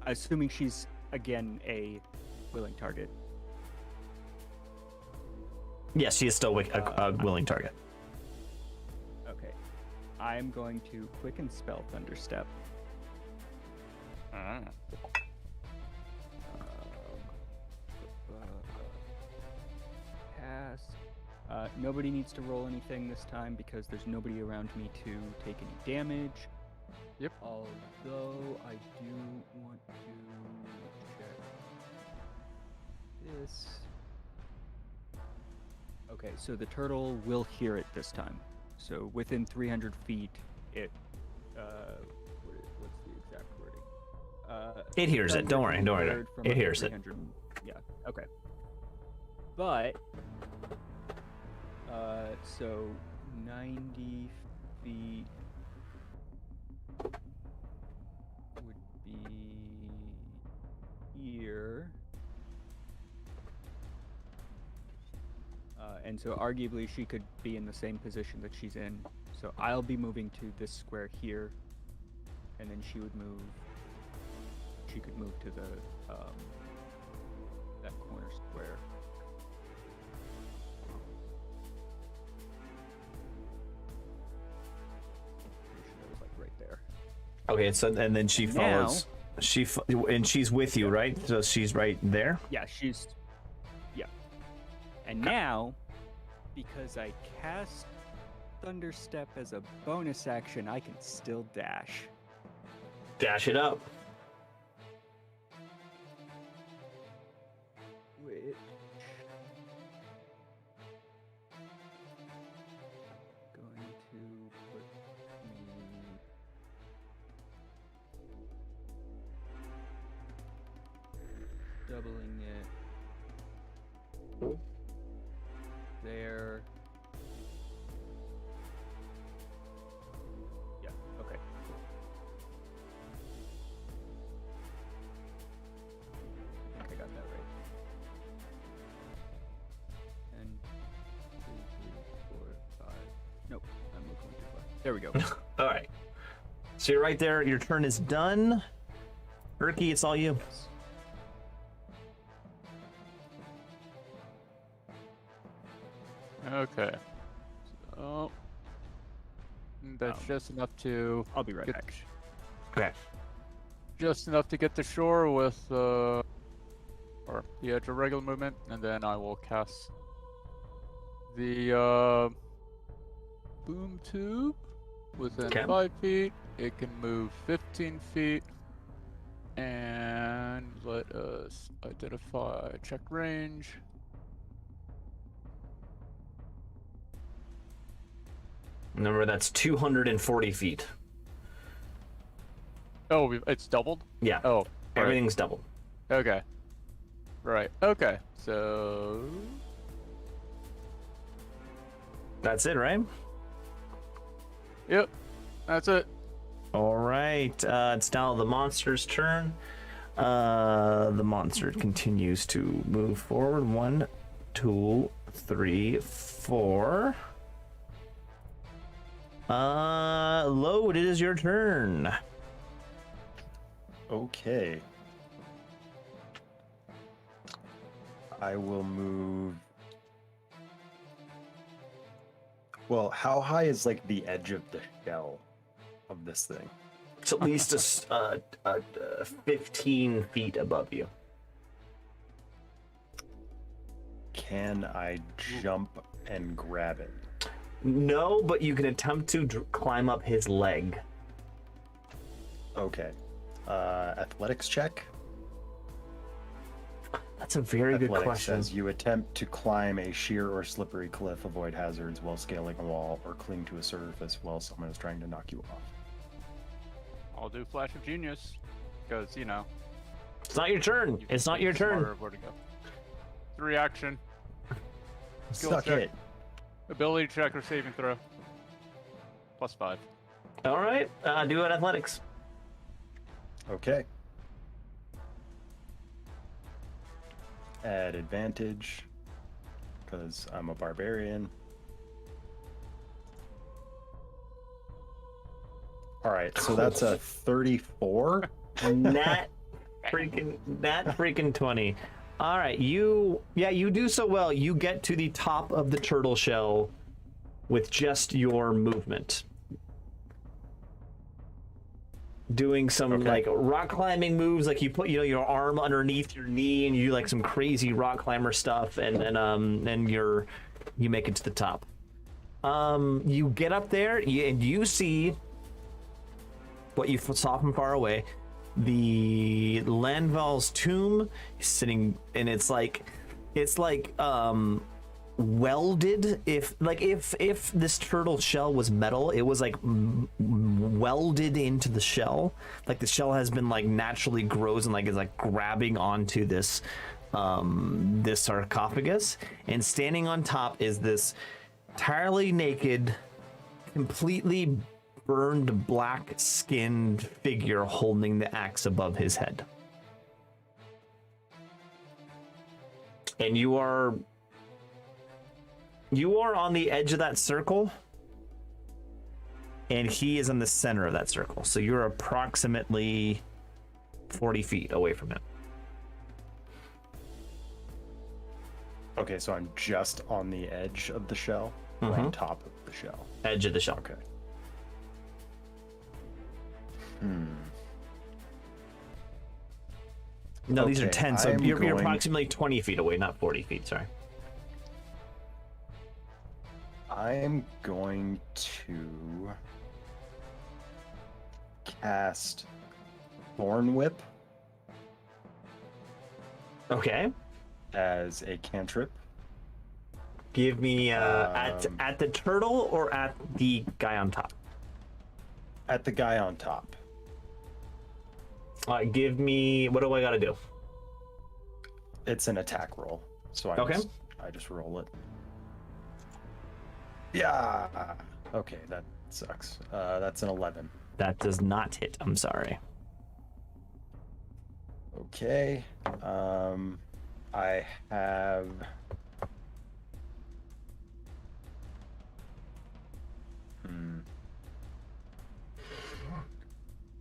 assuming she's again a willing target. Yes, she is still a willing target. Okay. I am going to quicken spell Thunderstep. Ah. Pass. Nobody needs to roll anything this time because there's nobody around me to take any damage. Yep. Although I do want to check this. Okay, so the turtle will hear it this time. So within 300 feet, it. What's the exact wording? It hears it. Don't worry. Don't worry. Heard from It up to hears it. 300. Yeah. Okay. But. So 90 feet would be here. And so arguably she could be in the same position that she's in. So I'll be moving to this square here, and then she would move. She could move to the that corner square. Pretty sure that was like right there. Okay, so and then she Now- follows. And she's with you, right? So she's right there. Yeah, she's. Yeah. And now, because I cast Thunderstep as a bonus action, I can still dash. Dash it up. Which. Going to put me. Doubling it. There. Yeah, okay. I think I got that right. 10, 2, 3, 4, 5. Nope, I'm looking too far. There we go. All right. So you're right there. Your turn is done. Erky, it's all you. Yes. Okay. So that's Um, just enough to I'll be right get back. Okay. just enough to get to shore with or the edge of regular movement, and then I will cast the boom tube within Okay. 5 feet. It can move 15 feet, and Let us identify check range. Remember, that's 240 feet. Oh, it's doubled? Yeah. Oh, right. Everything's doubled. Okay. Right. Okay. So That's it, right? yep, that's it. All right. It's now the monster's turn. The monster continues to move forward. 1, 2, 3, 4. Load, it is your turn. Okay. I will move. Well, how high is like the edge of the shell of this thing? It's at least 15 feet above you. Can I jump and grab it? No, but you can attempt to climb up his leg. Okay. Athletics check. That's a very good Athletics question. says you attempt to climb a sheer or slippery cliff, avoid hazards while scaling a wall, or cling to a surface while someone is trying to knock you off. I'll do Flash of Genius, because, you know. It's not your turn. you It's can not be your turn. smarter of where to go. 3 action. Skill Suck check. it. Ability check or saving throw. +5. All right. Do it athletics. Okay. Add advantage, because I'm a barbarian. All right, so that's a 34. Nat freaking 20. All right, you do so well. You get to the top of the turtle shell with just your movement. Doing some like rock climbing moves, like you put your arm underneath your knee and you do like some crazy rock climber stuff, and you make it to the top. You get up there and you see what you saw from far away. The Landval's tomb is sitting, and it's like welded. If this turtle shell was metal, it was like welded into the shell. Like the shell has been like naturally grows and like is like grabbing onto this this sarcophagus, and standing on top is this entirely naked, completely burned black skinned figure holding the axe above his head. And you are on the edge of that circle, and he is in the center of that circle. So you're approximately 40 feet away from him. Okay, so I'm just on the edge of the shell, or on top of the shell. Edge of the shell. Okay. No, these are Okay, 10, so I'm you're going- approximately 20 feet away, not 40 feet, sorry. I'm going to cast Thorn Whip Okay. as a cantrip. Give me at the turtle or at the guy on top? At the guy on top. Give me, what do I gotta do? It's an attack roll, so I just roll it. Yeah. Okay, that sucks. That's an 11. That does not hit, I'm sorry. Okay. I have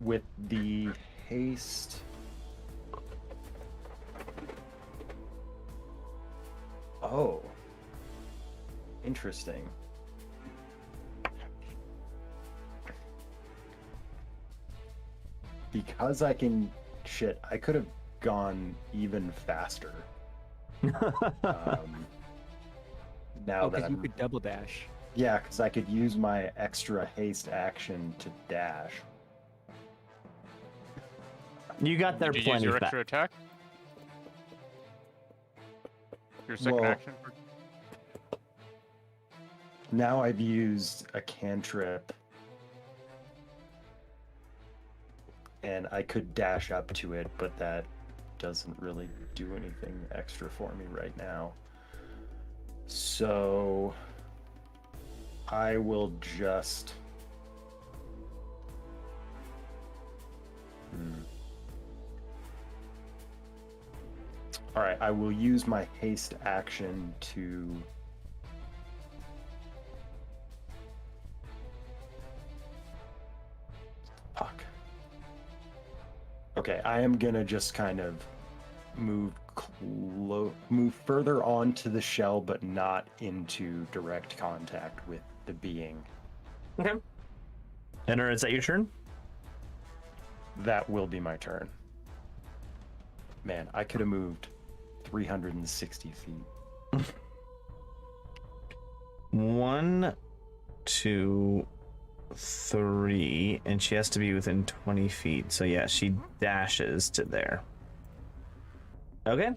with the haste. Oh. Interesting. Because I can shit, I could have gone even faster. Now that Because you I'm, could double dash. yeah, because I could use my extra haste action to dash. You got there Did you use plenty your fast. extra attack? Your second Well- action? Now I've used a cantrip. And I could dash up to it, but that doesn't really do anything extra for me right now. So I will just... All right, I will use my haste action to... Fuck. Okay, I am gonna just kind of move further onto the shell, but not into direct contact with the being. Okay. Enter, is that your turn? That will be my turn. Man, I could have moved 360 feet. 1, 2, 3, and she has to be within 20 feet. So yeah, she dashes to there. Okay.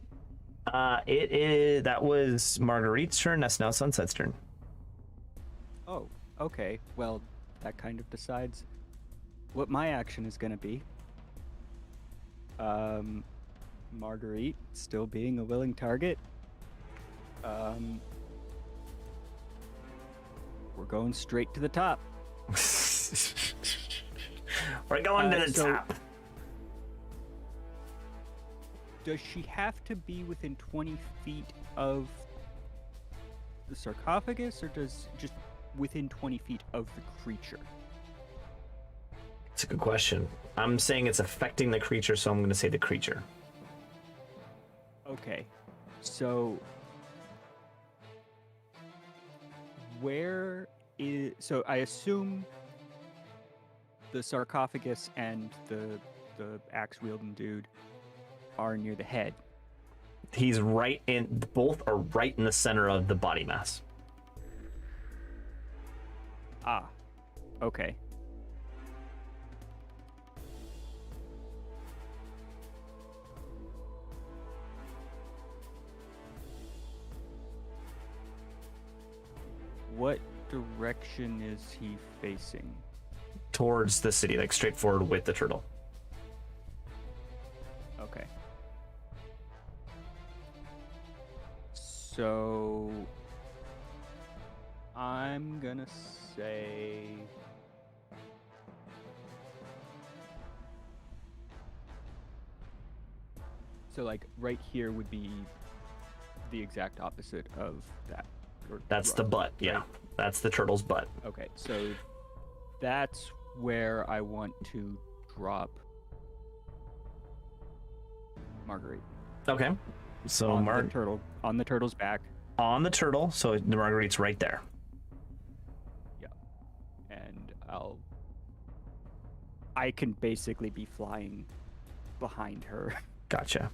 That was Marguerite's turn. That's now Sunset's turn. Oh, okay. Well, that kind of decides what my action is going to be. Marguerite still being a willing target. We're going straight to the top. We're going to the so- top. Does she have to be within 20 feet of the sarcophagus, or does just within 20 feet of the creature? It's a good question. I'm saying it's affecting the creature, so I'm going to say the creature. Okay, so where is... So I assume the sarcophagus and the axe-wielding dude are near the head. He's right in, both are right in the center of the body mass. Ah, okay. What direction is he facing? Towards the city, like straight forward with the turtle. Okay. So I'm gonna say so like right here would be the exact opposite of that. That's the butt, yeah. That's the turtle's butt. Okay, so that's where I want to drop Marguerite. Okay. So On the turtle, on the turtle's back. on the turtle, so the Marguerite's right there. And I can basically be flying behind her. Gotcha.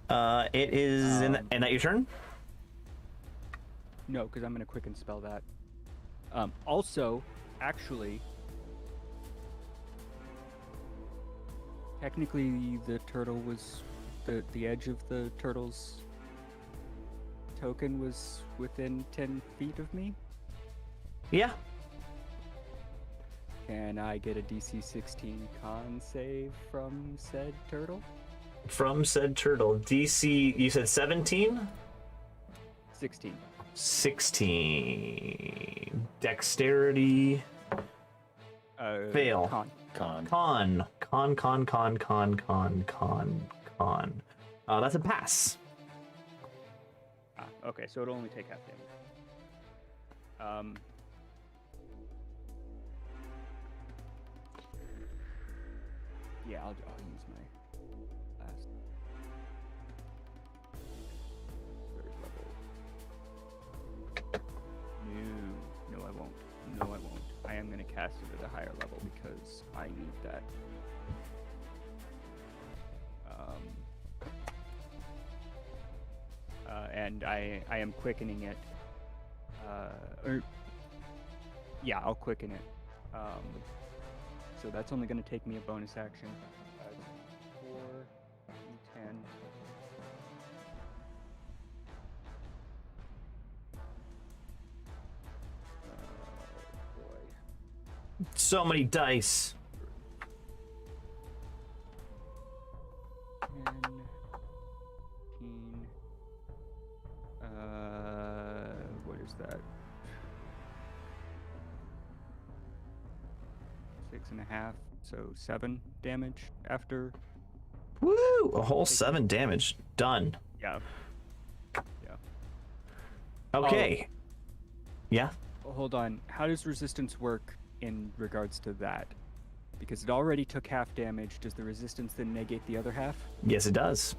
It is in that your turn? No, because I'm gonna quick and spell that. Also, actually, technically the turtle was the edge of the turtle's token was within 10 feet of me. Yeah. Can I get a DC 16 con save from said turtle? From said turtle. DC, you said 17? 16. 16. Dexterity. Fail. Con. Con. That's a pass. Okay, so it'll only take half damage. Yeah, I'll use my last third level. No, I won't. No, I won't. I am gonna cast it at a higher level because I need that. And I am quickening it. I'll quicken it. So that's only going to take me a bonus action. 4 d10. So many dice. 10, 15, what is that? 6.5, so 7 damage after. Woo! A whole 7 damage. Done. Yeah. Okay. Yeah. Hold on. How does resistance work in regards to that? Because it already took half damage. Does the resistance then negate the other half? Yes, it does.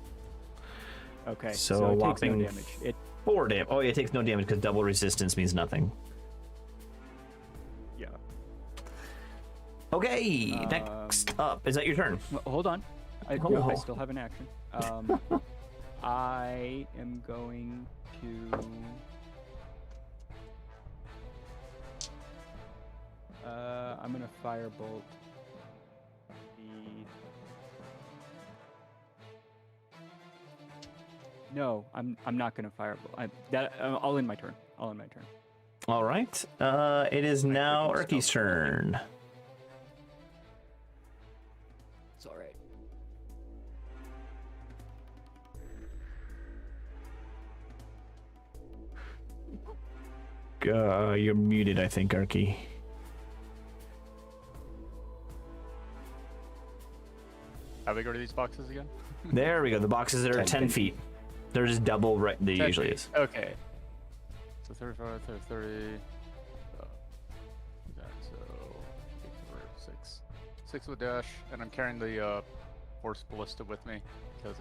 Okay. So it takes no whopping damage. It 4 damage. Oh, yeah, it takes no damage because double resistance means nothing. yeah. Okay. Next up. Is that your turn? Well, hold on. I Oh. still have an action. I am going to. I'm gonna firebolt the. No, I'm not gonna firebolt. I'll end my turn. I'll end my turn. All right. It is now freaking Urky's spelled turn. It's all right. You're muted, I think, Urky. How big are these boxes again? There we go. The boxes are 10 feet. They're just double right they 10 usually feet. is. Okay. So 35, 30. Yeah, so 6. 6 with dash, and I'm carrying the force ballista with me because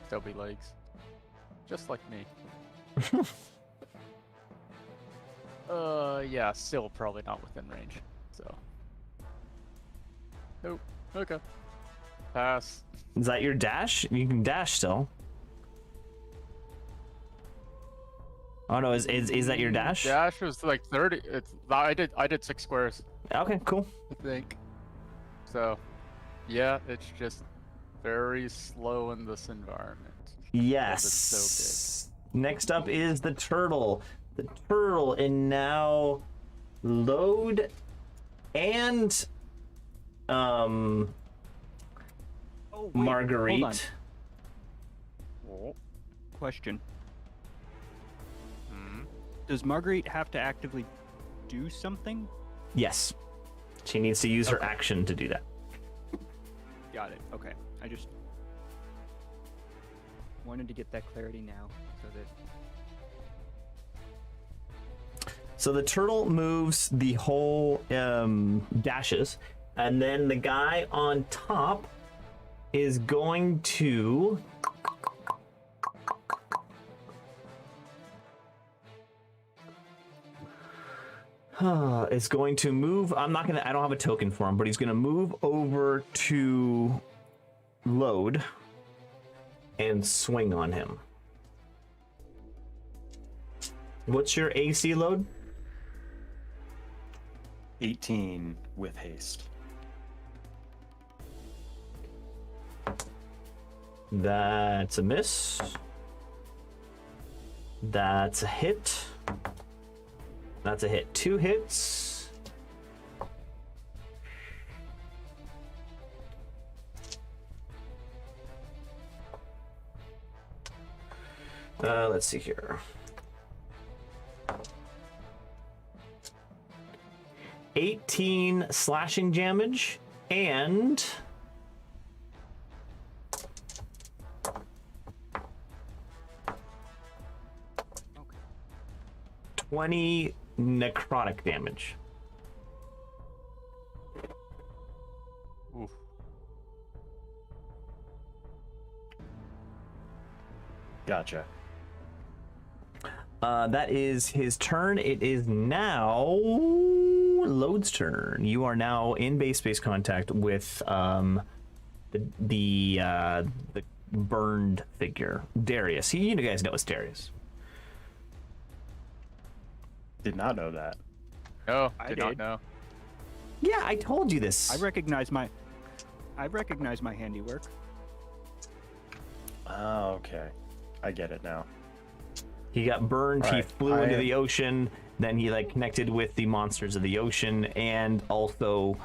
they'll be legs, just like me. Yeah, still probably not within range. So. Nope. Okay. Pass. Is that your dash? You can dash still. Oh no, is that your dash? Dash was like 30. I did 6 squares, Okay, cool. I think. So, yeah, it's just very slow in this environment. Yes. It's so Next up is the turtle. The turtle and now load and Oh, wait, Marguerite. Hold on. Question. Does Marguerite have to actively do something? Yes. She needs to use her action to do that. Got it. Okay. I just wanted to get that clarity now so that. So the turtle moves the whole dashes, and then the guy on top is going to is going to move. I don't have a token for him, but he's going to move over to load and swing on him. What's your AC load? 18 with haste. That's a miss. That's a hit. That's a hit. 2 hits. Let's see here. 18 slashing damage and 20 necrotic damage. Oof. Gotcha. That is his turn. It is now Load's turn. You are now in base contact with the burned figure, Darius. You guys know it's Darius. Did not know that. No, I did not did. know. Yeah, I told you this. I recognize my handiwork. Oh, okay. I get it now. He got burned. He Alright, flew into I- the ocean. then he like connected with the monsters of the ocean and also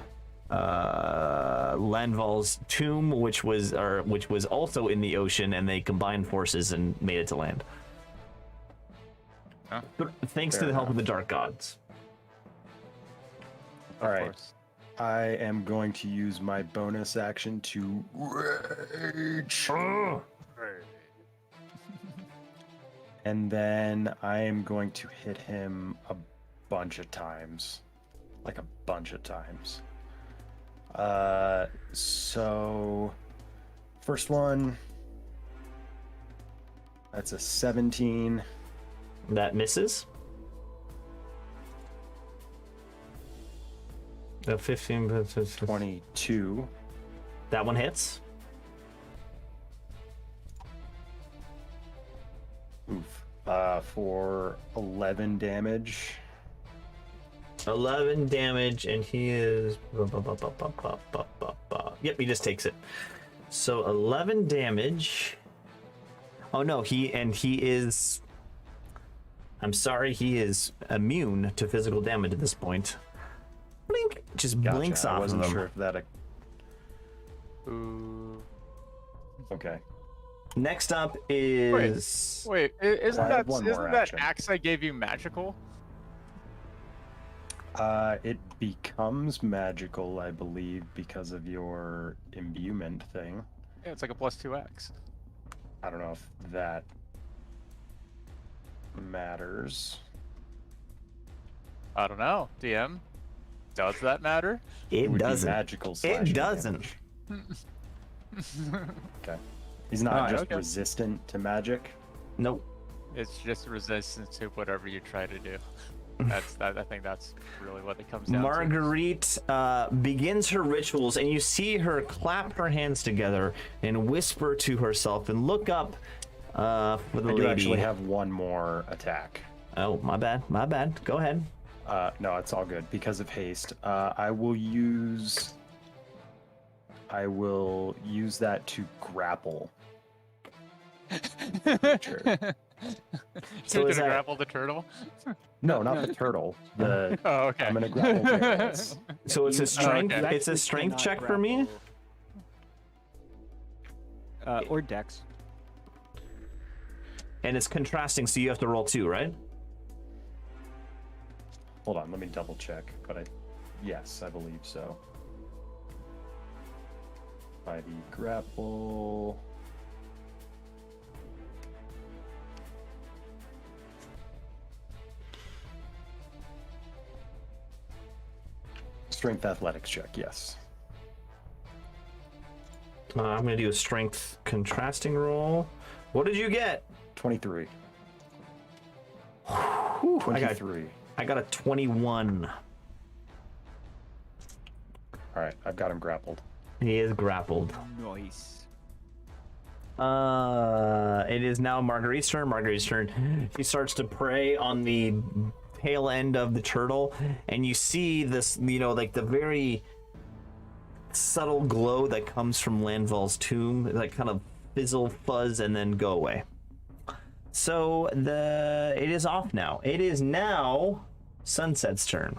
Landval's tomb, which was also in the ocean, and they combined forces and made it to land. Huh? But thanks Fair to the help enough. of the dark gods. All right. course. I am going to use my bonus action to rage. And then I am going to hit him a bunch of times. Like a bunch of times. So first one, that's a 17. That misses. The 15, 22. that one hits. Oof. For 11 damage. 11 damage, and he is. Yep, he just takes it. So 11 damage. Oh no, he is. I'm sorry, he is immune to physical damage at this point. Blink, just Gotcha. blinks I off wasn't of him. sure if that. Ooh. Okay. Next up is. Wait, isn't I have that one more isn't that action. axe I gave you magical? It becomes magical, I believe, because of your imbuement thing. Yeah, it's like a +2 axe. I don't know if that matters. I don't know, DM. Does that matter? It would be doesn't. magical It slashing doesn't. damage. Okay. He's not Alright, just okay. resistant to magic. Nope. It's just resistance to whatever you try to do. I think that's really what it comes down to. Marguerite begins her rituals, and you see her clap her hands together and whisper to herself and look up for the I do lady. actually have one more attack. Oh, my bad. My bad. Go ahead. No, it's all good because of haste. I will use that to grapple. Sure. So You're is gonna that- grapple the turtle? No, not the turtle. The Oh, okay. I'm gonna grapple Darius. So it's a strength. okay. It's a Actually strength cannot check for me. grapple. Or dex. And it's contrasting, so you have to roll 2, right? Hold on, let me double check. But yes, I believe so. By the grapple. Strength athletics check, yes. I'm gonna do a strength contrasting roll. What did you get? 23. Whew, 23. I got a 21. Alright, I've got him grappled. He is grappled. Nice. It is now Marguerite's turn. Marguerite's turn. She starts to prey on the tail end of the turtle, and you see this, like the very subtle glow that comes from Landval's tomb, like kind of fizzle, fuzz, and then go away. So it is off now. It is now Sunset's turn.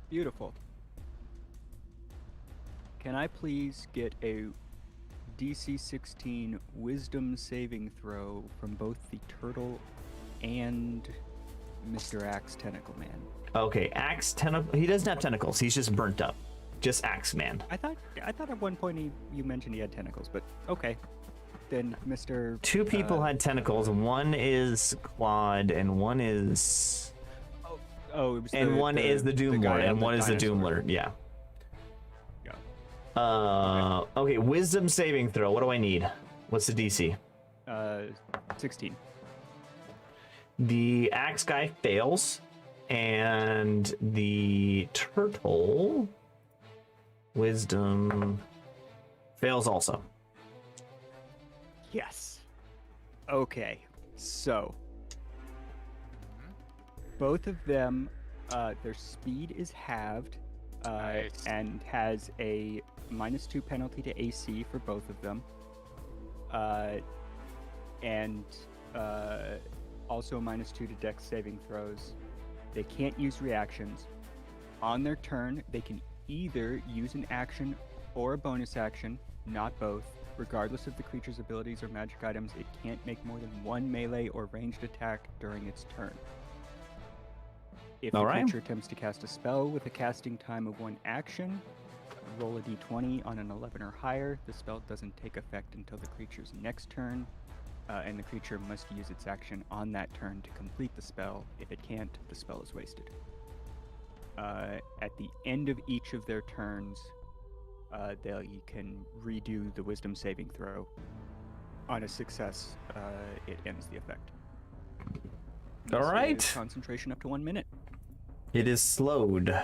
Beautiful. Can I please get a DC 16 Wisdom saving throw from both the turtle and Mr. Axe Tentacle Man? Okay, Axe tentacle. He doesn't have tentacles. He's just burnt up. Just Axe Man. I thought at one point you mentioned he had tentacles, but okay. Then Mr. Two people had tentacles. One is Claude, and one is. Oh, it was And one is the Doom guy Lord, on and one is the dinosaur. Doom Lord. Yeah. Yeah. Okay, Wisdom saving throw. What do I need? What's the DC? 16. The Axe guy fails, and the turtle Wisdom fails also. Yes. Okay. So both of them, their speed is halved, Nice. and has a -2 penalty to AC for both of them. And Also -2 to Dex saving throws. They can't use reactions. On their turn, they can either use an action or a bonus action, not both. Regardless of the creature's abilities or magic items, it can't make more than one melee or ranged attack during its turn. If the creature attempts to cast a spell with a casting time of 1 action, roll a d20 on an 11 or higher. The spell doesn't take effect until the creature's next turn, and the creature must use its action on that turn to complete the spell. If it can't, the spell is wasted. At the end of each of their turns, you can redo the wisdom saving throw. On a success, it ends the effect. All right. Concentration up to 1 minute. It is slowed.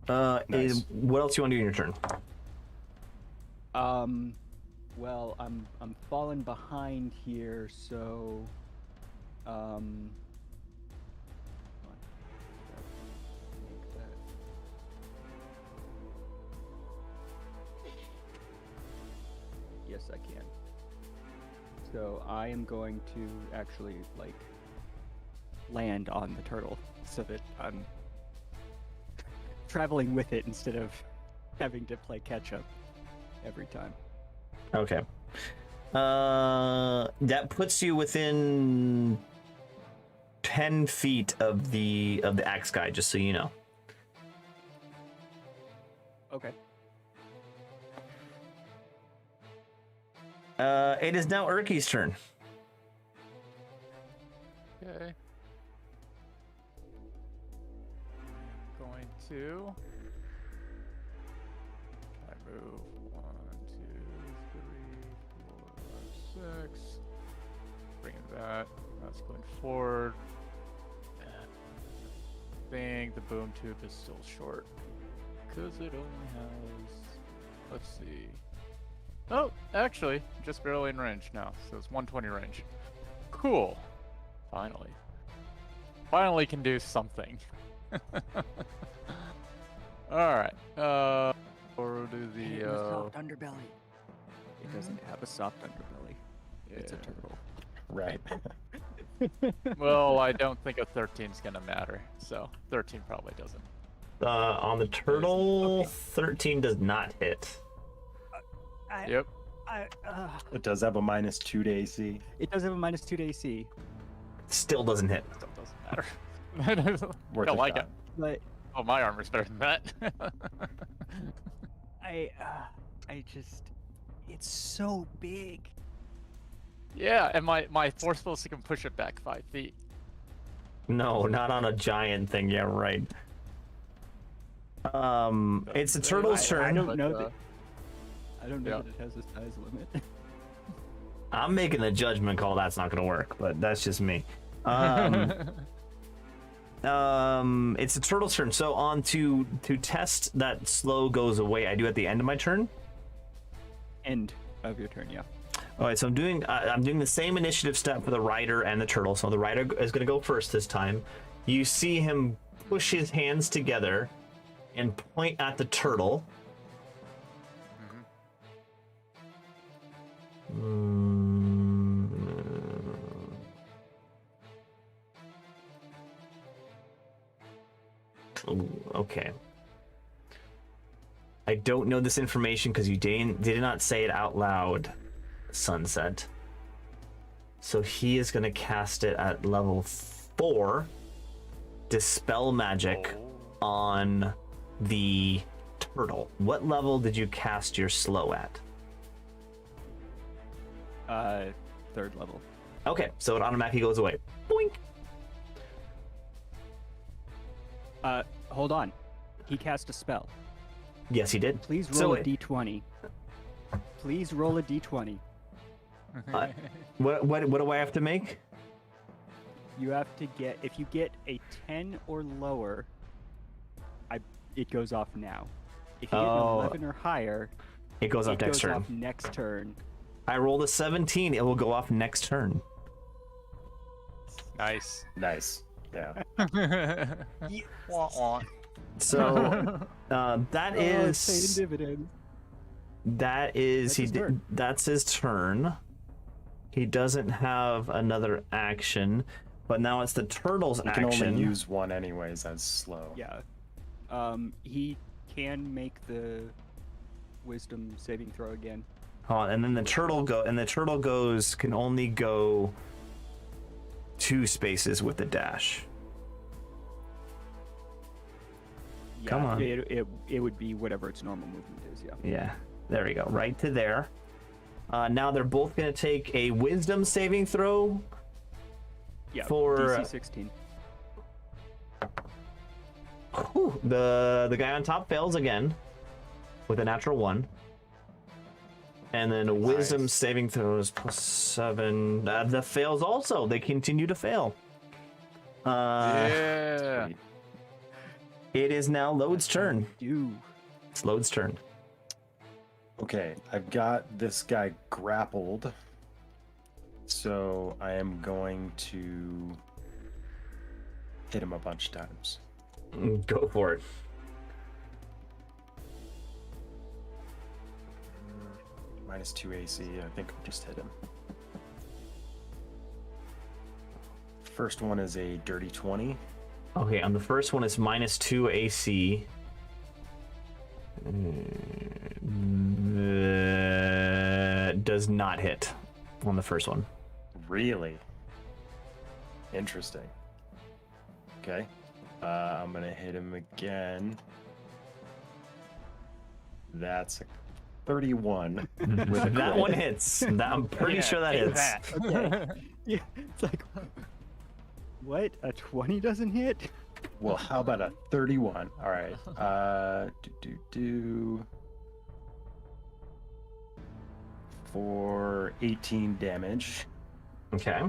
Nice. What else you want to do in your turn? Well, I'm falling behind here, so yes, I can. So I am going to actually land on the turtle so that I'm traveling with it instead of having to play catch up every time. Okay. That puts you within 10 feet of the axe guy, just so you know. Okay. It is now Urki's turn. Okay. Going to try move 1, 2, 3, 4, 5, 6. Bringing that. That's going forward. I think the boom tube is still short because it only has. Let's see. Oh, actually, just barely in range now. So it's 120 range. Cool. Finally. Finally can do something. Alright. Or do the soft underbelly. It doesn't have a soft underbelly. It's a turtle. Right. Well, I don't think a 13 is gonna matter. So 13 probably doesn't. On the turtle, 13 does not hit. Yep. It does have a -2 to AC. It does have a -2 to AC, Still doesn't hit. Still doesn't matter. Worth Don't a like shot. it. but Oh, my armor's better than that. I just, it's so big. Yeah, and my force spells can push it back 5 feet. No, not on a giant thing. Yeah, right. It's the turtle's turn. I don't But, know that. I don't know yeah. that it has a size limit. I'm making the judgment call that's not going to work, but that's just me. It's the turtle's turn. So on to test that slow goes away. I do at the end of my turn. End of your turn, yeah. All right, so I'm doing the same initiative step for the rider and the turtle. So the rider is going to go first this time. You see him push his hands together and point at the turtle. Ooh, okay. I don't know this information because you did not say it out loud, Sunset. So he is going to cast it at level 4, Dispel Magic on the turtle. What level did you cast your slow at? 3rd level. Okay, so it automatically goes away. Boink! Hold on. He cast a spell. Yes, he did. Please So roll a it- d20. Please roll a d20. What do I have to make? You have to get, if you get a 10 or lower, it goes off now. If you get an 11 or higher, It goes off it next goes turn. off next turn. I rolled a 17. It will go off next turn. Nice. Nice. Yeah. Wah, wah. So that It's is paying dividends. that is That's his turn. that's his turn. He doesn't have another action, but now it's the turtle's You can action. only use one anyways as slow. Yeah. He can make the wisdom saving throw again. And then the turtle can only go 2 spaces with the dash. Yeah, Come on. It would be whatever its normal movement is, yeah. Yeah, there we go, right to there. Now they're both gonna take a wisdom saving throw. Yeah, For DC 16. Whew, the guy on top fails again with a natural 1. And then a wisdom saving throws +7. That fails also. They continue to fail. Yeah. Sweet. It is now Lode's turn. It's Lode's turn. Okay, I've got this guy grappled. So I am going to hit him a bunch of times. Go for it. -2 AC. I think I'll just hit him. First one is a dirty 20. Okay, on the first one, it's -2 AC. Does not hit on the first one. Really? Interesting. Okay. I'm gonna hit him again. That's a 31. With a That crit. one hits. I'm pretty sure that hits. Okay. Yeah, it's like, what? A 20 doesn't hit? Well, how about a 31? All right. For 18 damage. Okay.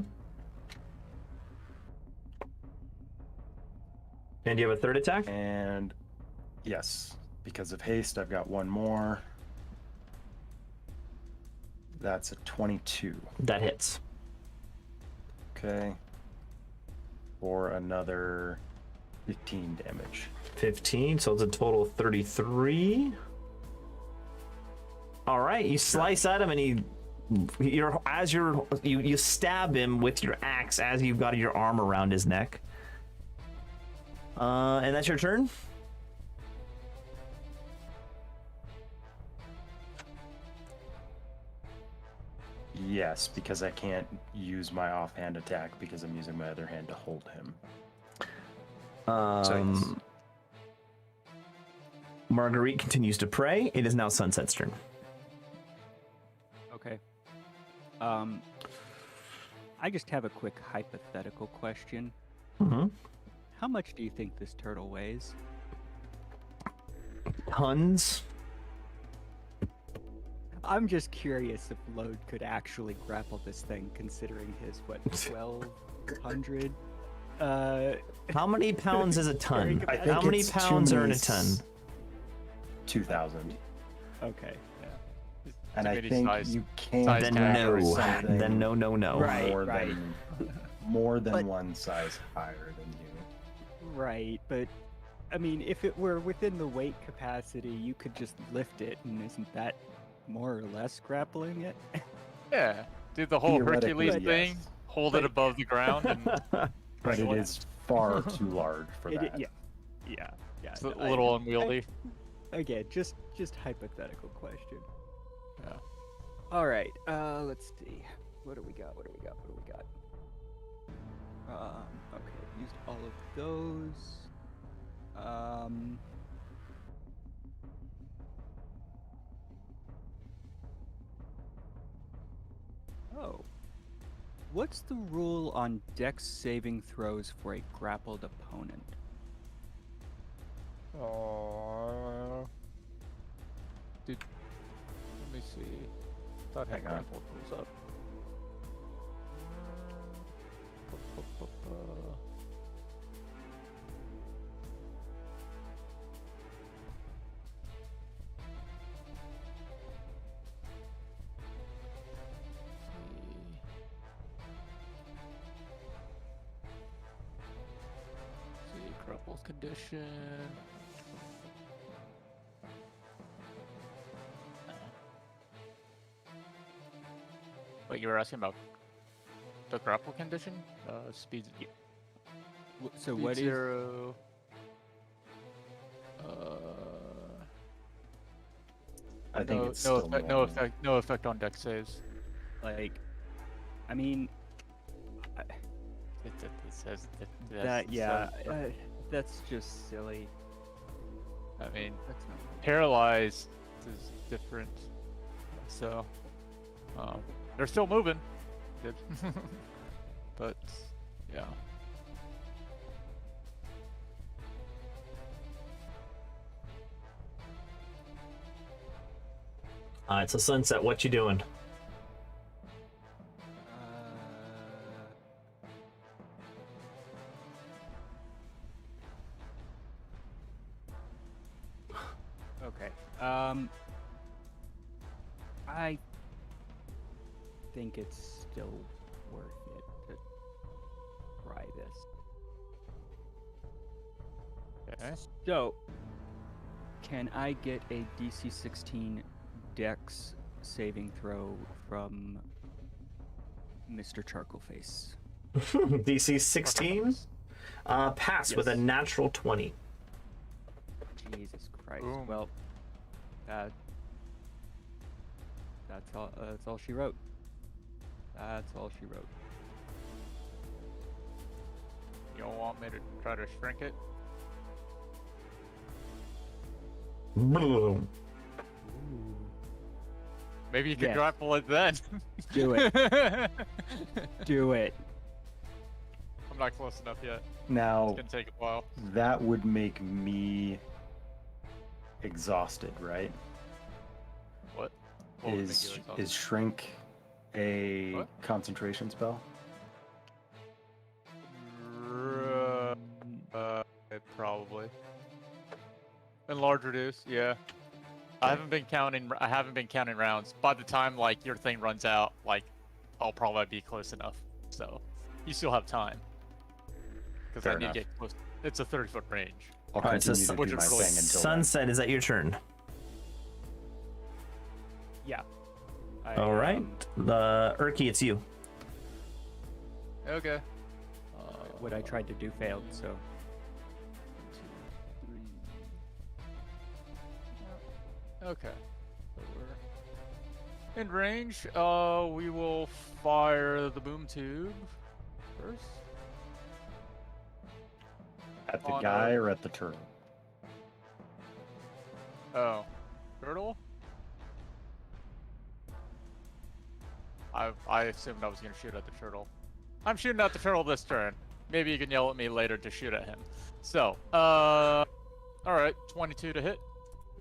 And do you have a third attack? And yes, because of haste, I've got one more. That's a 22. That hits. Okay. For another 15 damage. 15, so it's a total of 33. All right, you slice at him, and you stab him with your axe as you've got your arm around his neck. And that's your turn. Yes, because I can't use my offhand attack because I'm using my other hand to hold him. So yes. Marguerite continues to pray. It is now Sunset's turn. Okay. I just have a quick hypothetical question. Mm-hmm. How much do you think this turtle weighs? Tons. I'm just curious if Lode could actually grapple this thing, considering his, 1,200? How many pounds is a ton? I think How many it's pounds too are in a many ton? 2,000. Okay, yeah. And Too I many think size- you can't size Then tag no. or something Then no. Right. more than But- one size higher than you. Right, but I mean, if it were within the weight capacity, you could just lift it, and isn't that more or less grappling it? Yeah. Do the whole Theoretically, Hercules thing. yes. Hold it above the ground and But it is far too large for that. Yeah. it's a little unwieldy. Again, just hypothetical question. Yeah. All right, let's see. What do we got? Okay, used all of those. Oh. What's the rule on dex saving throws for a grappled opponent? Oh. Dude, let me see. Thought I Hang on. grappled was up. See, grapples condition. Wait, you were asking about the grapple condition. Speed. So Speed what is 0. I think No, it's no still effect. normal. No effect on dex saves. like? I mean, It says that yeah, that's just silly. I mean, That's not. paralyzed is different. So, they're still moving. Good. But yeah. It's a sunset. What you doing? Okay. I think it's still worth it to try this. Okay. So, can I get a DC 16 Dex saving throw from Mr. Charcoalface? DC 16. Pass with a Yes. natural 20. Jesus Christ. Boom. Well, that's all she wrote. That's all she wrote. You don't want me to try to shrink it? Boom. Maybe you could Yes. grapple it then. Do it. Do it. I'm not close enough yet. Now, It's gonna take a while. that would make me exhausted, right? What? What would make you Is exhausted? shrink a What? concentration spell? Probably. Enlarge reduce, yeah. I haven't been counting rounds. By the time like your thing runs out, like I'll probably be close enough. So you still have time. Because I Fair need enough. to get close. It's a 30-foot range. I'll Alright, so continue to which do is my really thing until Sunset, is that your turn? Yeah. All right. The Urki, it's you. Okay. What I tried to do failed, so. 2, 3. Okay. So we're in range. We will fire the boom tube first. at the on guy or at the turtle? Oh, turtle? I assumed I was gonna shoot at the turtle. I'm shooting at the turtle this turn. Maybe you can yell at me later to shoot at him. So, all right, 22 to hit.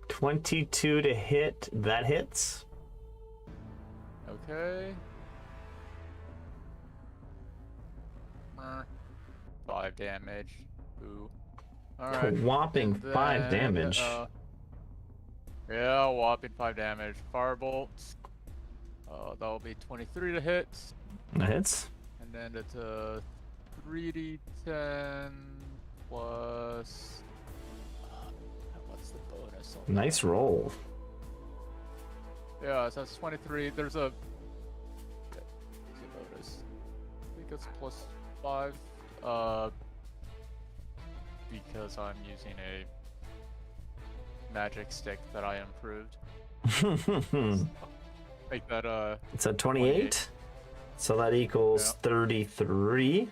22 to hit. That hits. Okay. 5 damage. Ooh. All right. Whopping and 5 then, damage. Yeah, whopping 5 damage. Firebolt. That'll be 23 to hit. That hits. And then it's a 3d10 plus. What's the bonus? On Nice roll. Yeah, so it's 23. There's a. What's the bonus? I think it's plus 5. Because I'm using a magic stick that I improved. Make that It's a 28. So that equals 33.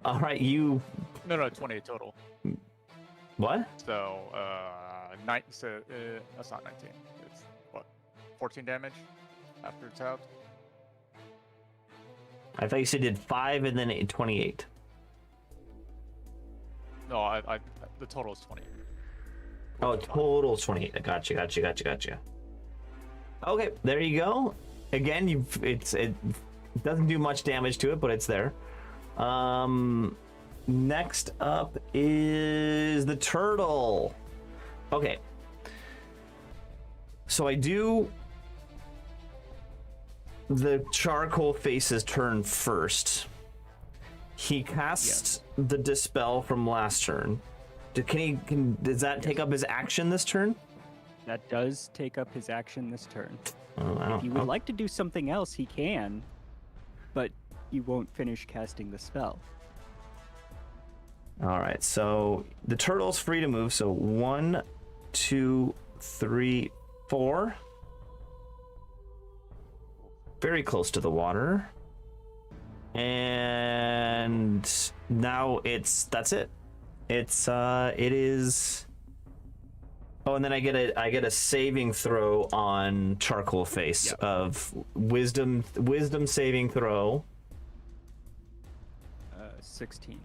All right, you. No, 28 total. What? So that's not 19. It's what? 14 damage after it's out. I thought you said you did 5 and then 28. No, I the total is 20. Oh, total 28. Gotcha. Okay, there you go. Again, it doesn't do much damage to it, but it's there. Next up is the turtle. Okay. So I do the charcoal face's turn first. He casts the dispel from last turn. Does that take up his action this turn? That does take up his action this turn. Oh, If he would like to do something else, he can, but he won't finish casting the spell. All right, so the turtle's free to move. So 1, 2, 3, 4. Very close to the water. And now that's it. It is. Oh, and then I get a saving throw on Charcoal Face of wisdom saving throw. 16.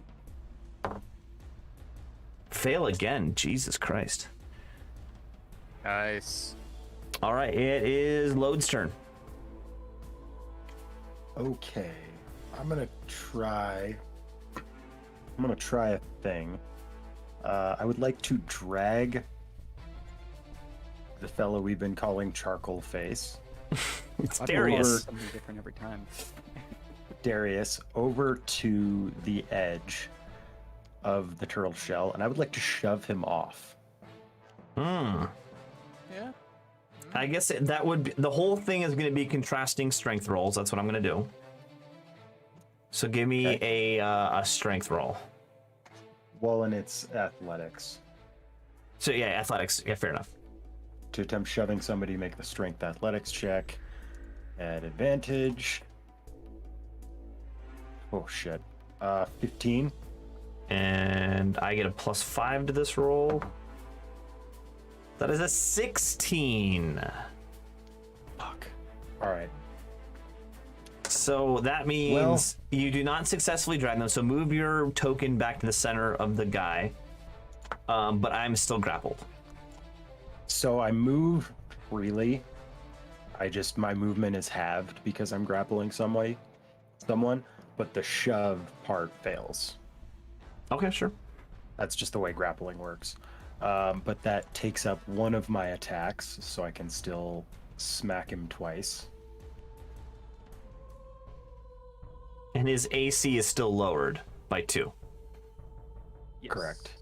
Fail again. Jesus Christ. Nice. All right, it is Lode's turn. Okay, I'm gonna try a thing. I would like to drag the fellow we've been calling Charcoal Face, It's I've Darius. rolled something different every time. Darius, over to the edge of the turtle shell, and I would like to shove him off. Hmm. Yeah. I guess that would be, the whole thing is going to be contrasting strength rolls. That's what I'm going to do. So give me a strength roll. Well, and it's athletics. So yeah, athletics. Yeah, fair enough. To attempt shoving somebody, make the strength athletics check at advantage. Oh shit. 15. And I get a +5 to this roll. That is a 16. Fuck. All right. So that means you do not successfully drag them. So move your token back to the center of the guy. But I'm still grappled. So I move freely. My movement is halved because I'm grappling someone, but the shove part fails. Okay, sure. That's just the way grappling works. But that takes up one of my attacks, so I can still smack him twice. And his AC is still lowered by 2. Yes. Correct.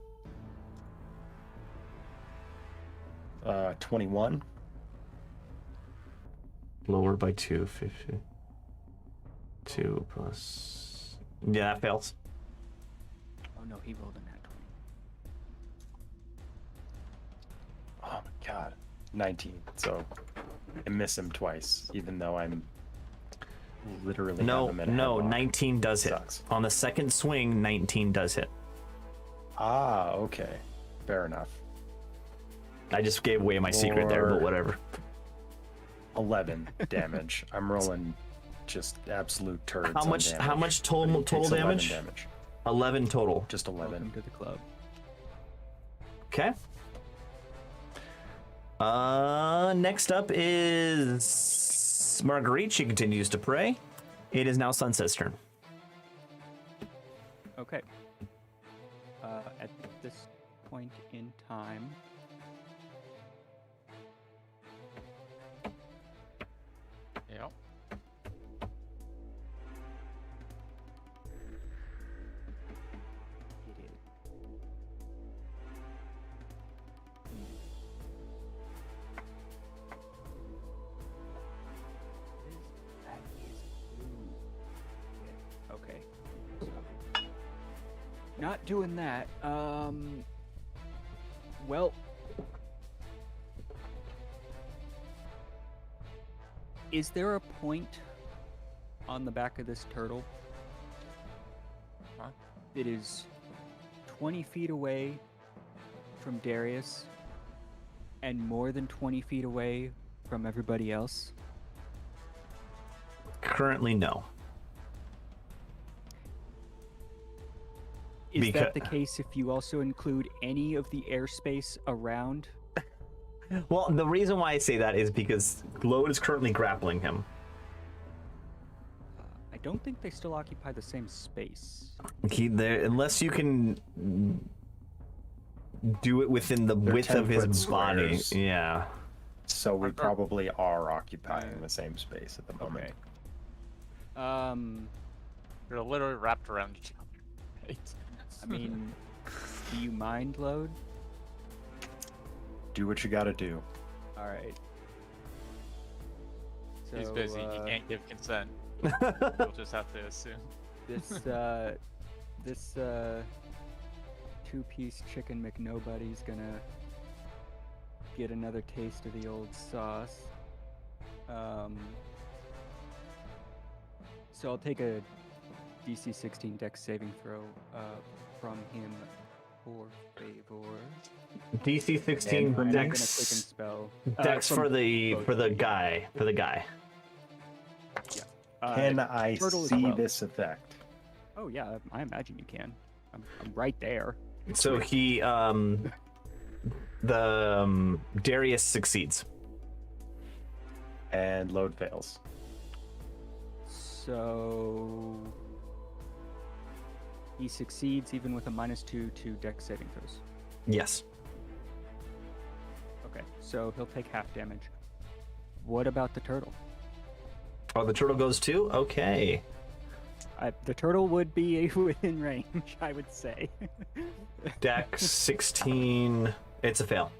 21. Lowered by 2, 50. 2 plus. Yeah, that fails. Oh no, he rolled a nat 20. Oh my god. 19. So I miss him twice, even though I'm literally No, have him in a no, headlock. 19 does hit. Sucks. On the second swing, 19 does hit. Ah, okay. Fair enough. I just gave away my secret there, but Or- whatever. 11 damage. I'm rolling just absolute turds. How on much? damage, How much but total he takes 11 damage? 11 total. Just 11. Welcome to the club. Okay. Next up is Marguerite. She continues to pray. It is now Sunset's turn. Okay. At this point in time, Yep. it is. That is blue. Yeah, okay. So, not doing that. Well, is there a point on the back of this turtle Huh? that is 20 feet away from Darius and more than 20 feet away from everybody else? Currently, no. Is that the case if you also include any of the airspace around? Well, the reason why I say that is because Lode is currently grappling him. I don't think they still occupy the same space. Unless you can do it within the They're width of his 10-foot body. squares. Yeah. So we probably are occupying the same space at the moment. You're literally wrapped around each other. Right? I mean, do you mind, Load? Do what you gotta do. right. So, He's busy. He can't give consent. You'll just have to assume. This two-piece chicken McNobody's gonna get another taste of the old sauce. So I'll take a DC 16 Dex saving throw from him for favor. DC 16 And I'm gonna quicken Dex. spell. Dex from for the both. guy. For the guy. Can I turtle as see well. this effect? Oh yeah, I imagine you can. I'm right there. So he Darius succeeds. And load fails. So he succeeds even with a -2 to Dex saving throws. Yes. Okay, so he'll take half damage. What about the turtle? Oh, the turtle goes too? Okay. The turtle would be within range, I would say. Dex 16. It's a fail.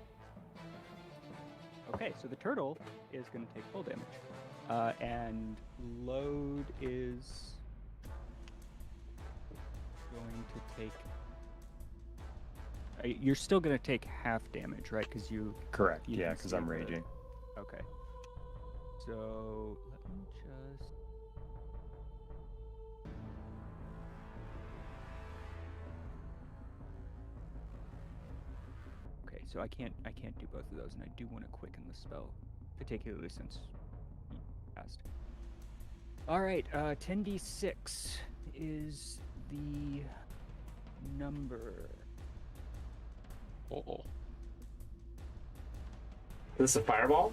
Okay, so the turtle is going to take full damage. And load is going to take... You're still going to take half damage, right? Because you... Correct. You Yeah, can because see I'm the- raging. Okay. So let me just... Okay, so I can't do both of those, and I do want to quicken the spell, particularly since he passed. All right, 10d6 is the number. Oh. Is this a fireball?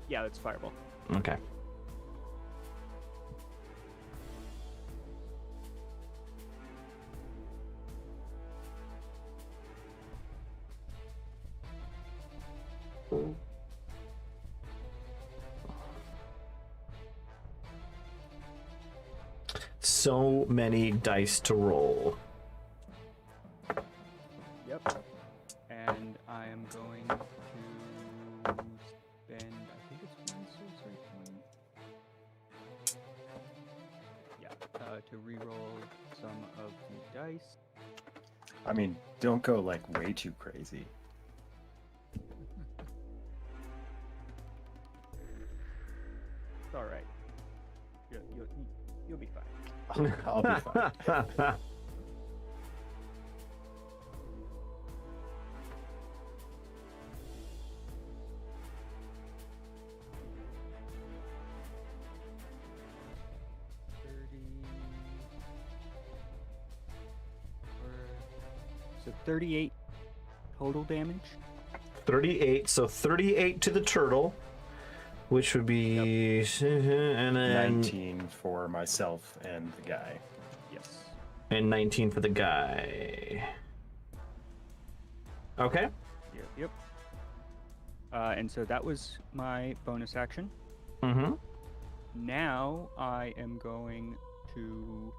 Yeah, that's fireball. Okay. So many dice to roll. Yep. And I am going to spend, I think it's one sorcery point. Yeah, to reroll some of the dice. I mean, don't go like way too crazy. It's all right. You'll be fine. I'll be fine. So 38 total damage. 38. So 38 to the turtle, which would be and then 19 for myself and the guy. Yes. and 19 for the guy. Okay. Yep. And so that was my bonus action. Mm-hmm. Now I am going to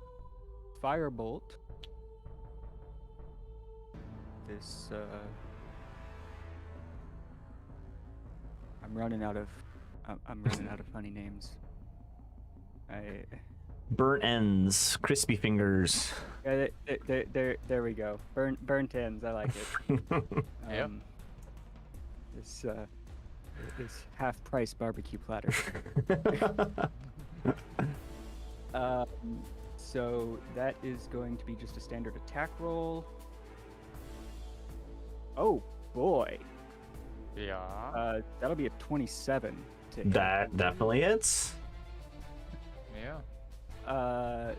firebolt this. I'm running out of funny names. Burnt ends, crispy fingers. Yeah, there we go. Burnt ends. I like it. Yep. This half-price barbecue platter. So that is going to be just a standard attack roll. Oh boy. Yeah. That'll be a 27 to hit. That definitely hits. Yeah.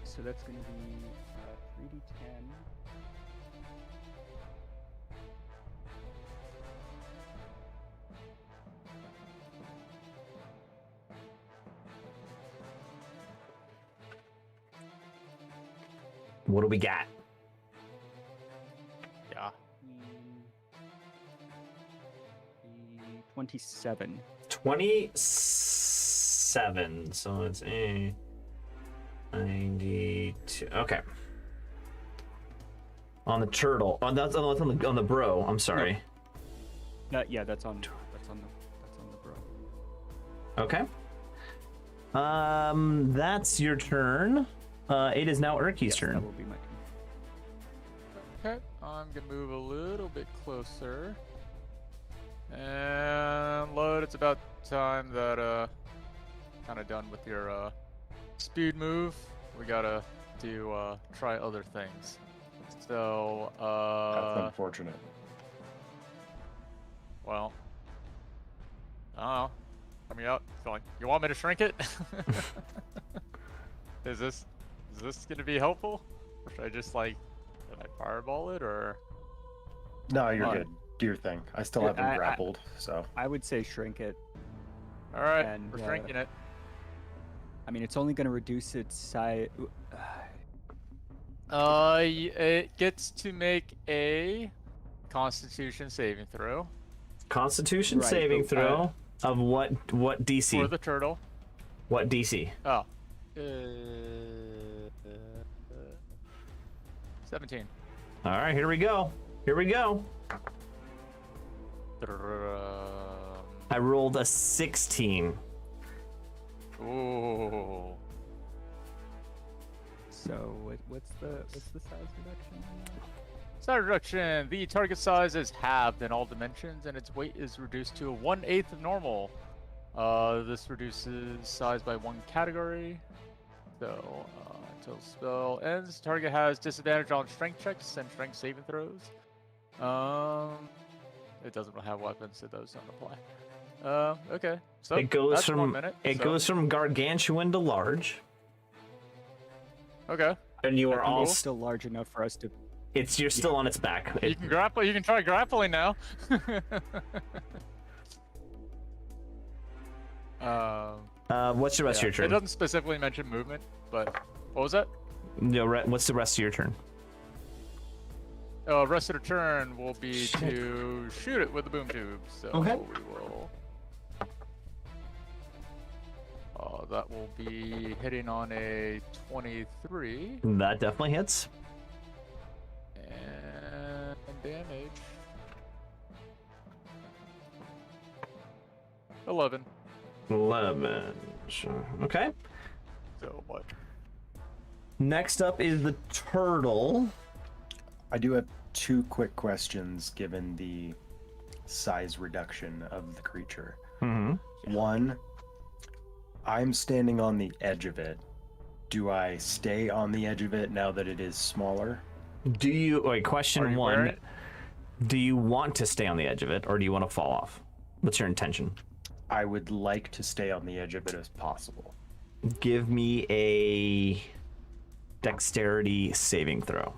So that's going to be 3d10. What do we got? Yeah. 27. 27. So it's a 92. Okay. On the turtle. Oh, that's on the bro. I'm sorry. Yeah, that's on That's on the bro. Okay. That's your turn. It is now Urki's Yes, turn. that will be my turn. Okay, I'm gonna move a little bit closer. And load, it's about time that kind of done with your speed move. We gotta do try other things. So That's unfortunate. well, I don't know. Coming out, going. You want me to shrink it? Is this gonna be helpful? Or should I just like, should I fireball it or? No, you're Fine. good. Do your thing. I still Yeah, haven't grappled, so. I would say shrink it. All right, And, we're shrinking it. I mean, it's only going to reduce its size. It gets to make a Constitution saving throw Constitution Right, saving but, throw of what DC? for the turtle. What DC? Oh. 17. All right, here we go. Here we go. I rolled a 16. Ooh. So what's the size reduction on that? Size reduction. The target size is halved in all dimensions, and its weight is reduced to 1/8 of normal. This reduces size by 1 category. So until spell ends, target has disadvantage on strength checks and strength saving throws. It doesn't have weapons, so those don't apply. Okay. So It goes that's 1 from minute. it so- goes from gargantuan to large, Okay. and you are And all. it's still large enough for us to. You're still on its back. You can grapple. You can try grappling now. What's the rest of your It turn? doesn't specifically mention movement, but what was that? No, what's the rest of your turn? Rest of the turn will be to shoot it with the boom tube. So Okay. we will. That will be hitting on a 23 That definitely hits. and damage 11. 11. Sure. Okay. So what? Next up is the turtle. I do have 2 quick questions given the size reduction of the creature. Mm-hmm. One, I'm standing on the edge of it. Do I stay on the edge of it now that it is smaller? Do you wait? Are Question you wearing one: it? do you want to stay on the edge of it, or do you want to fall off? What's your intention? I would like to stay on the edge of it as possible. Give me a dexterity saving throw.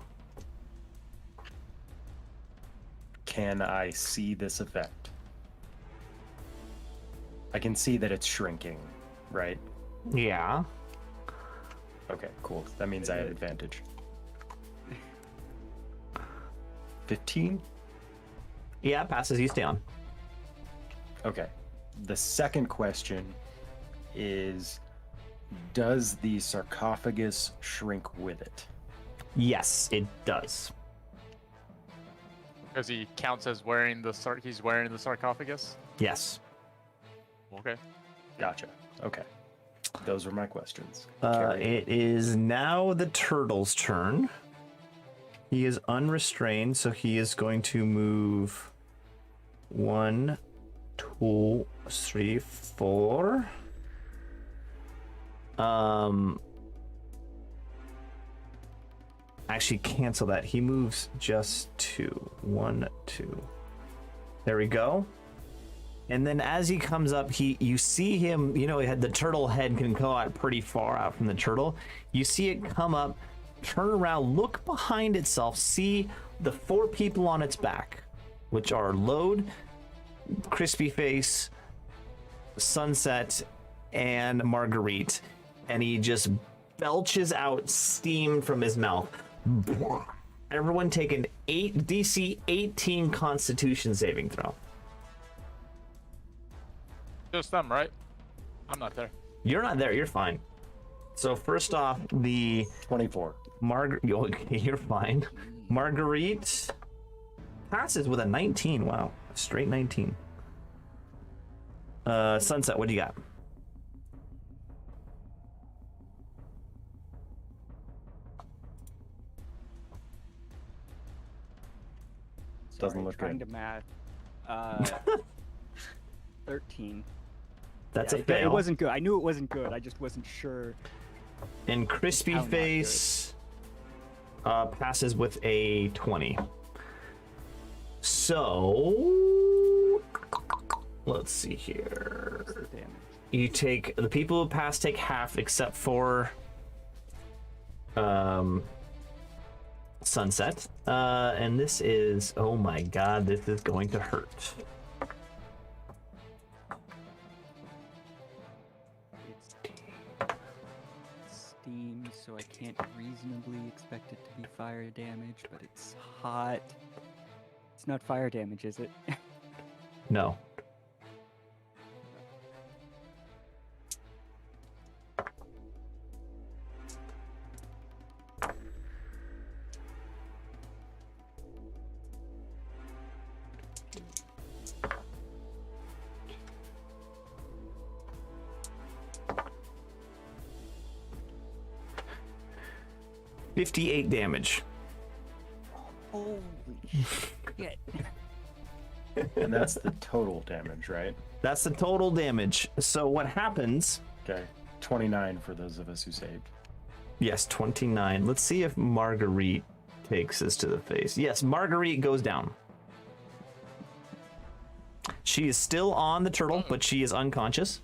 Can I see this effect? I can see that it's shrinking, right? Yeah. Okay, cool. That means I have advantage. 15? Yeah, passes. You stay on. Okay. The second question is, does the sarcophagus shrink with it? Yes, it does. Because he counts as wearing the he's wearing the sarcophagus. Yes. Okay. Gotcha. Okay. Those were my questions. It is now the turtle's turn. He is unrestrained, so he is going to move 1, 2, 3, 4. Actually, cancel that. He moves just 2. 1, 2. There we go. And then as he comes up, you see him, the turtle head can go out pretty far out from the turtle. You see it come up, turn around, look behind itself, see the 4 people on its back, which are Load, Crispy Face, Sunset, and Marguerite. And he just belches out steam from his mouth. Everyone take an DC 18 Constitution saving throw. Just them, right? I'm not there. You're not there. You're fine. So first off, the 24. you're fine. Marguerite passes with a 19. Wow, a straight 19. Sunset, what do you got? Doesn't Sorry, look trying good. to math. 13. That's Yeah, a fail. It wasn't good. I knew it wasn't good. I just wasn't sure. And Crispy How not Face passes with a 20. So let's see here. What's the damage? You take the people who pass take half except for Sunset. And this is, oh my god, this is going to hurt. It's steam, so I can't reasonably expect it to be fire damage, but it's hot. It's not fire damage, is it? No. $58 damage. Holy shit. And that's the total damage, right? That's the total damage. So what happens? Okay. 29 for those of us who saved. Yes, 29. Let's see if Marguerite takes this to the face. Yes, Marguerite goes down. She is still on the turtle, but she is unconscious.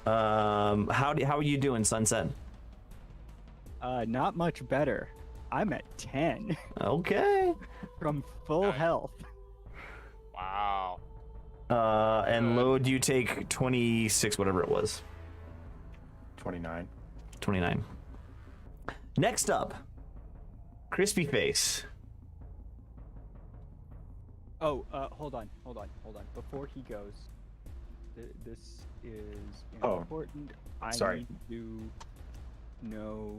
How are you doing, Sunset? Not much better. I'm at 10 Okay. from full health. Wow. And Load, you take 26, whatever it was. 29. 29. Next up, Crispy Face. Oh, hold on. Before he goes, this is Oh, important. I sorry. need to know.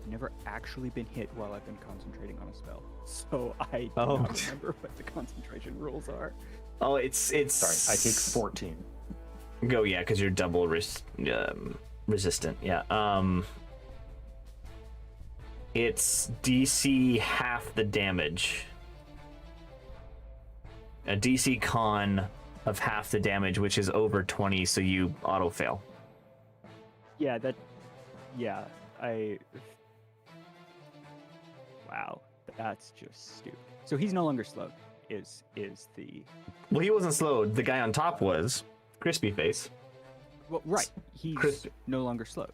Never actually been hit while I've been concentrating on a spell, so I do Oh. not remember what the concentration rules are. Oh, it's Sorry, I take 14. Go, yeah, because you're double resistant. Yeah. It's DC half the damage. A DC con of half the damage, which is over 20, so you auto fail. Yeah, Wow, that's just stupid. So he's no longer slowed. Is the Well, he wasn't slowed. The guy on top was Crispy Face, well, right? He's Crispy. no longer slowed.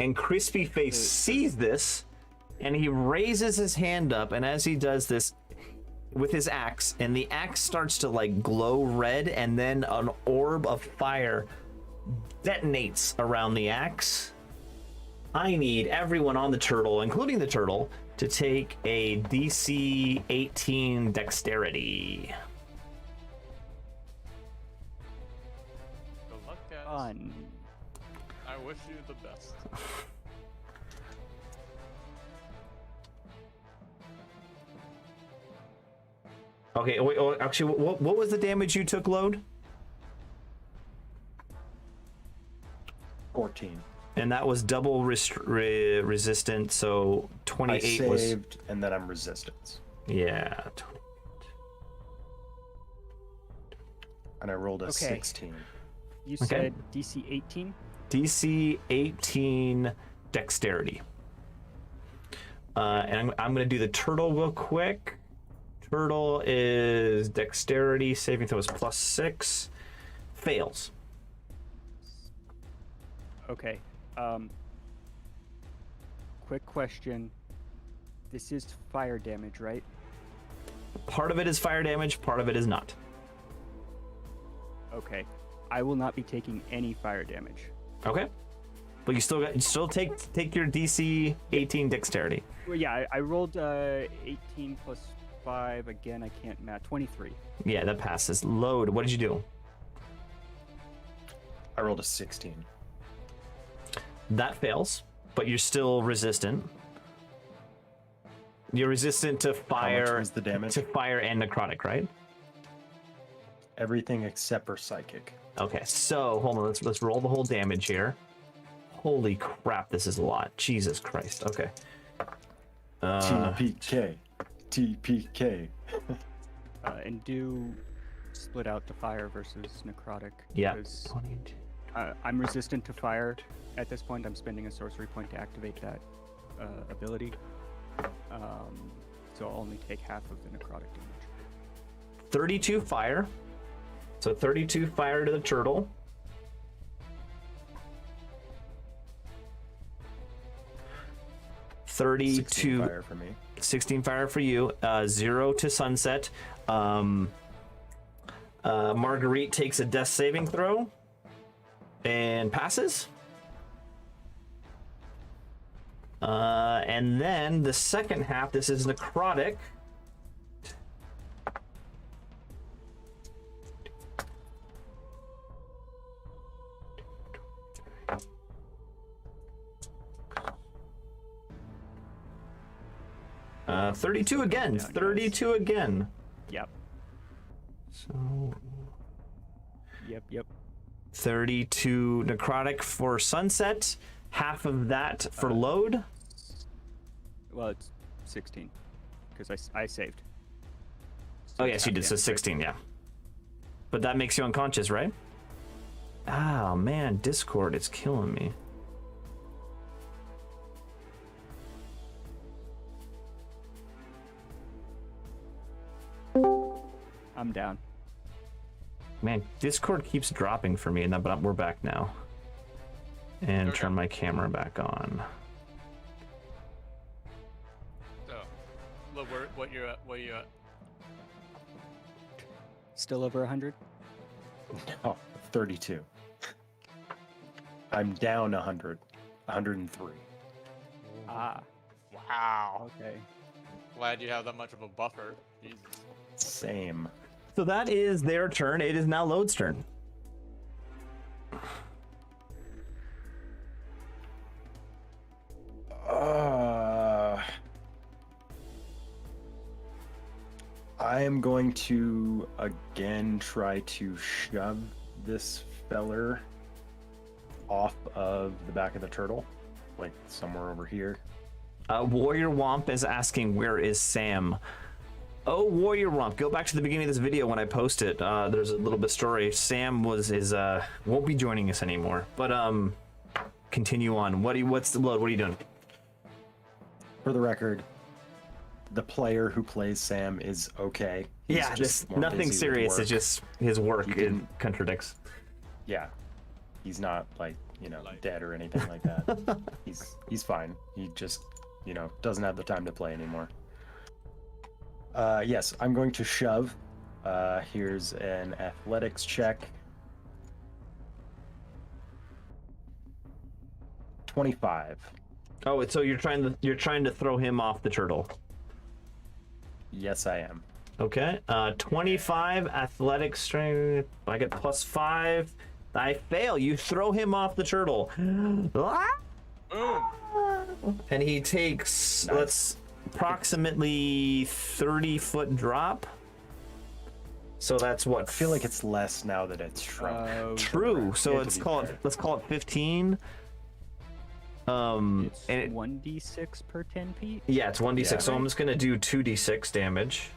and Crispy Face sees this, and he raises his hand up, and as he does this with his axe, and the axe starts to like glow red, and then an orb of fire detonates around the axe. I need everyone on the turtle, including the turtle, to take a DC 18 dexterity. Good luck, guys. Fun. I wish you the best. Okay, wait, oh, actually, what was the damage you took, Load? 14. And that was double resistant, so I 28 was... saved, and then I'm resistance. Yeah. And I rolled a Okay. 16. You Okay. said DC 18. DC 18 dexterity. And I'm going to do the turtle real quick. Turtle is dexterity, saving throw is +6. Fails. Okay. Quick question. This is fire damage, right? Part of it is fire damage, part of it is not. Okay. I will not be taking any fire damage. Okay. But you still take your DC 18 dexterity. Well, yeah, I rolled 18 plus 5. Again, I can't math. 23. Yeah, that passes. Load, what did you do? I rolled a 16. That fails, but you're still resistant. You're resistant to How much fire. was the damage? To fire and necrotic, right? Everything except for psychic. Okay, so hold on. Let's roll the whole damage here. Holy crap, this is a lot. Jesus Christ. Okay. TPK. TPK. And do split out the fire versus necrotic. Yeah. 'cause, 22. I'm resistant to fire at this point. I'm spending a sorcery point to activate that ability. So I'll only take half of the necrotic damage. 32 fire. So 32 fire to the turtle. Sixteen fire for me. 16 fire for you. 0 to sunset. Marguerite takes a death saving throw and passes. And then the second half, this is necrotic. Uh, 32 again. 32 again. Yep. So Yep. 32 necrotic for sunset. Half of that for load. Well, it's 16 because I saved. Oh yes, you did. So damage. 16, yeah. But that makes you unconscious, right? Oh man, Discord, it's killing me. I'm down. Man, Discord keeps dropping for me, but we're back now. And Okay. turn my camera back on. So, look, what you're at? Still over 100. Oh, 32. I'm down 100. 103. Ah, Wow. okay. Glad you have that much of a buffer. Jesus. Same. So that is their turn. It is now Lode's turn. I am going to again try to shove this feller off of the back of the turtle, like somewhere over here. Warrior Womp is asking, where is Sam? Oh, Warrior Womp, go back to the beginning of this video when I post it. There's a little bit story. Sam won't be joining us anymore. But continue on. What's the load? What are you doing? For the record, the player who plays Sam is okay. He's Yeah, just just more nothing busy with serious. work. It's just his work. He It didn't- contradicts. Yeah, he's not like dead or anything like that. he's fine. He just doesn't have the time to play anymore. Yes, I'm going to shove. Here's an athletics check. 25. Oh, so you're trying to throw him off the turtle. Yes, I am. Okay. 25 athletic strength. I get +5. I fail. You throw him off the turtle. And he takes let's approximately 30-foot drop. So that's what? I feel like it's less now that it's shrunk. True. So Yeah, to let's be call fair. it 15. It's And it, 1d6 per 10 feet. yeah, it's 1d6. Yeah. So I'm just gonna do 2d6 damage.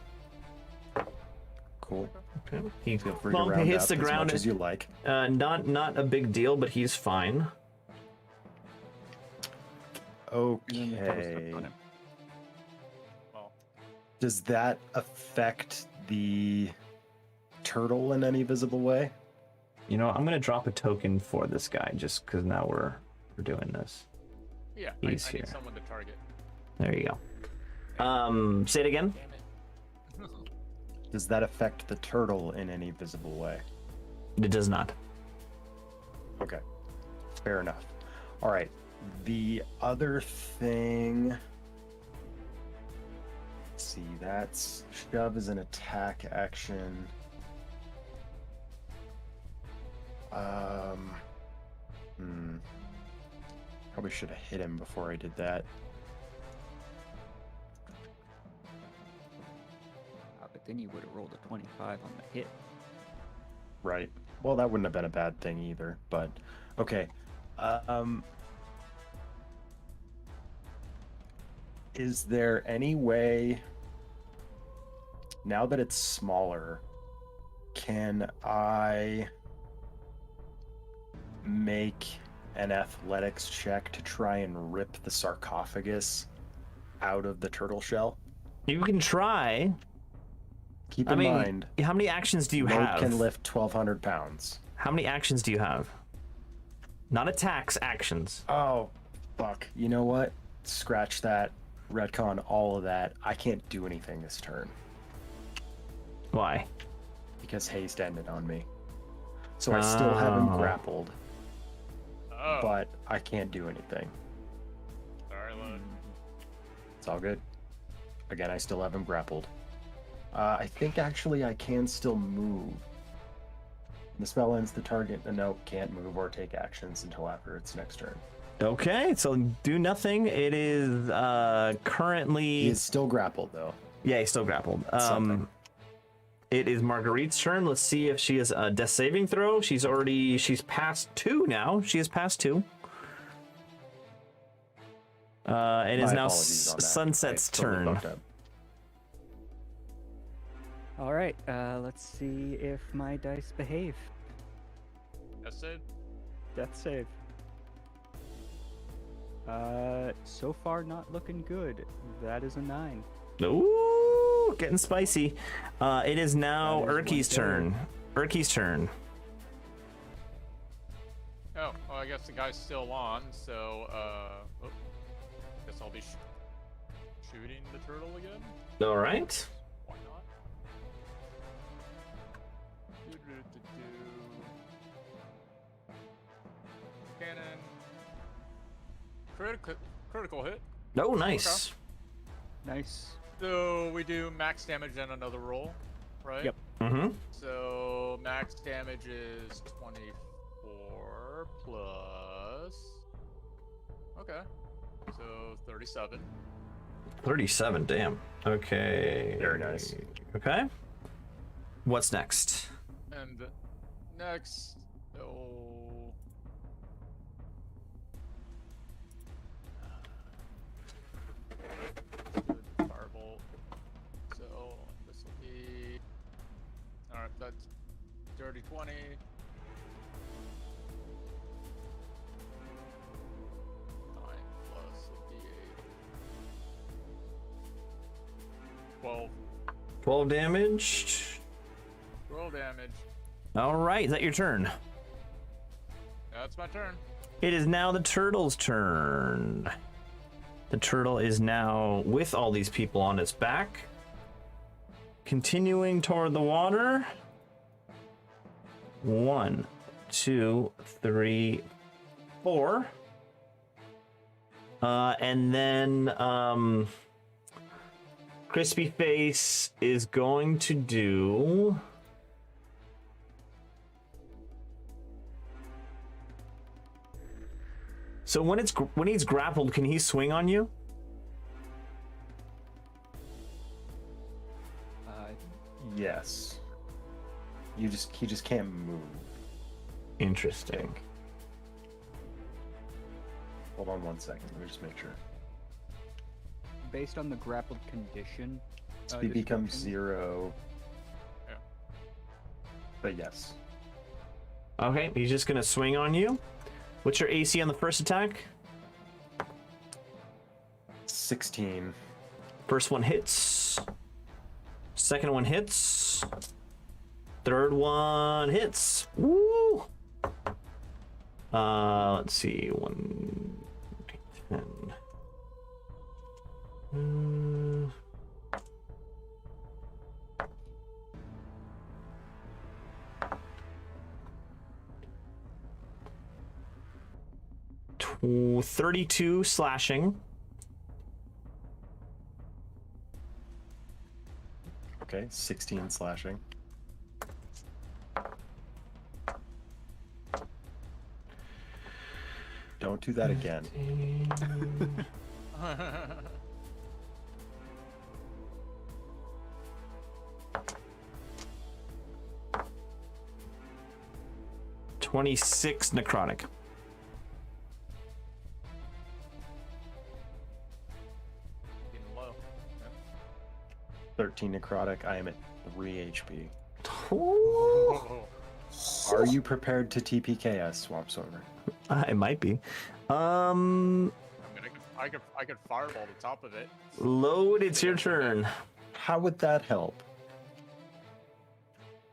Cool. Okay. He Feel free bump to round hits up the as ground. much as you like. Not a big deal, but he's fine. Okay. Well, Does that affect the turtle in any visible way? You know, I'm gonna drop a token for this guy just because now we're doing this. yeah, He's I here. need someone to target. There you go. Say it again. Damn it. Does that affect the turtle in any visible way? It does not. Okay. Fair enough. All right. The other thing. Let's see, that's shove is an attack action. Probably should have hit him before I did that. then you would have rolled a 25 on the hit. Right. Well, that wouldn't have been a bad thing either, but okay. Is there any way, now that it's smaller, can I make an athletics check to try and rip the sarcophagus out of the turtle shell? You can try. Keep I in mean, mind, how many actions do you Moat have? can lift 1,200 pounds. How many actions do you have? Not attacks, actions. Oh, fuck. You know what? Scratch that. Retcon all of that. I can't do anything this turn Why? because haste ended on me. So I still have him Oh. grappled, Oh, but I can't do anything. sorry, Lud. It's all good. Again, I still have him grappled. I think actually I can still move. The spell ends the target. No, can't move or take actions until after its next turn. Okay, so do nothing. It is currently. He is still grappled though. Yeah, he's still grappled. Something. It is Marguerite's turn. Let's see if she has a death saving throw. She's past 2 now. She is past 2. It is My now apologies on that. Sunset's I totally turn. fucked up. All right, let's see if my dice behave. That's it. Death save. So far not looking good. That is a 9. Ooh, getting spicy. It is now That is Urki's one turn. Urki's turn. Oh, well, I guess the guy's still on, so, guess I'll be shooting the turtle again? All right. Why not? Cannon. Critical hit. Oh, nice. Nice. So we do max damage and another roll, right? Yep. Mm-hmm. So max damage is 24 plus. Okay. So 37. 37. Damn. Okay. Very nice. Okay. What's next? And next, oh. Firebolt. So this will be. Alright, that's dirty 20. Plus a D8. 12. 12 damage. Roll damage. All right. Is that your turn? That's my turn. It is now the turtle's turn. The turtle is now with all these people on its back, continuing toward the water. 1, 2, 3, 4. And then Crispy Face is going to do. So when he's grappled, can he swing on you? Yes. He just can't move. Interesting. Hold on 1 second. Let me just make sure. Based on the grappled condition, Speed becomes description, 0. Yeah. But yes. Okay, he's just gonna swing on you. What's your AC on the first attack? 16. First one hits. Second one hits. Third one hits. Woo! Let's see. 1, 10. Uh, 32 slashing. Okay, 16 slashing. Don't do that again. 26 necrotic. Getting low. 13 necrotic. I am at 3 HP. Ooh. Are you prepared to TPKS, Swamp Stormer? It might be. I mean, I could fireball the top of it. Load, it's your turn. How would that help?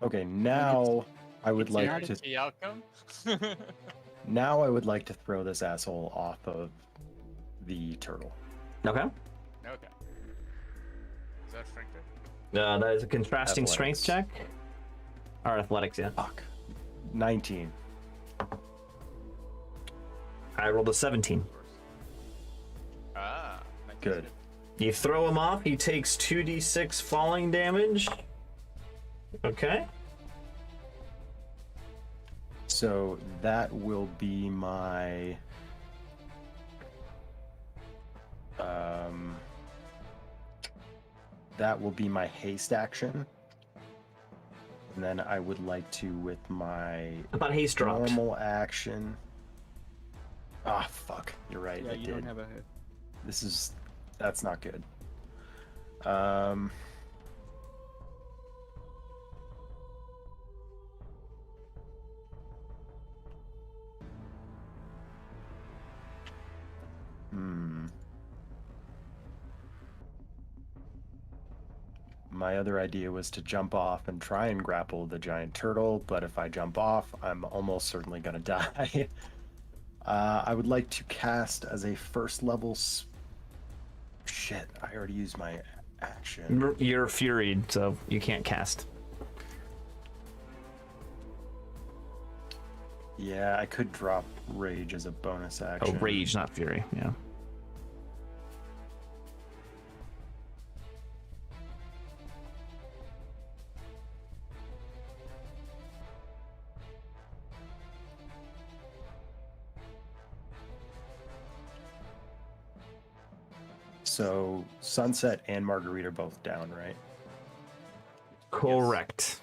Okay, now I would like to. The outcome. Now I would like to throw this asshole off of the turtle. Okay. Okay. Is that strength? That is a contrasting Athletics. strength check. Or athletics, yeah. Fuck. 19. I rolled a 17. Ah. Good. You throw him off, he takes 2d6 falling damage. Okay. So that will be my. That will be my haste action. And then I would like to, with my How about haste dropped? normal action. Ah, fuck. You're right. Yeah, I you did. don't have a. That's not good. My other idea was to jump off and try and grapple the giant turtle, but if I jump off, I'm almost certainly gonna die. I would like to cast as a first level. Shit, I already used my action. You're furied, so you can't cast. Yeah, I could drop rage as a bonus Oh, action. rage, not fury. Yeah. So Sunset and Marguerite are both down, right? Correct.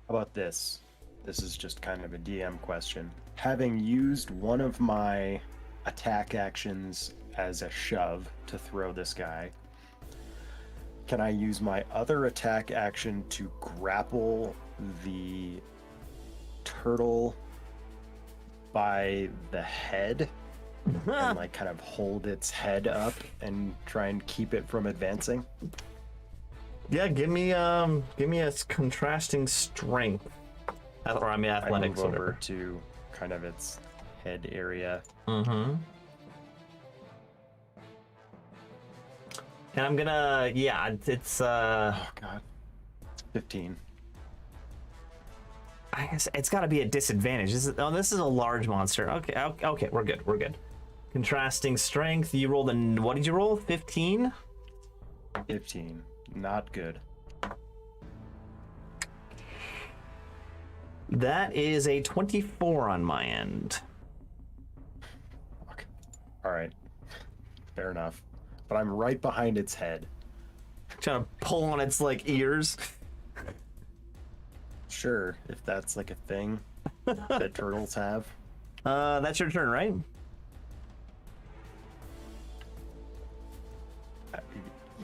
How about this? This is just kind of a DM question. Having used one of my attack actions as a shove to throw this guy, can I use my other attack action to grapple the turtle by the head and like kind of hold its head up and try and keep it from advancing? Yeah, give me a contrasting strength. Or I mean I athletics. move over whatever. to kind of its head area. Mm-hmm. And I'm gonna, yeah, it's Oh god. 15. I guess it's got to be a disadvantage. This is a large monster. Okay, we're good. Contrasting strength. You rolled what did you roll? 15. 15. Not good. That is a 24 on my end. Fuck. Alright. Fair enough. But I'm right behind its head. Trying to pull on its like ears. Sure, if that's like a thing that turtles have. That's your turn, right?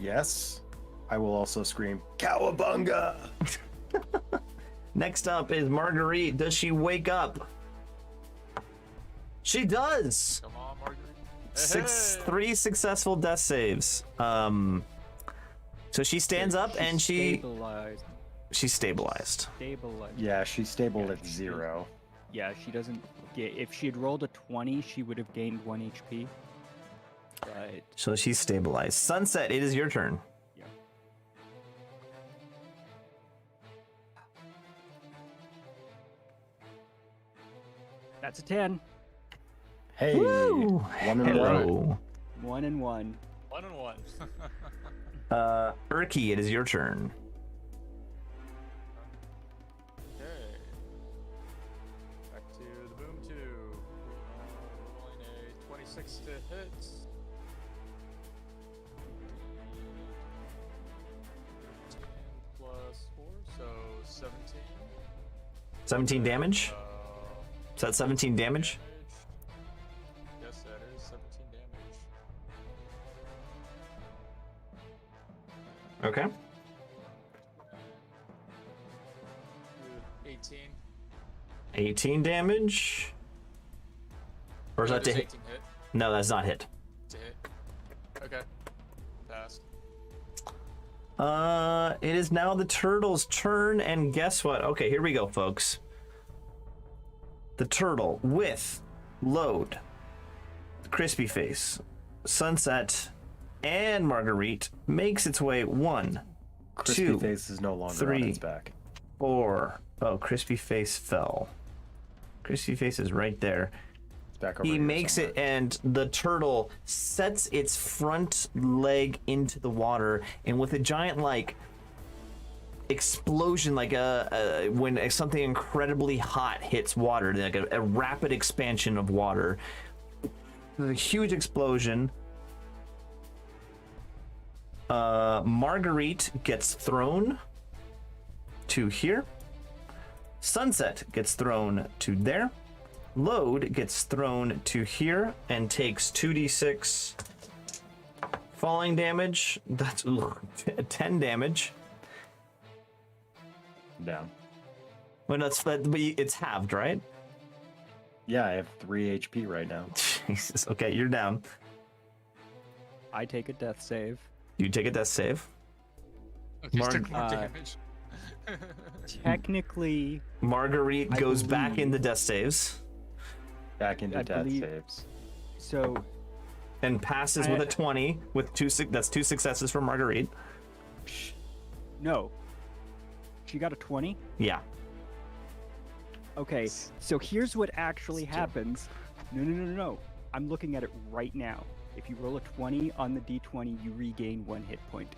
Yes. I will also scream, Cowabunga! Next up is Marguerite. Does she wake up? She does. Come on, Marguerite. Three successful death saves. So she stands up and she's stabilized. Stabilized. Yeah, she's stable Yeah, at 0. Yeah, she doesn't get. If she had rolled a 20, she would have gained 1 HP. But So she's stabilized. Sunset, it is your turn. yeah. That's a 10. Hey! Woo! 1 and 1. Hello. 1 and 1. 1 and 1. Urki, it is your turn. Okay. Back to the boom 2. Rolling a 26. 6 to hit. Plus 4, so 17. 17 damage? Is that 17 damage? Yes, that is 17 damage. Okay. 18. 18 damage. Or is that to Does hit? 18 hit? No, that's not hit. To hit. Okay. Passed. It is now the turtle's turn, and guess what? Okay, here we go, folks. The turtle with Load, Crispy Face, Sunset, and Marguerite makes its way 1, Crispy 2, Face is no longer on 3, its back. 4. Oh, Crispy Face fell. Crispy Face is right there. It's back over He here makes it, somewhere. and the turtle sets its front leg into the water, and with a giant like explosion, like when something incredibly hot hits water, like a rapid expansion of water, a huge explosion. Marguerite gets thrown to here. Sunset gets thrown to there. Load gets thrown to here and takes 2d6 falling damage. That's 10 damage. Down. Well, but it's halved, right? Yeah, I have 3 HP right now. Jesus. Okay, you're down. I take a death save. You take a death save. You took more uh, damage. Technically, Marguerite I goes back believe- into death saves Back into I death believe- saves. so and passes with a 20 with that's 2 successes for Marguerite. no. She got a 20? Yeah. Okay, so here's what actually happens. No. I'm looking at it right now. If you roll a 20 on the d20, you regain 1 hit point.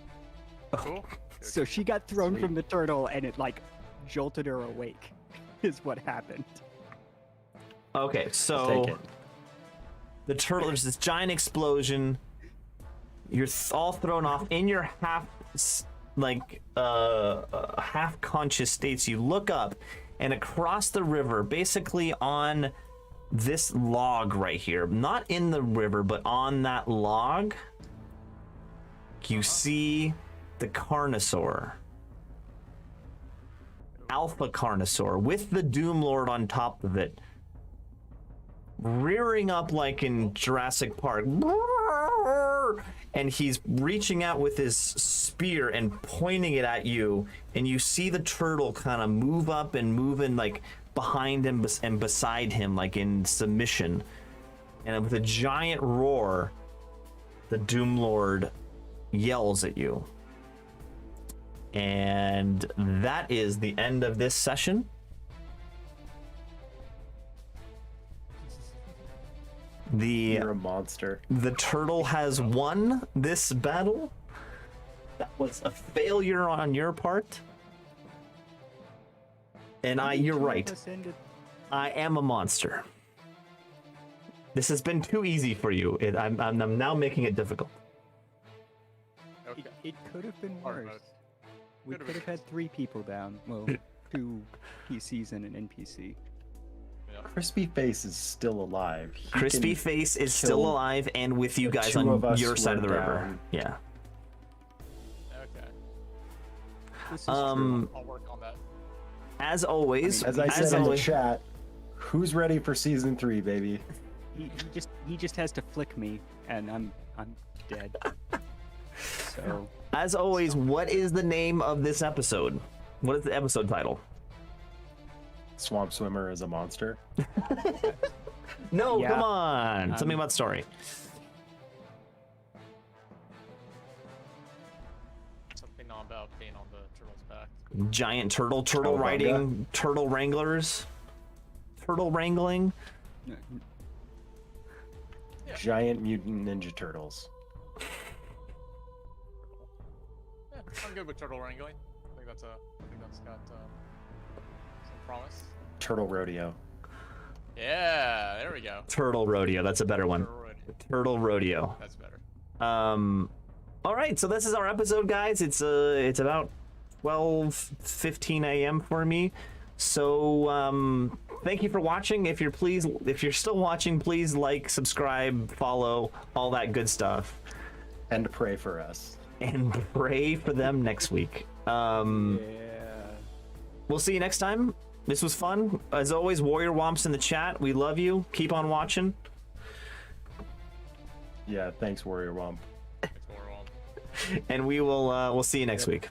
Cool. So she got thrown from the turtle and it like jolted her awake, is what happened. Okay, Take so it. the turtle, there's this giant explosion. You're all thrown off in your half conscious states. You look up, and across the river, basically on this log right here, not in the river, but on that log, you see the Carnosaur. Alpha Carnosaur with the Doom Lord on top of it, rearing up like in Jurassic Park, and he's reaching out with his spear and pointing it at you, and you see the turtle kind of move up and move in like behind him and beside him, like in submission, and with a giant roar, the Doom Lord yells at you. And that is the end of this session. You're a monster. The turtle has won this battle. That was a failure on your part. And you're right. I am a monster. This has been too easy for you. I'm now making it difficult. Okay. It could have been Hard worse. mode. We Could've could have had 3 people down. Well, 2 PCs and an NPC. Crispy Face is still alive. He Crispy can Face is kill still alive and with you the guys 2 of on us your who side are of the river. down. Yeah. Okay. This is Um, I'll work on that. As always, As I said in the always, chat, who's ready for season 3, baby? he just has to flick me and I'm dead. So as always, what is the name of this episode? What is the episode title? Swamp Swimmer is a monster. No, Yeah. come on. Tell me about the story. Something about being on the turtle's back. Giant turtle Cowabunga. riding, turtle wranglers, turtle wrangling. Giant Mutant Ninja Turtles. Yeah, I'm good with turtle wrangling. I think that's got some promise. Turtle Rodeo. Yeah, there we go. Turtle rodeo. That's a better one. Turtle rodeo. Turtle Rodeo. That's better. All right, so this is our episode, guys. It's about 12:15 a.m. for me. So thank you for watching. If you're still watching, please like, subscribe, follow, all that good stuff, And pray for us. and pray for them next week. We'll see you next time. This was fun. As always, Warrior Womps in the chat. We love you. Keep on watching. Yeah, thanks, Warrior Womp. Thanks, Warwall. And we'll see you next week.